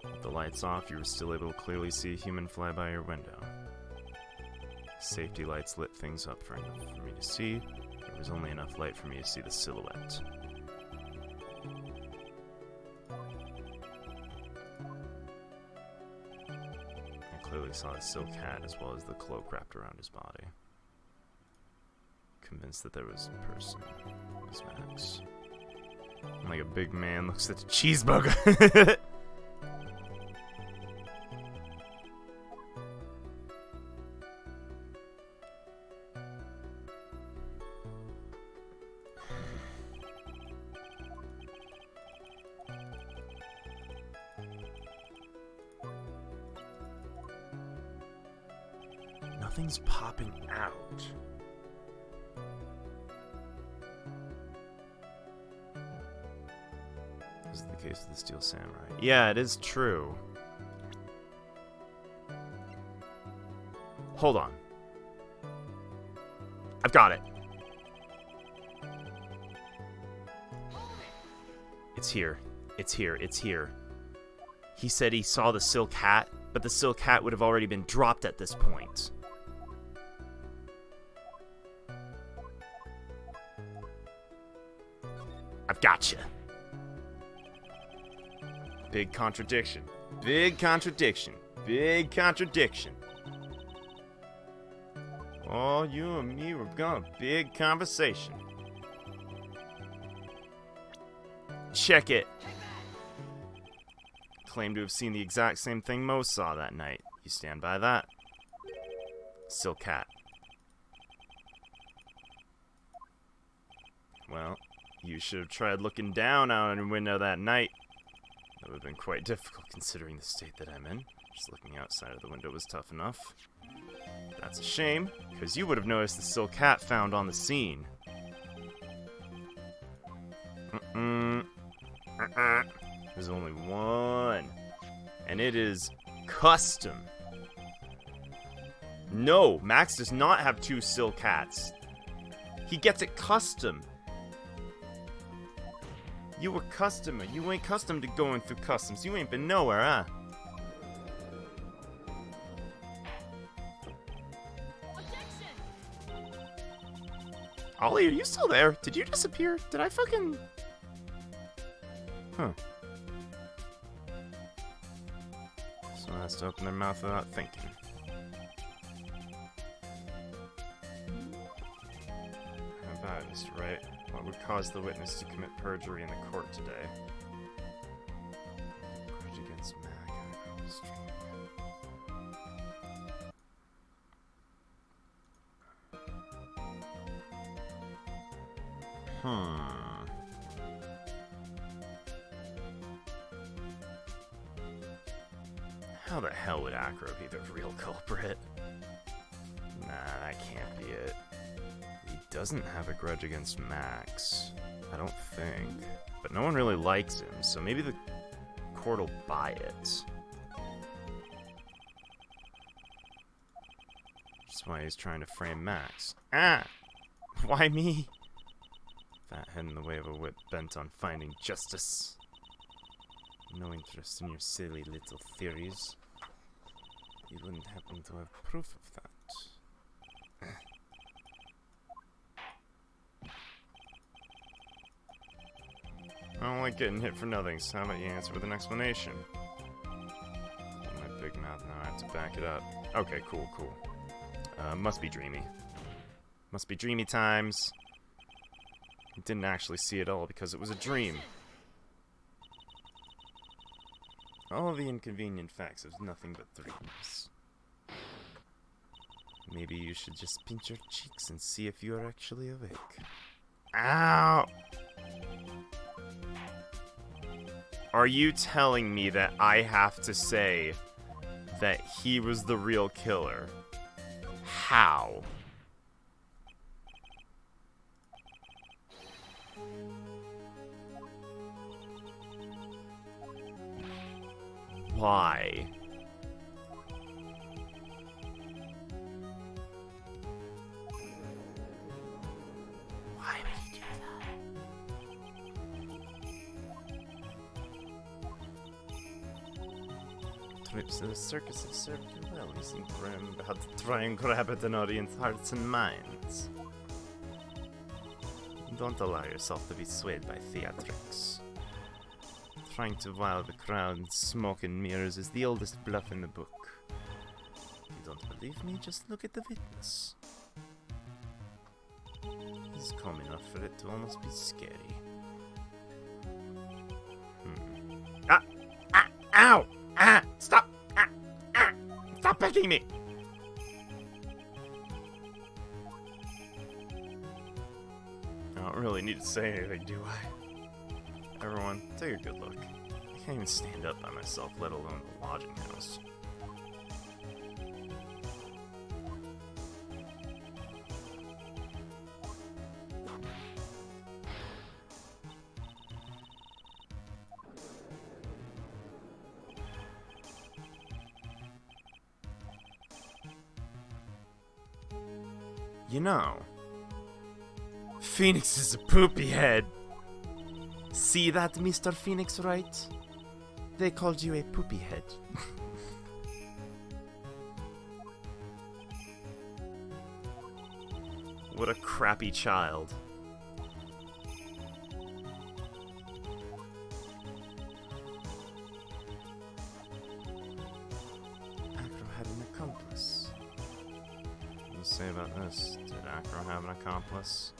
With the lights off, you were still able to clearly see a human fly by your window. Safety lights lit things up for me to see. There was only enough light for me to see the silhouette. I clearly saw a silk hat as well as the cloak wrapped around his body. Convinced that there was a person. It was Max. Like a big man looks at a cheeseburger. Nothing's popping out. This is the case of the Steel Samurai. Yeah, it is true. Hold on. I've got it. It's here. It's here. It's here. He said he saw the silk hat, but the silk hat would have already been dropped at this point. I've gotcha. Big contradiction. Big contradiction. Big contradiction. Oh, you and me were gonna big conversation. Check it. Claim to have seen the exact same thing Mo saw that night. You stand by that? Silk hat. Well, you should have tried looking down out your window that night. That would have been quite difficult considering the state that I'm in. Just looking outside of the window was tough enough. That's a shame, because you would have noticed the silk hat found on the scene. There's only one. And it is custom. No, Max does not have two silk hats. He gets it custom. You a customer. You ain't custom to going through customs. You ain't been nowhere, huh? Ollie, are you still there? Did you disappear? Did I fucking... Huh. Someone has to open their mouth without thinking. How about it, Mr. Wright? What would cause the witness to commit perjury in the court today? Grudge against Mac. How the hell would Acro be the real culprit? Nah, that can't be it. He doesn't have a grudge against Max. I don't think. But no one really likes him, so maybe the court will buy it. That's why he's trying to frame Max. Ah! Why me? fat head in the way of a whip bent on finding justice. No interest in your silly little theories. You wouldn't happen to have proof of that. I don't like getting hit for nothing, so how about you answer with an explanation? My big mouth now, I have to back it up. Okay, cool. Must be dreamy. Must be dreamy times. Didn't actually see it all because it was a dream. All the inconvenient facts of nothing but dreams. Maybe you should just pinch your cheeks and see if you are actually awake. Ow! Are you telling me that I have to say that he was the real killer? How? Why? Why would he do that? Trips to the circus have served you well. You seem to remember how to try and grab at an audience's hearts and minds. Don't allow yourself to be swayed by theatrics. Trying to wow the crowd in smoke and mirrors is the oldest bluff in the book. If you don't believe me, just look at the witness. He's calm enough for it to almost be scary. Ow! Stop! Stop pecking me! I don't really need to say anything, do I? Everyone, take a good look. I can't even stand up by myself, let alone the lodging house. You know, Phoenix is a poopy head. See that, Mr. Phoenix, Wright? They called you a poopy head. What a crappy child. Acro had an accomplice. What do you say about this? Did Acro have an accomplice?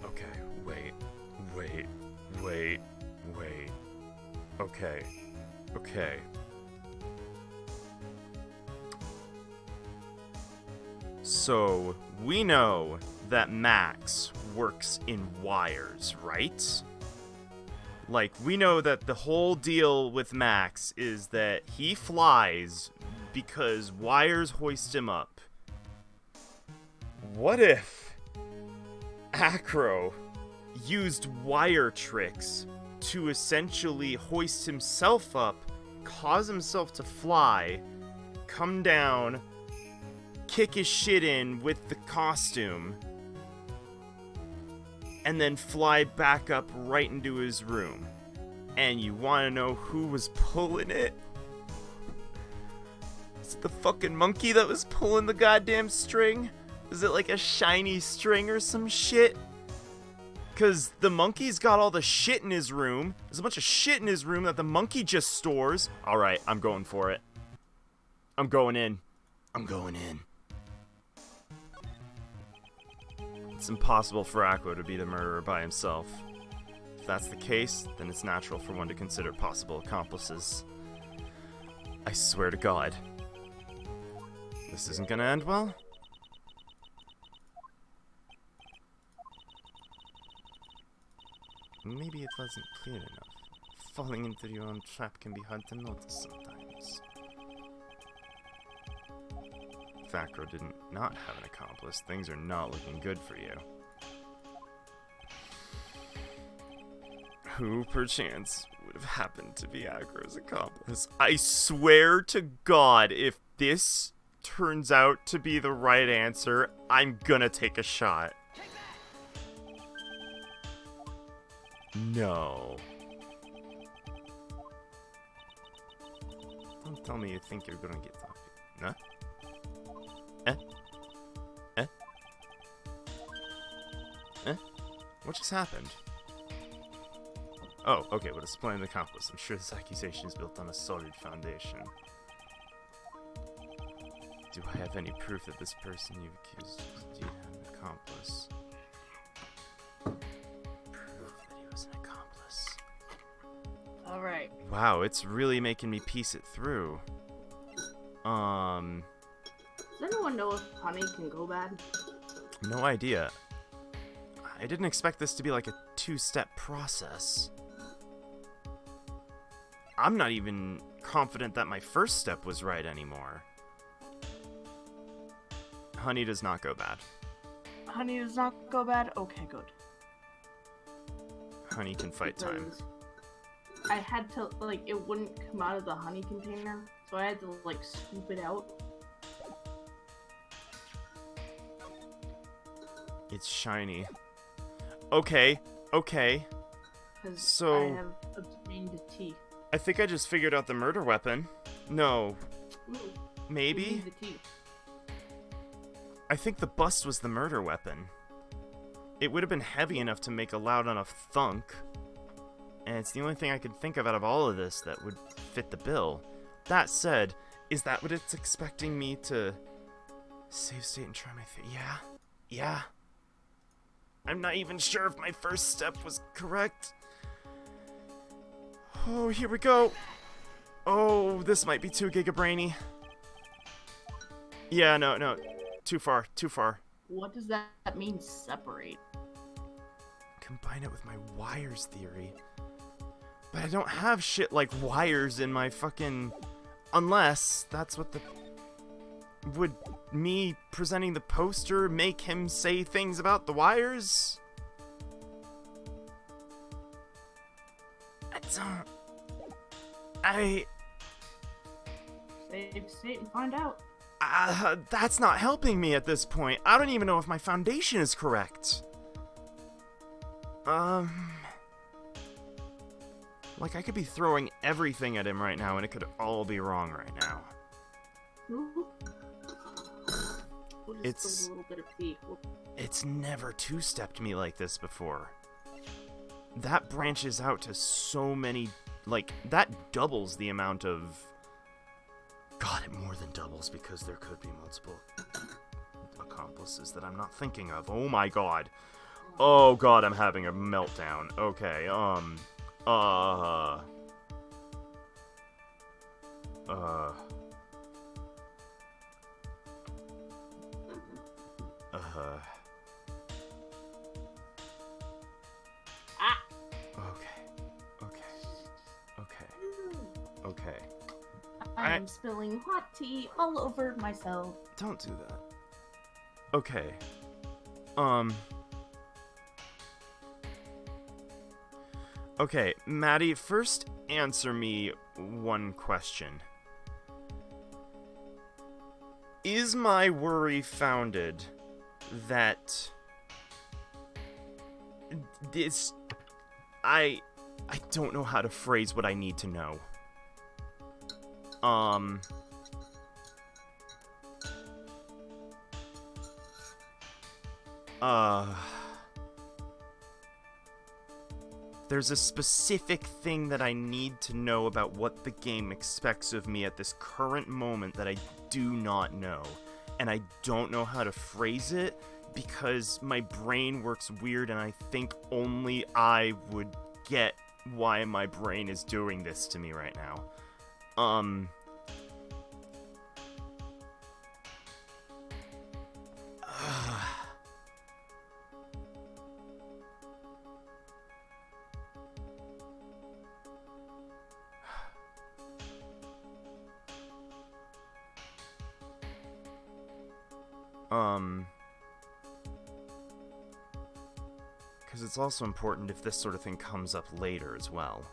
Okay, wait. Okay. So, we know that Max works in wires, right? Like, we know that the whole deal with Max is that he flies because wires hoist him up. What if Acro used wire tricks to essentially hoist himself up, cause himself to fly, come down, kick his shit in with the costume, and then fly back up right into his room? And you want to know who was pulling it? Is it the fucking monkey that was pulling the goddamn string? Is it like a shiny string or some shit? Because the monkey's got all the shit in his room. There's a bunch of shit in his room that the monkey just stores. Alright, I'm going for it. I'm going in. It's impossible for Acro to be the murderer by himself. If that's the case, then it's natural for one to consider possible accomplices. I swear to God. This isn't gonna end well? Maybe it wasn't clear enough. Falling into your own trap can be hard to notice sometimes. Facro didn't not have an accomplice. Things are not looking good for you. Who, perchance, would have happened to be Agro's accomplice? I swear to God, if this turns out to be the right answer, I'm gonna take a shot. No. Don't tell me you think you're gonna get talking. Nah? Eh? Eh? Eh? What just happened? Oh, okay, well, it's playing the accomplice. I'm sure this accusation is built on a solid foundation. Do I have any proof that this person you've accused was indeed an accomplice? Proof that he was an accomplice. Alright. Wow, it's really making me piece it through. Does anyone know if honey can go bad? No idea. I didn't expect this to be like a two-step process. I'm not even confident that my first step was right anymore. Honey does not go bad. Honey does not go bad? Okay, good. Honey can fight time. Because I had to, like, it wouldn't come out of the honey container, so I had to, like, scoop it out. It's shiny. Okay, okay. Because So- I have obtained a tea. I think I just figured out the murder weapon. No. Ooh, Maybe? we need the tea. I think the bust was the murder weapon. It would have been heavy enough to make a loud enough thunk. And it's the only thing I could think of out of all of this that would fit the bill. That said, is that what it's expecting me to save state and try my yeah? Yeah. I'm not even sure if my first step was correct. Oh, here we go. Oh, this might be too gigabrainy. Yeah, no. Too far. What does that mean, separate? Combine it with my wires theory. But I don't have shit like wires in my fucking... Unless that's what the... Would me presenting the poster make him say things about the wires? Save state and find out. That's not helping me at this point. I don't even know if my foundation is correct. Like, I could be throwing everything at him right now, and it could all be wrong right now. Ooh. We'll just It's- put a little bit of tea. It's never two-stepped me like this before. That branches out to so many... Like, that doubles the amount of... God, it more than doubles, because there could be multiple accomplices that I'm not thinking of. Oh my god. Oh god, I'm having a meltdown. Okay, Okay. I'm spilling hot tea all over myself. Don't do that. Okay. Okay, Maddie, first answer me one question. Is my worry founded that this... I don't know how to phrase what I need to know. There's a specific thing that I need to know about what the game expects of me at this current moment that I do not know. And I don't know how to phrase it because my brain works weird and I think only I would get why my brain is doing this to me right now. Because it's also important if this sort of thing comes up later as well.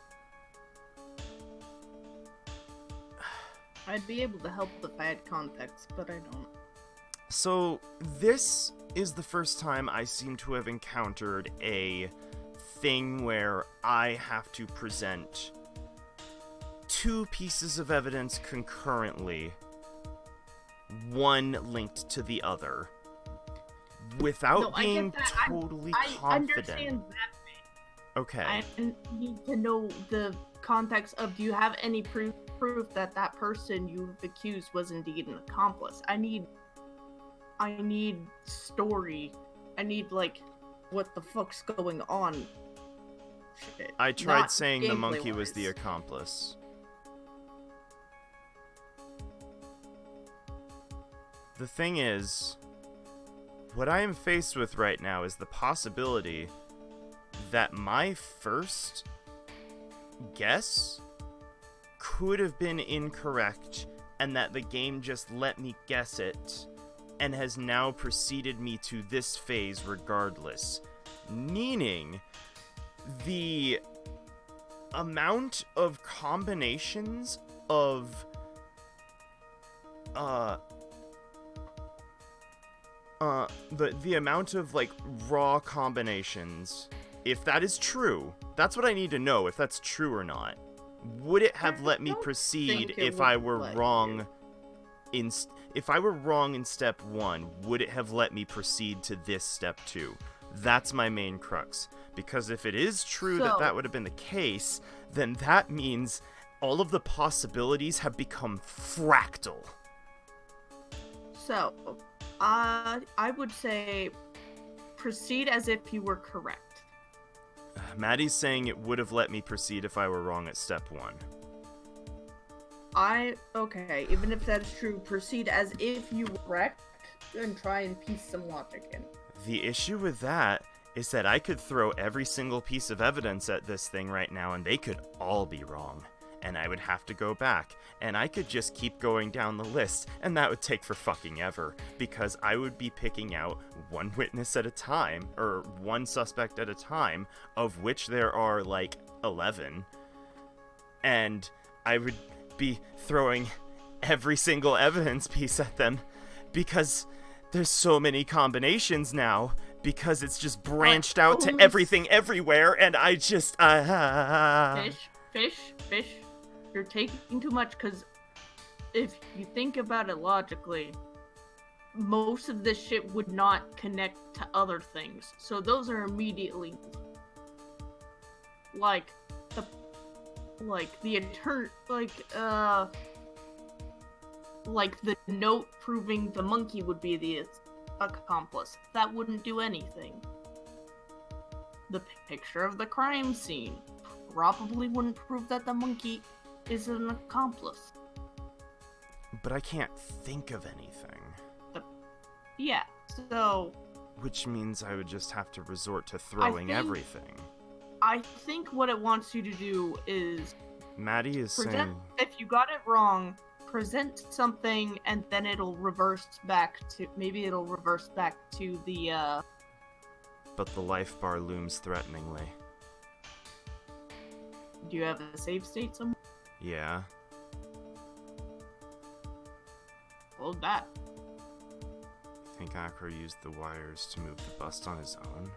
I'd be able to help if I had context, but I don't. So, this is the first time I seem to have encountered a thing where I have to present two pieces of evidence concurrently, one linked to the other, without being totally confident. I understand that. Okay. I need to know the context of, do you have any proof that that person you've accused was indeed an accomplice? I need story. I need, like, what the fuck's going on. Shit. I tried Not saying the monkey was gameplay-wise. the accomplice. The thing is, what I am faced with right now is the possibility that my first guess could have been incorrect, and that the game just let me guess it, and has now preceded me to this phase regardless. Meaning, the amount of combinations of the amount of, like, raw combinations, if that is true, that's what I need to know, if that's true or not. Would it have let me proceed if I were wrong if I were wrong in step 1, would it have let me proceed to this step 2? That's my main crux. Because if it is true that that would have been the case, then that means all of the possibilities have become fractal. So, I would say proceed as if you were correct. Maddie's saying it would have let me proceed if I were wrong at step 1. Okay, even if that's true, proceed as if you were correct and try and piece some logic in. The issue with that is that I could throw every single piece of evidence at this thing right now and they could all be wrong. And I would have to go back, and I could just keep going down the list, and that would take for fucking ever, because I would be picking out one witness at a time, or one suspect at a time, of which there are, like, 11, and I would be throwing every single evidence piece at them, because there's so many combinations now, because it's just branched out to everything everywhere, and I just, Fish. You're taking too much, because if you think about it logically, most of this shit would not connect to other things. So those are immediately like the note proving the monkey would be the accomplice. That wouldn't do anything. The picture of the crime scene probably wouldn't prove that the monkey is an accomplice. But I can't think of anything. Yeah, so... Which means I would just have to resort to throwing everything. I think what it wants you to do is... Maddie is saying... If you got it wrong, present something, and then it'll reverse back to... Maybe it'll reverse back to the, But the life bar looms threateningly. Do you have a save state somewhere? Yeah. Hold that. Think Akra used the wires to move the bust on his own?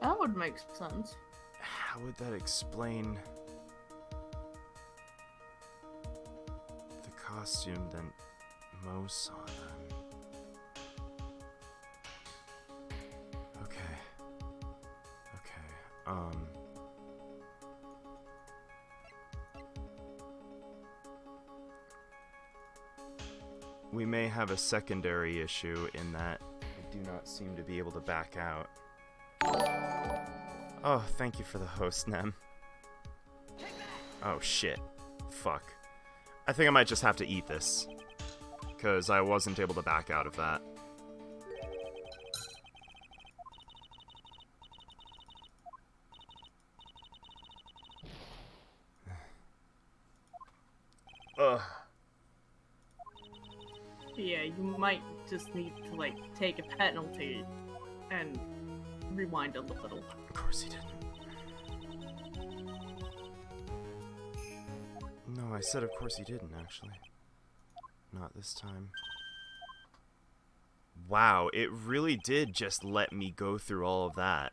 That would make sense. How would that explain the costume that Mo saw then? Okay. We may have a secondary issue in that I do not seem to be able to back out. Oh, thank you for the host, Nem. Oh, shit. Fuck. I think I might just have to eat this, because I wasn't able to back out of that. Ugh. Yeah, you might just need to, like, take a penalty and rewind a little. Of course he didn't. No, I said of course he didn't, actually. Not this time. Wow, it really did just let me go through all of that.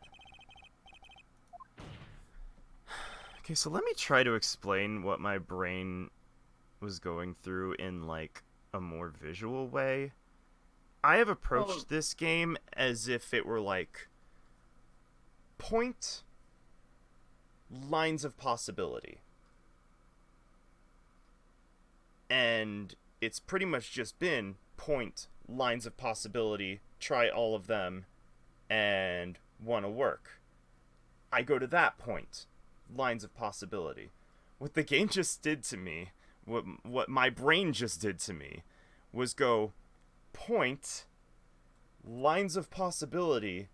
Okay, so let me try to explain what my brain was going through in, like, a more visual way. I have approached this game as if it were, like, point lines of possibility. And it's pretty much just been point lines of possibility, try all of them, and wanna work. I go to that point, lines of possibility. What the game just did to me, what my brain just did to me, was go point lines of possibility,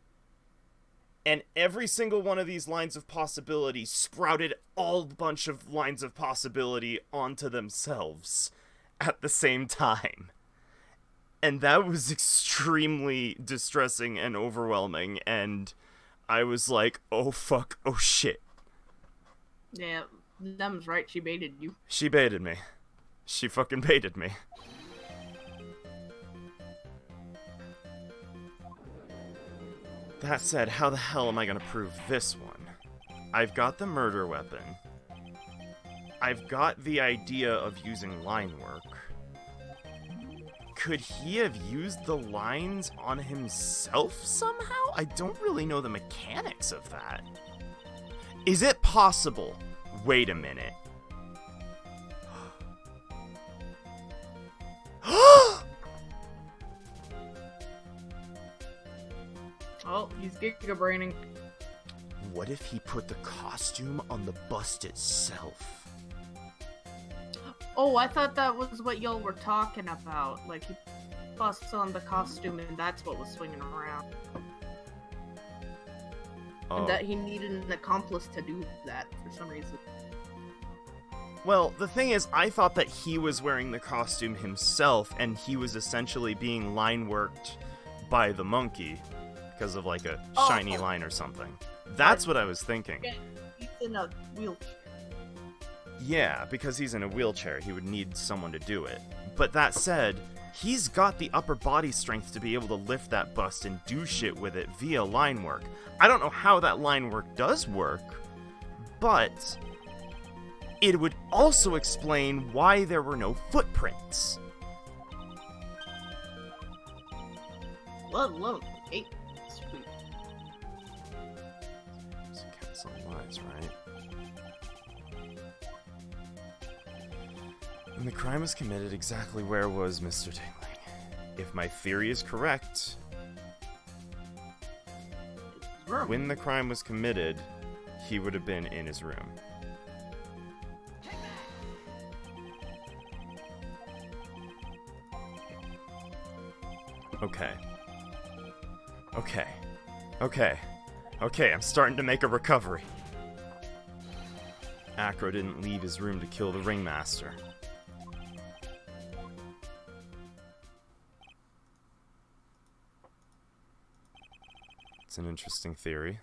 and every single one of these lines of possibility sprouted all bunch of lines of possibility onto themselves at the same time. And that was extremely distressing and overwhelming, and I was like, oh fuck, oh shit. Yeah, Them's right, she baited you. She baited me. She fucking baited me. That said, how the hell am I gonna prove this one? I've got the murder weapon. I've got the idea of using line work. Could he have used the lines on himself somehow? I don't really know the mechanics of that. Is it possible? Wait a minute. Oh, he's giga-braining. What if he put the costume on the bust itself? Oh, I thought that was what y'all were talking about. Like, he busts on the costume and that's what was swinging around. Oh. And that he needed an accomplice to do that for some reason. Well, the thing is, I thought that he was wearing the costume himself and he was essentially being line worked by the monkey because of like a shiny line or something. That's what I was thinking. Yeah, he's in a wheelchair. Yeah, because he's in a wheelchair, he would need someone to do it. But that said, he's got the upper body strength to be able to lift that bust and do shit with it via line work. I don't know how that line work does work, but it would also explain why there were no footprints. Let alone 8. Sweet. So counts on lines, right? And the crime was committed exactly where was Mr. Tingling. If my theory is correct, when the crime was committed, he would have been in his room. Okay, I'm starting to make a recovery. Acro didn't leave his room to kill the ringmaster. It's an interesting theory.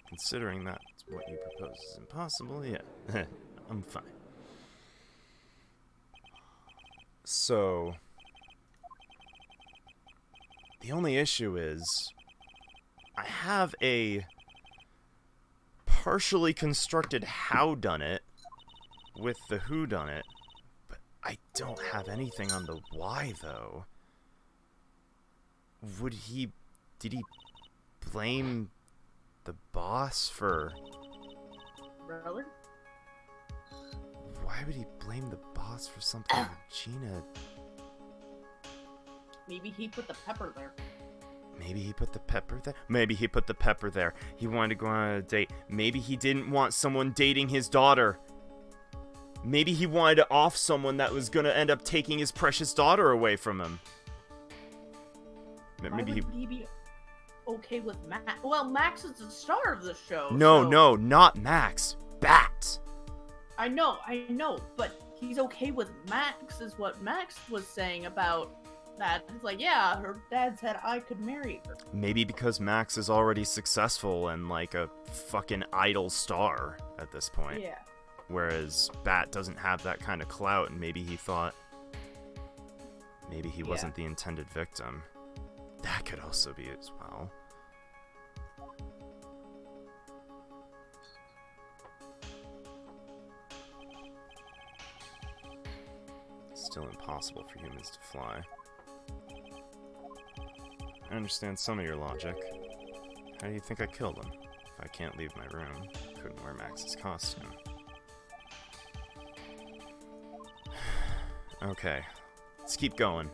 Considering that's what you propose is impossible, yeah. I'm fine. So, the only issue is, I have a partially constructed howdunit with the whodunit, but I don't have anything on the why, though. Did he blame the boss for... Really? Why would he blame the boss for something Gina... Maybe he put the pepper there. Maybe he put the pepper there? Maybe he put the pepper there. He wanted to go on a date. Maybe he didn't want someone dating his daughter. Maybe he wanted to off someone that was gonna end up taking his precious daughter away from him. Maybe Why would he be okay with Max? Well, Max is the star of the show. No, so... no, not Max. Bat. I know, but he's okay with Max, is what Max was saying about that. It's like, yeah, her dad said I could marry her. Maybe because Max is already successful and like a fucking idol star at this point. Yeah. Whereas Bat doesn't have that kind of clout, and maybe he thought maybe he wasn't the intended victim. That could also be as well. Still impossible for humans to fly. I understand some of your logic. How do you think I killed him? If I can't leave my room, couldn't wear Max's costume. Okay, let's keep going.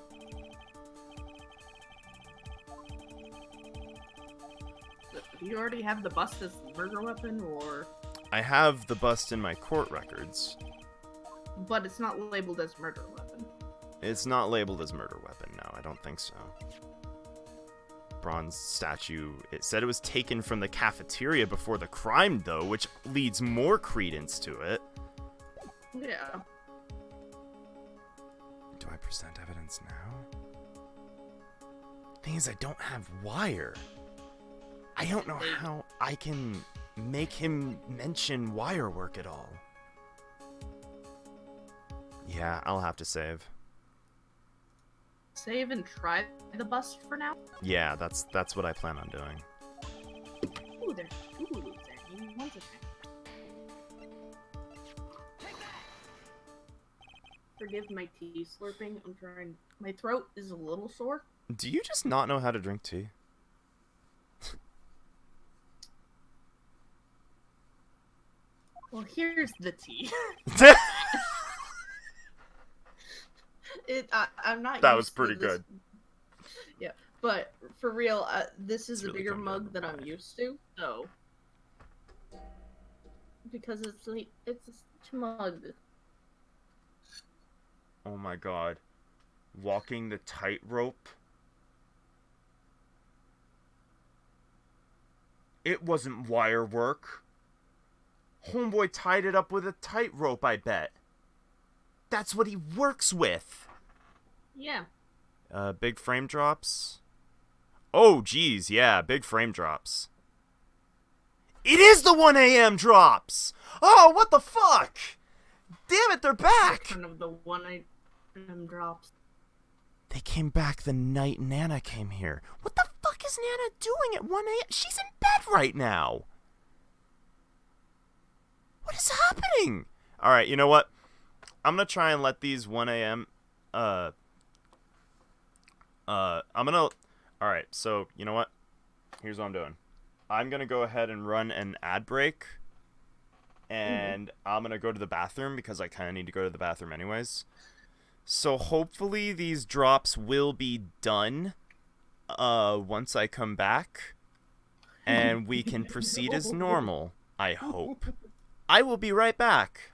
Do you already have the bust as the murder weapon, or? I have the bust in my court records. But it's not labeled as murder weapon. It's not labeled as murder weapon, no, I don't think so. Bronze statue, it said it was taken from the cafeteria before the crime, though, which leads more credence to it. Yeah. Do I present evidence now? Thing is, I don't have wire. I don't know how I can make him mention wire work at all. Yeah, I'll have to save. Save and try the bust for now? Yeah, that's what I plan on doing. Ooh, there's two loops there. Maybe one's a tank. Forgive my tea slurping. I'm trying. My throat is a little sore. Do you just not know how to drink tea? Well, here's the tea. I'm not. That used was to pretty this. good. Yeah, but for real, this is It's a really bigger come down mug to than I'm mine. used to, so because it's like it's a mug. Oh my god. Walking the tightrope. It wasn't wire work. Homeboy tied it up with a tightrope, I bet. That's what he works with. Yeah. Big frame drops. Oh, geez, yeah, big frame drops. It is the 1 a.m. drops! Oh, what the fuck? Damn it, they're back! One of the one item drops. They came back the night Nana came here. What the fuck is Nana doing at 1 a.m.? She's in bed right now. What is happening? Alright, you know what? I'm gonna try and let these 1 a.m. I'm gonna... Alright, so, you know what? Here's what I'm doing. I'm gonna go ahead and run an ad break. And I'm gonna go to the bathroom because I kinda need to go to the bathroom anyways. So hopefully these drops will be done once I come back. And we can proceed as normal, I hope. I will be right back.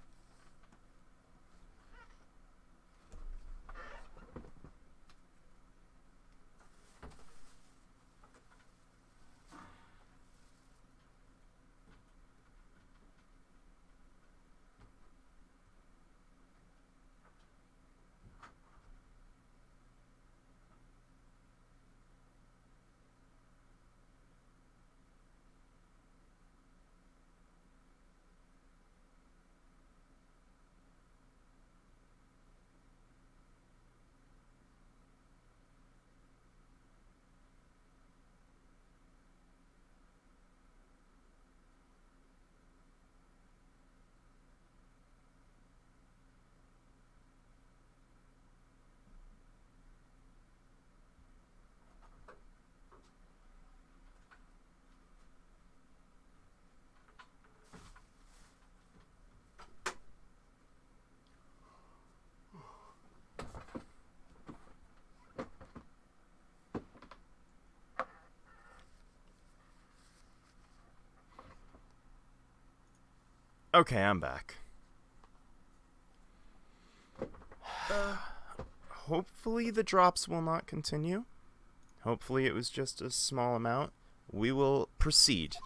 Okay, I'm back. Hopefully the drops will not continue. Hopefully it was just a small amount. We will proceed.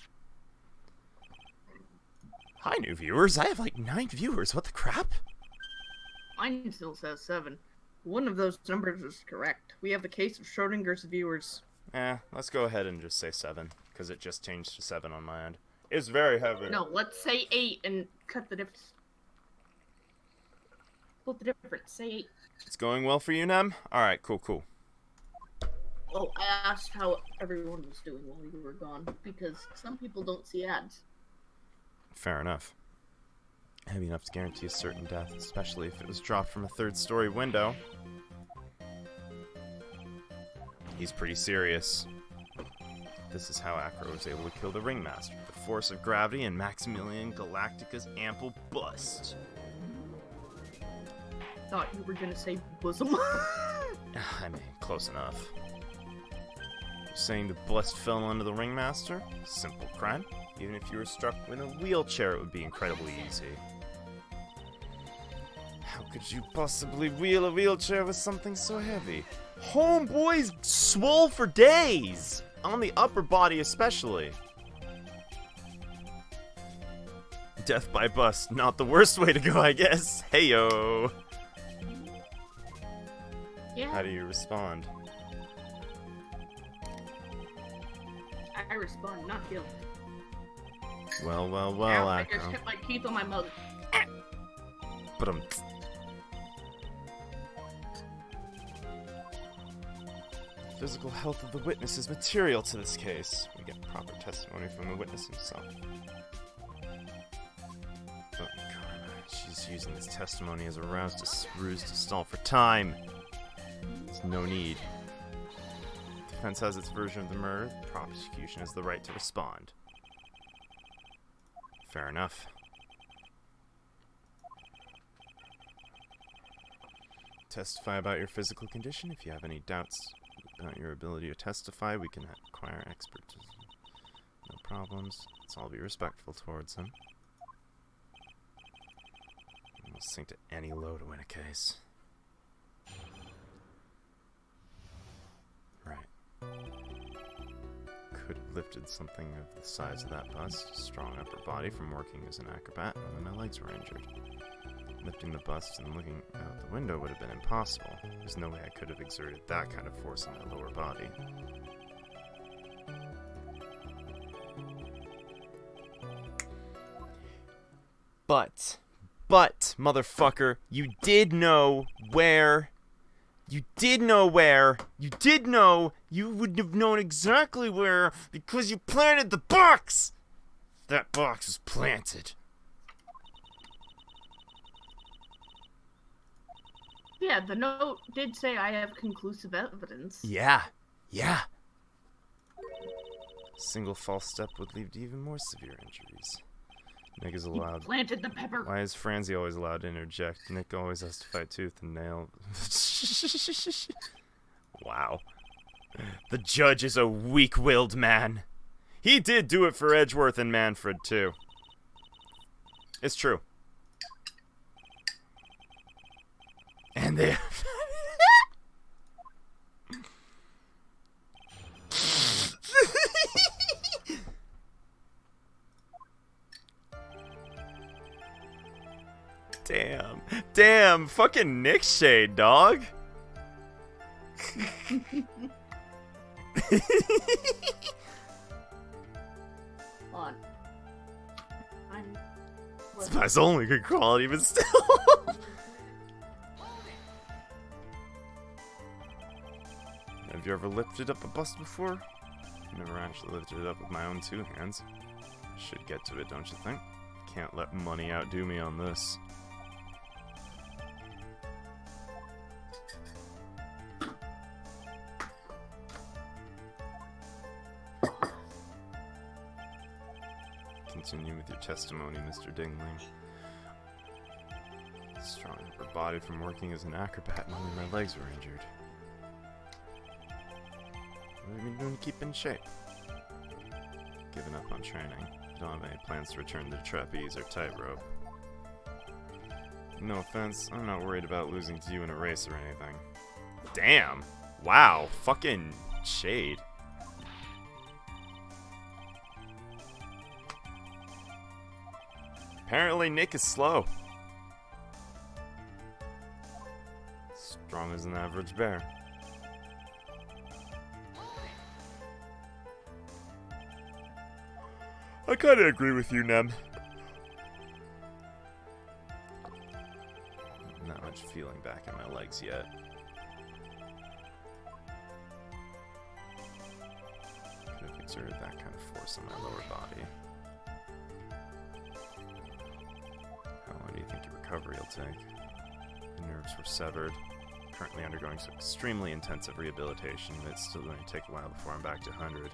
Hi, new viewers. I have like 9 viewers. What the crap? Mine still says 7. One of those numbers is correct. We have the case of Schrodinger's viewers. Let's go ahead and just say 7, because it just changed to 7 on my end. It's very heavy. No, let's say 8 and cut the difference. Split the difference. Say 8. It's going well for you, Nem? Alright, cool. Oh, I asked how everyone was doing while you were gone, because some people don't see ads. Fair enough. Heavy enough to guarantee a certain death, especially if it was dropped from a 3rd-story window. He's pretty serious. This is how Acro was able to kill the Ringmaster. The force of gravity and Maximilian Galactica's ample bust. Thought you were gonna say bosom. I mean, close enough. You're saying the bust fell onto the Ringmaster? Simple crime. Even if you were struck in a wheelchair, it would be incredibly easy. How could you possibly wheel a wheelchair with something so heavy? Homeboy's swole for days! On the upper body especially. Death by bust, not the worst way to go, I guess. Heyo! Yeah. How do you respond? I respond, not guilt. Well, Ow, I just Acro. hit my teeth on my mother. But physical health of the witness is material to this case. We get proper testimony from the witness himself. But Karma, she's using this testimony as a ruse to stall for time. There's no need. Defense has its version of the murder. The prosecution has the right to respond. Fair enough. Testify about your physical condition. If you have any doubts about your ability to testify, we can acquire expertise. No problems. Let's all be respectful towards him. We'll sink to any low to win a case. Right. Could have lifted something of the size of that bust. Strong upper body from working as an acrobat, and my legs were injured. Lifting the bust and looking out the window would have been impossible. There's no way I could have exerted that kind of force on my lower body. But, motherfucker, you did know where... You would have known exactly where, because you planted the box! That box was planted. Yeah, the note did say I have conclusive evidence. Yeah. Single false step would lead to even more severe injuries. Nick is You allowed... planted the pepper. Why is Franzi always allowed to interject? Nick always has to fight tooth and nail. Wow. The judge is a weak-willed man. He did do it for Edgeworth and Manfred, too. It's true. And they... Damn, fucking Nick shade, dog. On. It's my only good quality, but still. Have you ever lifted up a bust before? Never actually lifted it up with my own 2 hands. Should get to it, don't you think? Can't let money outdo me on this. Continue with your testimony, Mr. Dingling. Strong upper body from working as an acrobat and only my legs were injured. What have you been doing to keep in shape? Given up on training. Don't have any plans to return to the trapeze or tightrope. No offense, I'm not worried about losing to you in a race or anything. Damn! Wow, fucking shade. Apparently Nick is slow. Strong as an average bear. I kinda agree with you, Nem. Not much feeling back in my legs yet. Could have exerted that kind of force on my lower body. How long do you think your recovery will take? The nerves were severed. Currently undergoing some extremely intensive rehabilitation, but it's still going to take a while before I'm back to 100.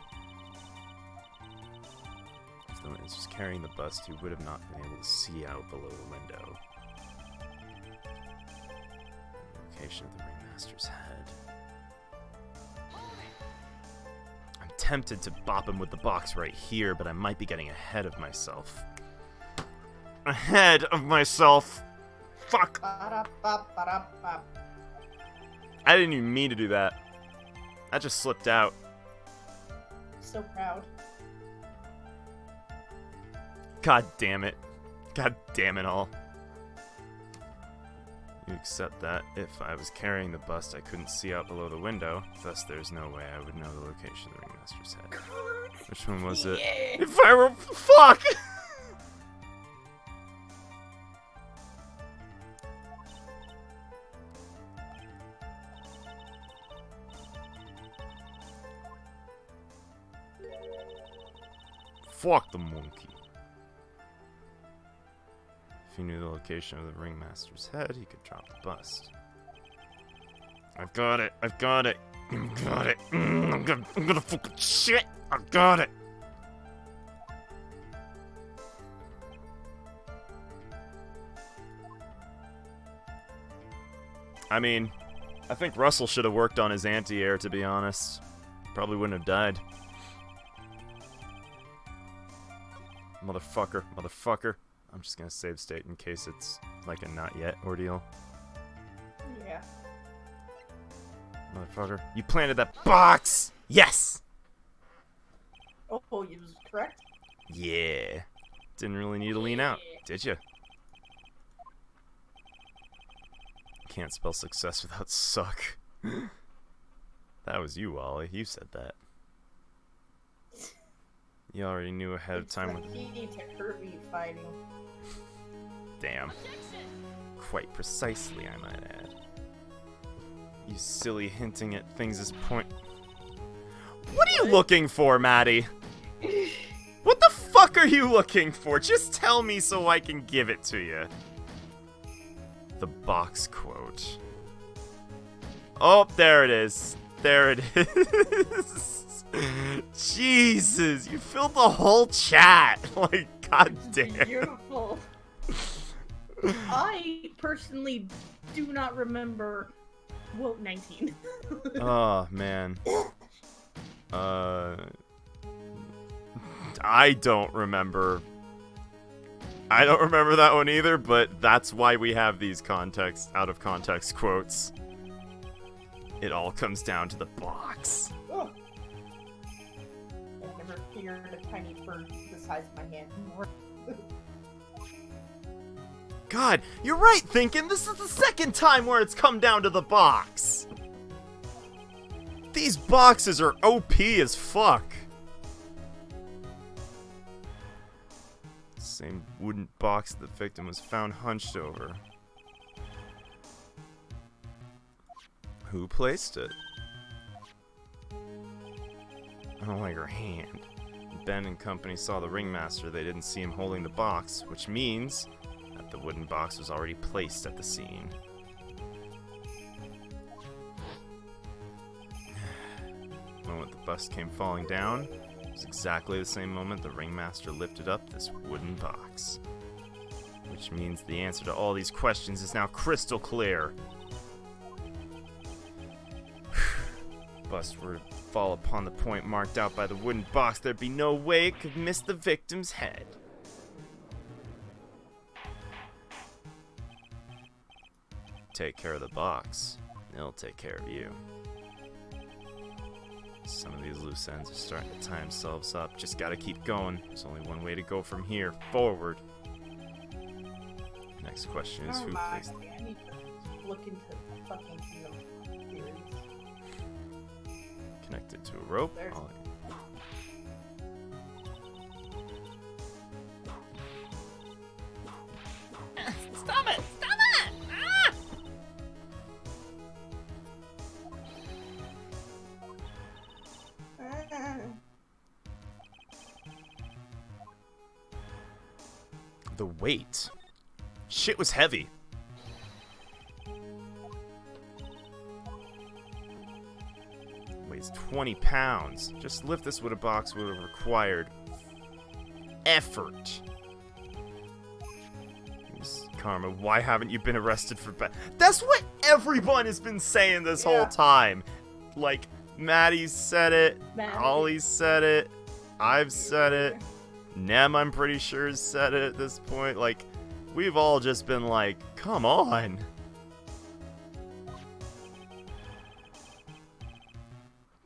If the man was carrying the bust, he would have not been able to see out below the window. The location of the ringmaster's head. I'm tempted to bop him with the box right here, but I might be getting ahead of myself. Ahead of myself! Fuck! Ba-da-ba-ba-da-ba. I didn't even mean to do that. That just slipped out. So proud. God damn it. God damn it all. You accept that if I was carrying the bust, I couldn't see out below the window, thus there's no way I would know the location of the ringmaster's head. Which one was it? Yeah. If I were... Fuck! Fuck the monkey. If he knew the location of the ringmaster's head, he could drop the bust. I've got it. I've got it. I've got it. I'm gonna fucking shit. I've got it. I mean, I think Russell should have worked on his anti-air, to be honest. Probably wouldn't have died. Motherfucker, motherfucker. I'm just gonna save state in case it's like a not yet ordeal. Yeah. Motherfucker. You planted that box! Yes! Oh, you was correct? Yeah. Didn't really need to lean out, did you? Can't spell success without suck. That was you, Wally. You said that. You already knew ahead of time with with... the key to Kirby fighting. Damn. Quite precisely, I might add. You silly hinting at things as point... What are you looking for, Maddie? What the fuck are you looking for? Just tell me so I can give it to you. The box quote. Oh, there it is. There it is. Jesus, you filled the whole chat. Like, goddamn. Beautiful. I personally do not remember Woke 19. Oh, man. I don't remember. I don't remember that one either, but that's why we have these context, out of context quotes. It all comes down to the box. Oh. I've never feared a tiny bird the size of my hand more. God, you're right, thinking this is the second time where it's come down to the box. These boxes are OP as fuck. Same wooden box the victim was found hunched over. Who placed it? I don't like her hand. Ben and company saw the ringmaster. They didn't see him holding the box, which means that the wooden box was already placed at the scene. The moment the bust came falling down, it was exactly the same moment the ringmaster lifted up this wooden box. Which means the answer to all these questions is now crystal clear. Bust were to fall upon the point marked out by the wooden box, there'd be no way it could miss the victim's head. Take care of the box, it'll take care of you. Some of these loose ends are starting to tie themselves up. Just gotta keep going. There's only one way to go from here. Forward. Next question is who placed... look into the fucking kingdom theories. Connected to a rope. There's- Stop it! Stop it! Ah! The weight. Shit was heavy. Weighs 20 pounds. Just lift this with a box would have required effort. Miss Karma, why haven't you been arrested for That's what everyone has been saying this whole time. Like, Maddie said it, Ollie said it, I've said it, Nem, I'm pretty sure, has said it at this point. Like, we've all just been like, come on.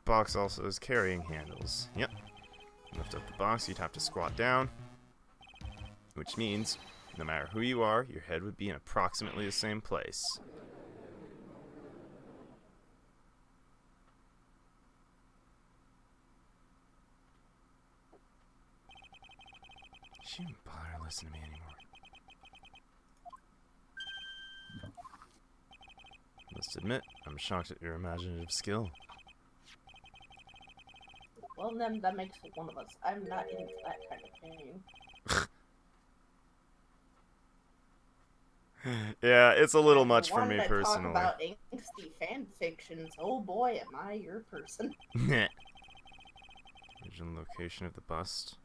Box also has carrying handles. Yep. Lift up the box, you'd have to squat down. Which means, no matter who you are, your head would be in approximately the same place. She didn't bother to listen to me anymore. Must admit, I'm shocked at your imaginative skill. Well, then that makes one of us. I'm not into that kind of thing. Yeah, it's a little much You for me wanna personally. Talk about angsty fan fictions. Oh boy, am I your person. Original location of the bust.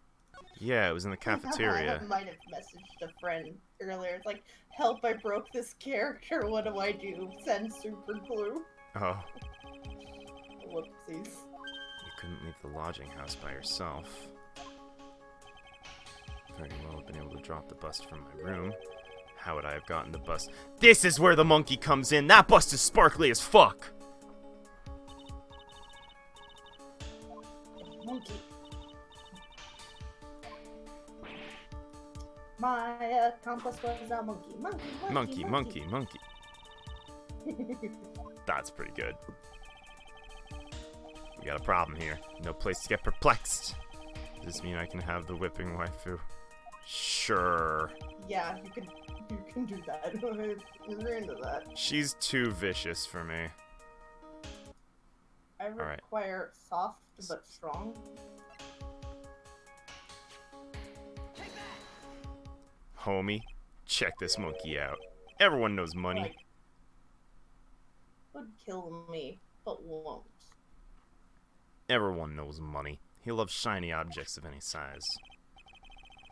Yeah, it was in the cafeteria. I might have messaged a friend earlier. It's like, help, I broke this character. What do I do? Send super glue. Oh, Whoopsies. you couldn't leave the lodging house by yourself. Very well have been able to drop the bust from my room. How would I have gotten the bust? This is where the monkey comes in! That bust is sparkly as fuck! Monkey. My accomplice was a monkey. Monkey. That's pretty good. We got a problem here. No place to get perplexed. Does this mean I can have the whipping waifu? Sure. Yeah, you can do that. You're into that. She's too vicious for me. I Alright. require soft but strong. Homie, check this monkey out. Everyone knows money. Like, would kill me, but won't. Everyone knows money. He loves shiny objects of any size.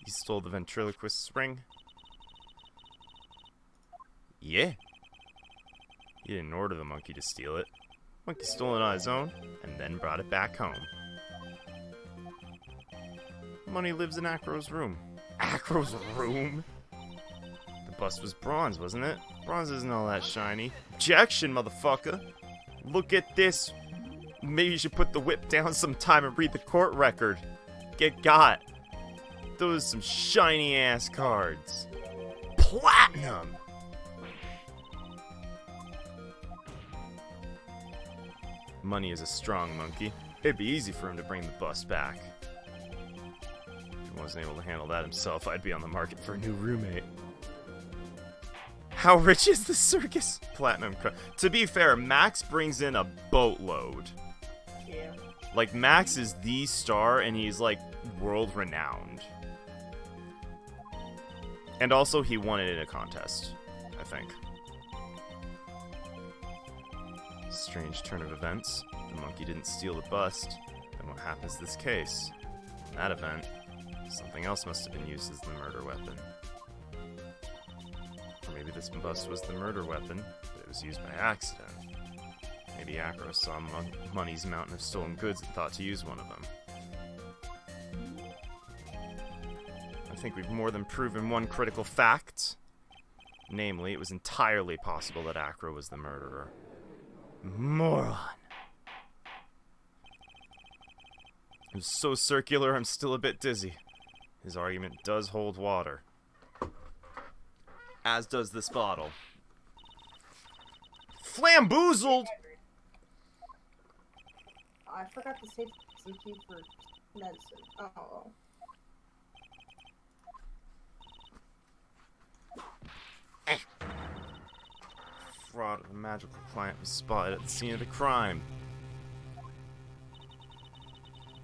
He stole the ventriloquist's ring? Yeah. He didn't order the monkey to steal it. Monkey stole it on his own, and then brought it back home. Money lives in Acro's room. Acro's room? The bust was bronze, wasn't it? Bronze isn't all that shiny. Objection, motherfucker! Look at this. Maybe you should put the whip down sometime and read the court record. Get got. Those are some shiny ass cards. Platinum! Money is a strong monkey. It'd be easy for him to bring the bust back. If he wasn't able to handle that himself, I'd be on the market for a new roommate. How rich is the circus? Platinum. To be fair, Max brings in a boatload. Yeah. Like, Max is the star, and he's, like, world-renowned. And also, he won it in a contest, I think. Strange turn of events. The monkey didn't steal the bust. Then what happens to this case? In that event, something else must have been used as the murder weapon. Or maybe this bust was the murder weapon, but it was used by accident. Maybe Acro saw Money's mountain of stolen goods and thought to use one of them. I think we've more than proven one critical fact. Namely, it was entirely possible that Acro was the murderer. Moron! It was so circular, I'm still a bit dizzy. His argument does hold water. As does this bottle. Flamboozled! I forgot to save some key for medicine. Oh. Fraud of a magical plant was spotted at the scene of the crime.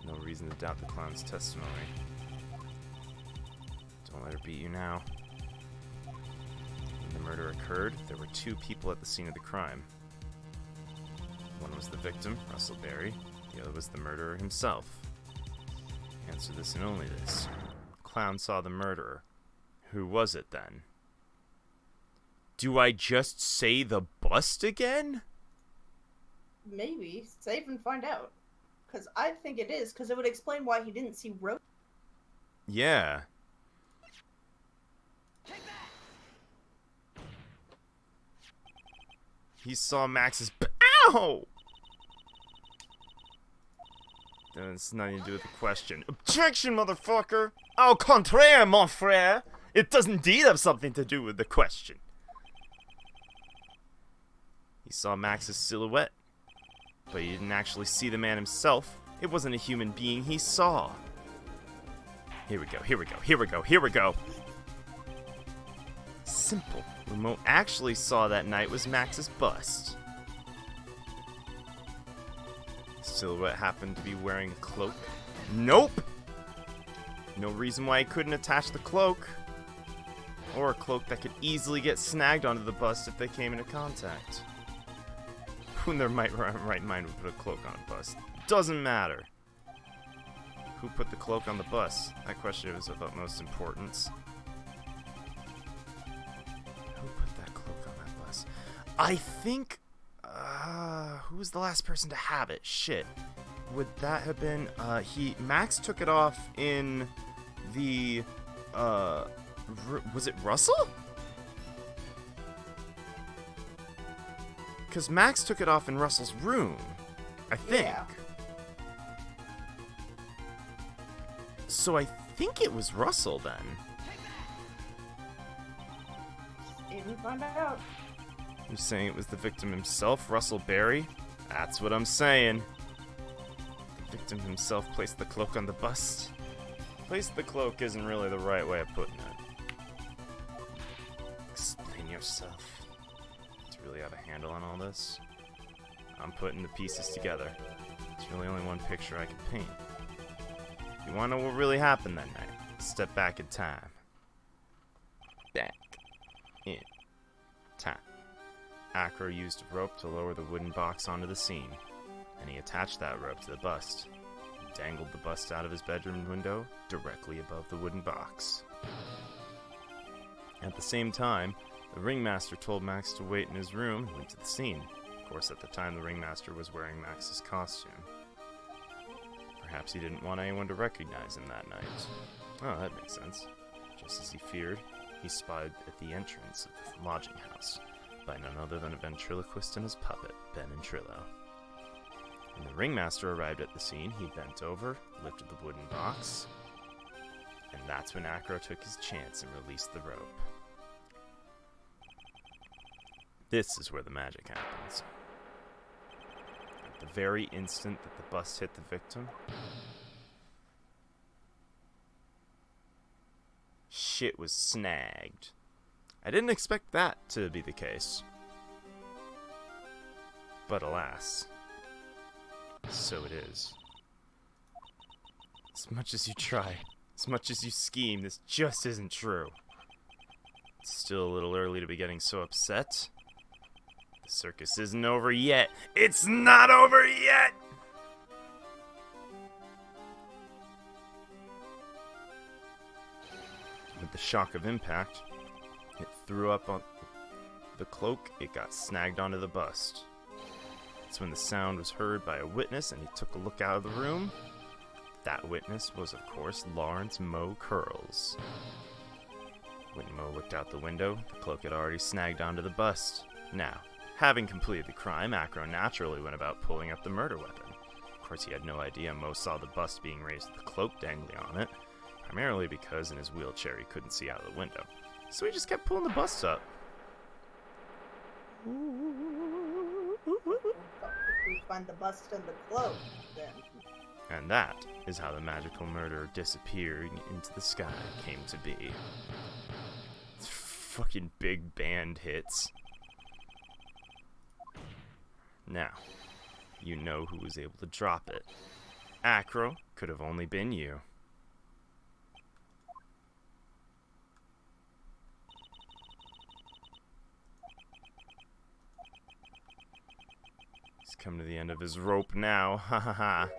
No reason to doubt the clown's testimony. Don't let her beat you now. When the murder occurred, there were 2 people at the scene of the crime. One was the victim, Russell Berry. The other was the murderer himself. Answer this and only this. The clown saw the murderer. Who was it then? Do I just say the bust again? Maybe. Save and find out. Because I think it is, because it would explain why he didn't see Rose. Yeah. He saw Max's... Ow! That's nothing to do with the question. Objection, motherfucker! Au contraire, mon frère! It does indeed have something to do with the question. He saw Max's silhouette, but he didn't actually see the man himself. It wasn't a human being he saw. Here we go, here we go, here we go, here we go. Simple. What Mo actually saw that night was Max's bust. Silhouette happened to be wearing a cloak. Nope! No reason why he couldn't attach the cloak. Or a cloak that could easily get snagged onto the bust if they came into contact. Who in their right mind would put a cloak on a bust? Doesn't matter. Who put the cloak on the bus? That question is of utmost importance. Who put that cloak on that bus? I think... who was the last person to have it? Shit. Would that have been... Max took it off in the... was it Russell? Because Max took it off in Russell's room, I think. Yeah. So I think it was Russell then. Save and find out. You're saying it was the victim himself, Russell Berry? That's what I'm saying. The victim himself placed the cloak on the bust. Placed the cloak isn't really the right way of putting it. Explain yourself. To really have a handle on all this? I'm putting the pieces together. There's really only one picture I can paint. If you want to know what really happened that night, step back in time. Back in time. Acro used a rope to lower the wooden box onto the scene, and he attached that rope to the bust. He dangled the bust out of his bedroom window directly above the wooden box. At the same time, the ringmaster told Max to wait in his room and went to the scene. Of course, at the time, the ringmaster was wearing Max's costume. Perhaps he didn't want anyone to recognize him that night. Oh, that makes sense. Just as he feared, he spied at the entrance of the lodging house by none other than a ventriloquist and his puppet, Ben and Trillo. When the ringmaster arrived at the scene, he bent over, lifted the wooden box, and that's when Acro took his chance and released the rope. This is where the magic happens. At the very instant that the bust hit the victim, shit was snagged. I didn't expect that to be the case. But alas, so it is. As much as you try, as much as you scheme, this just isn't true. It's still a little early to be getting so upset. The circus isn't over yet. It's not over yet! With the shock of impact, it threw up on the cloak. It got snagged onto the bust. That's when the sound was heard by a witness, and he took a look out of the room. That witness was, of course, Lawrence Moe Curls. When Moe looked out the window, the cloak had already snagged onto the bust. Now, having completed the crime, Acro naturally went about pulling up the murder weapon. Of course, he had no idea Moe saw the bust being raised with the cloak dangling on it, primarily because in his wheelchair he couldn't see out of the window. So he just kept pulling the bust up. Ooh. find the bust and the cloak, then. And that is how the magical murderer disappearing into the sky came to be. Fucking big band hits. Now, you know who was able to drop it. Acro could have only been you. He's come to the end of his rope now, ha ha ha.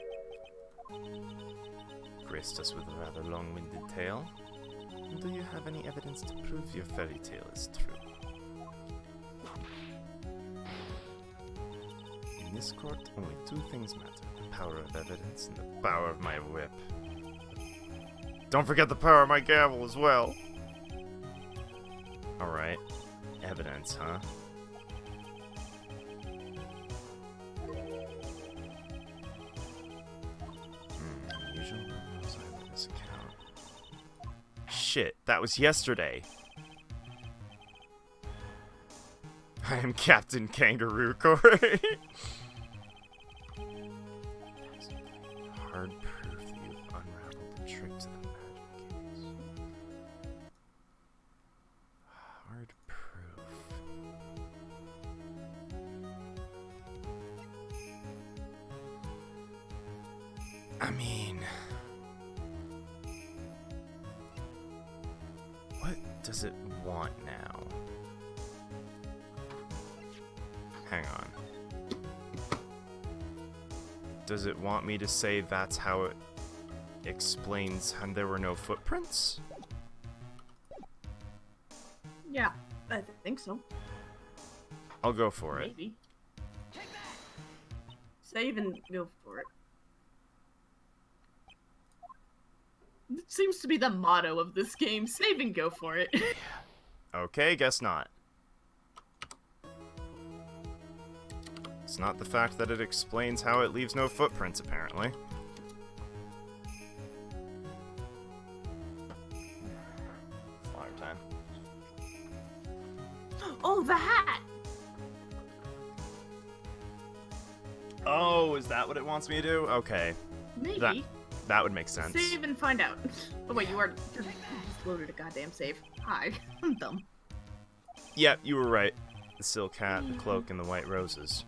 Graced us with a rather long-winded tale. Do you have any evidence to prove your fairy tale is true? In this court, only two things matter. The power of evidence and the power of my whip. Don't forget the power of my gavel as well! Alright. Evidence, huh? Unusual Rose eyewitness account. Shit, that was yesterday! I am Captain Kangaroo Corey. Hard proof that you've unraveled the trick to the magic case. Hard proof. I mean, what does it want now? Hang on. Does it want me to say that's how it explains how there were no footprints? Yeah, I think so. I'll go for it. Maybe. Save and go for it. It seems to be the motto of this game. Save and go for it. Okay, guess not. It's not the fact that it explains how it leaves no footprints, apparently. Flower time. Oh, the hat! Oh, is that what it wants me to do? Okay. Maybe. That would make sense. Save and find out. Oh wait, you just loaded a goddamn save. Hi. I'm dumb. Yep, you were right. The silk hat, the cloak, and the white roses.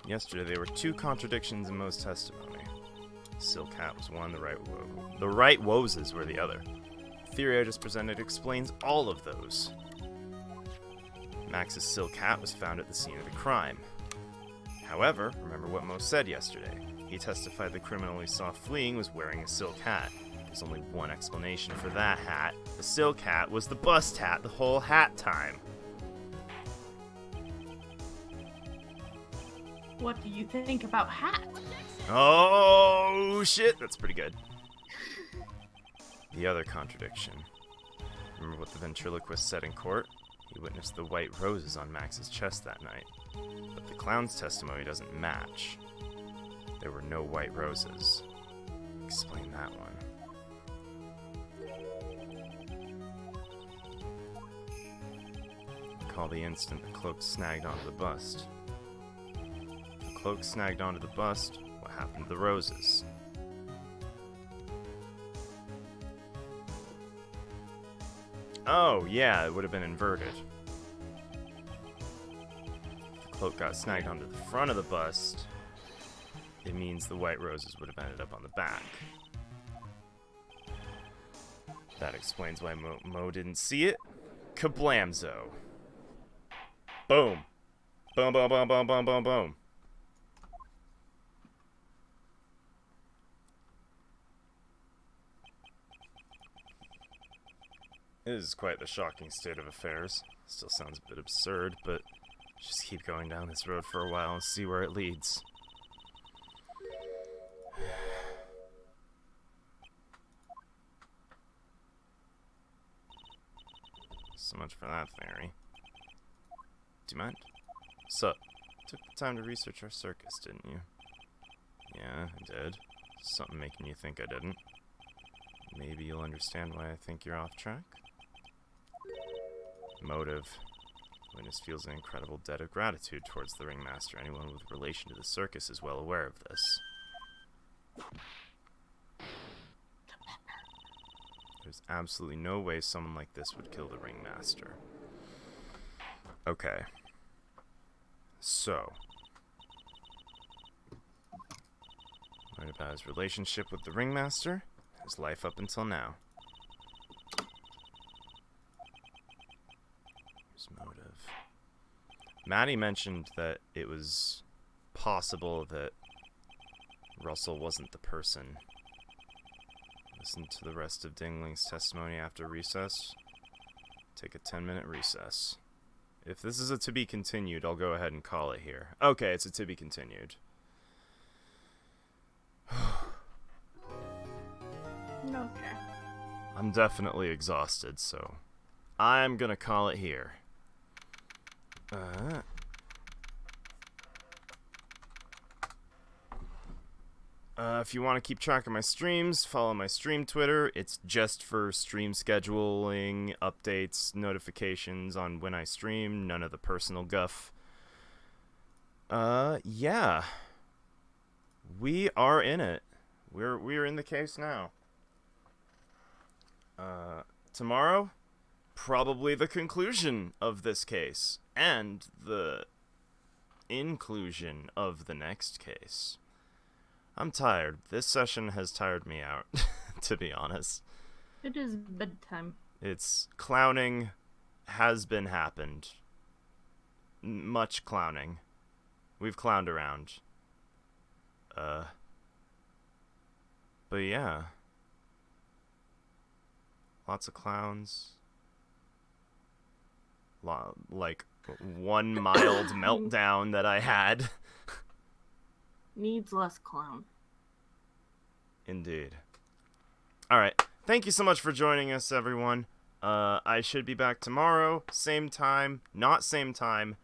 Yesterday, there were two contradictions in Mo's testimony. Silk hat was one, the right roses were the other. The theory I just presented explains all of those. Max's silk hat was found at the scene of the crime. However, remember what Mo said yesterday. He testified the criminal he saw fleeing was wearing a silk hat. There's only one explanation for that hat. The silk hat was the bust hat the whole hat time. What do you think about hat? Oh, shit, that's pretty good. The other contradiction. Remember what the ventriloquist said in court? He witnessed the white roses on Max's chest that night. But the clown's testimony doesn't match. There were no white roses. Explain that one. Recall the instant the cloak snagged onto the bust. If the cloak snagged onto the bust, what happened to the roses? Oh, yeah, it would have been inverted. If the cloak got snagged onto the front of the bust, it means the white roses would have ended up on the back. That explains why Mo didn't see it. Kablamzo. Boom. Boom, boom, boom, boom, boom, boom, boom. It is quite the shocking state of affairs. Still sounds a bit absurd, but just keep going down this road for a while and see where it leads. So much for that theory. Do you mind? Sup? Took the time to research our circus, didn't you? Yeah, I did. Something making you think I didn't. Maybe you'll understand why I think you're off track? Motive. Witness feels an incredible debt of gratitude towards the ringmaster. Anyone with relation to the circus is well aware of this. There's absolutely no way someone like this would kill the ringmaster. Okay. So. Learn about his relationship with the ringmaster. His life up until now. His motive. Maddie mentioned that it was possible that Russell wasn't the person. Listen to the rest of Dingling's testimony after recess. Take a 10-minute recess. If this is a to be continued, I'll go ahead and call it here. Okay, it's a to be continued. Okay. I'm definitely exhausted, so I'm gonna call it here. If you want to keep track of my streams, follow my stream Twitter. It's just for stream scheduling, updates, notifications on when I stream, none of the personal guff. Yeah. We are in it. We're in the case now. Tomorrow, probably the conclusion of this case, and the inclusion of the next case. I'm tired. This session has tired me out, to be honest. It is bedtime. It's clowning has been happened. Much clowning. We've clowned around. But yeah. Lots of clowns. Like, one mild meltdown that I had. Needs less clown. Indeed. Alright. Thank you so much for joining us, everyone. I should be back tomorrow. Same time. Not same time.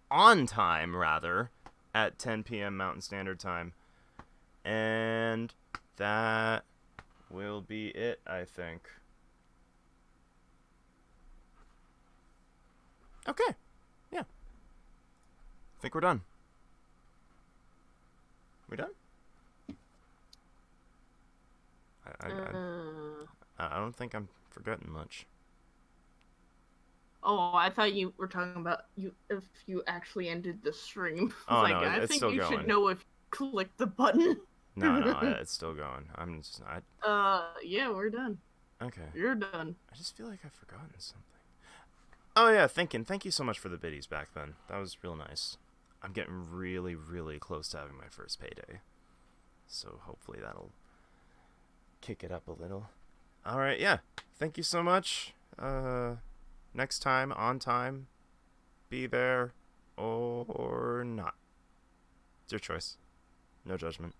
On time, rather. At 10 p.m. Mountain Standard Time. And that will be it, I think. Okay. Yeah. I think we're done. We done? I don't think I'm forgetting much. Oh, I thought you were talking about if you actually ended the stream. Oh, Like, no, I it's think still you going. should know if you click the button. No, it's still going. Yeah, we're done. Okay. You're done. I just feel like I've forgotten something. Oh yeah, thank you so much for the biddies back then. That was real nice. I'm getting really, really close to having my first payday. So hopefully that'll kick it up a little. Alright, yeah. Thank you so much. Next time, on time. Be there or not. It's your choice. No judgment.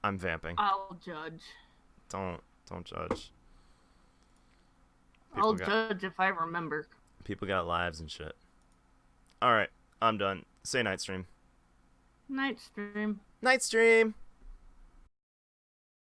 I'm vamping. I'll judge. Don't judge. I'll judge if I remember. People got lives and shit. Alright, I'm done. Say night stream. Night stream. Night stream!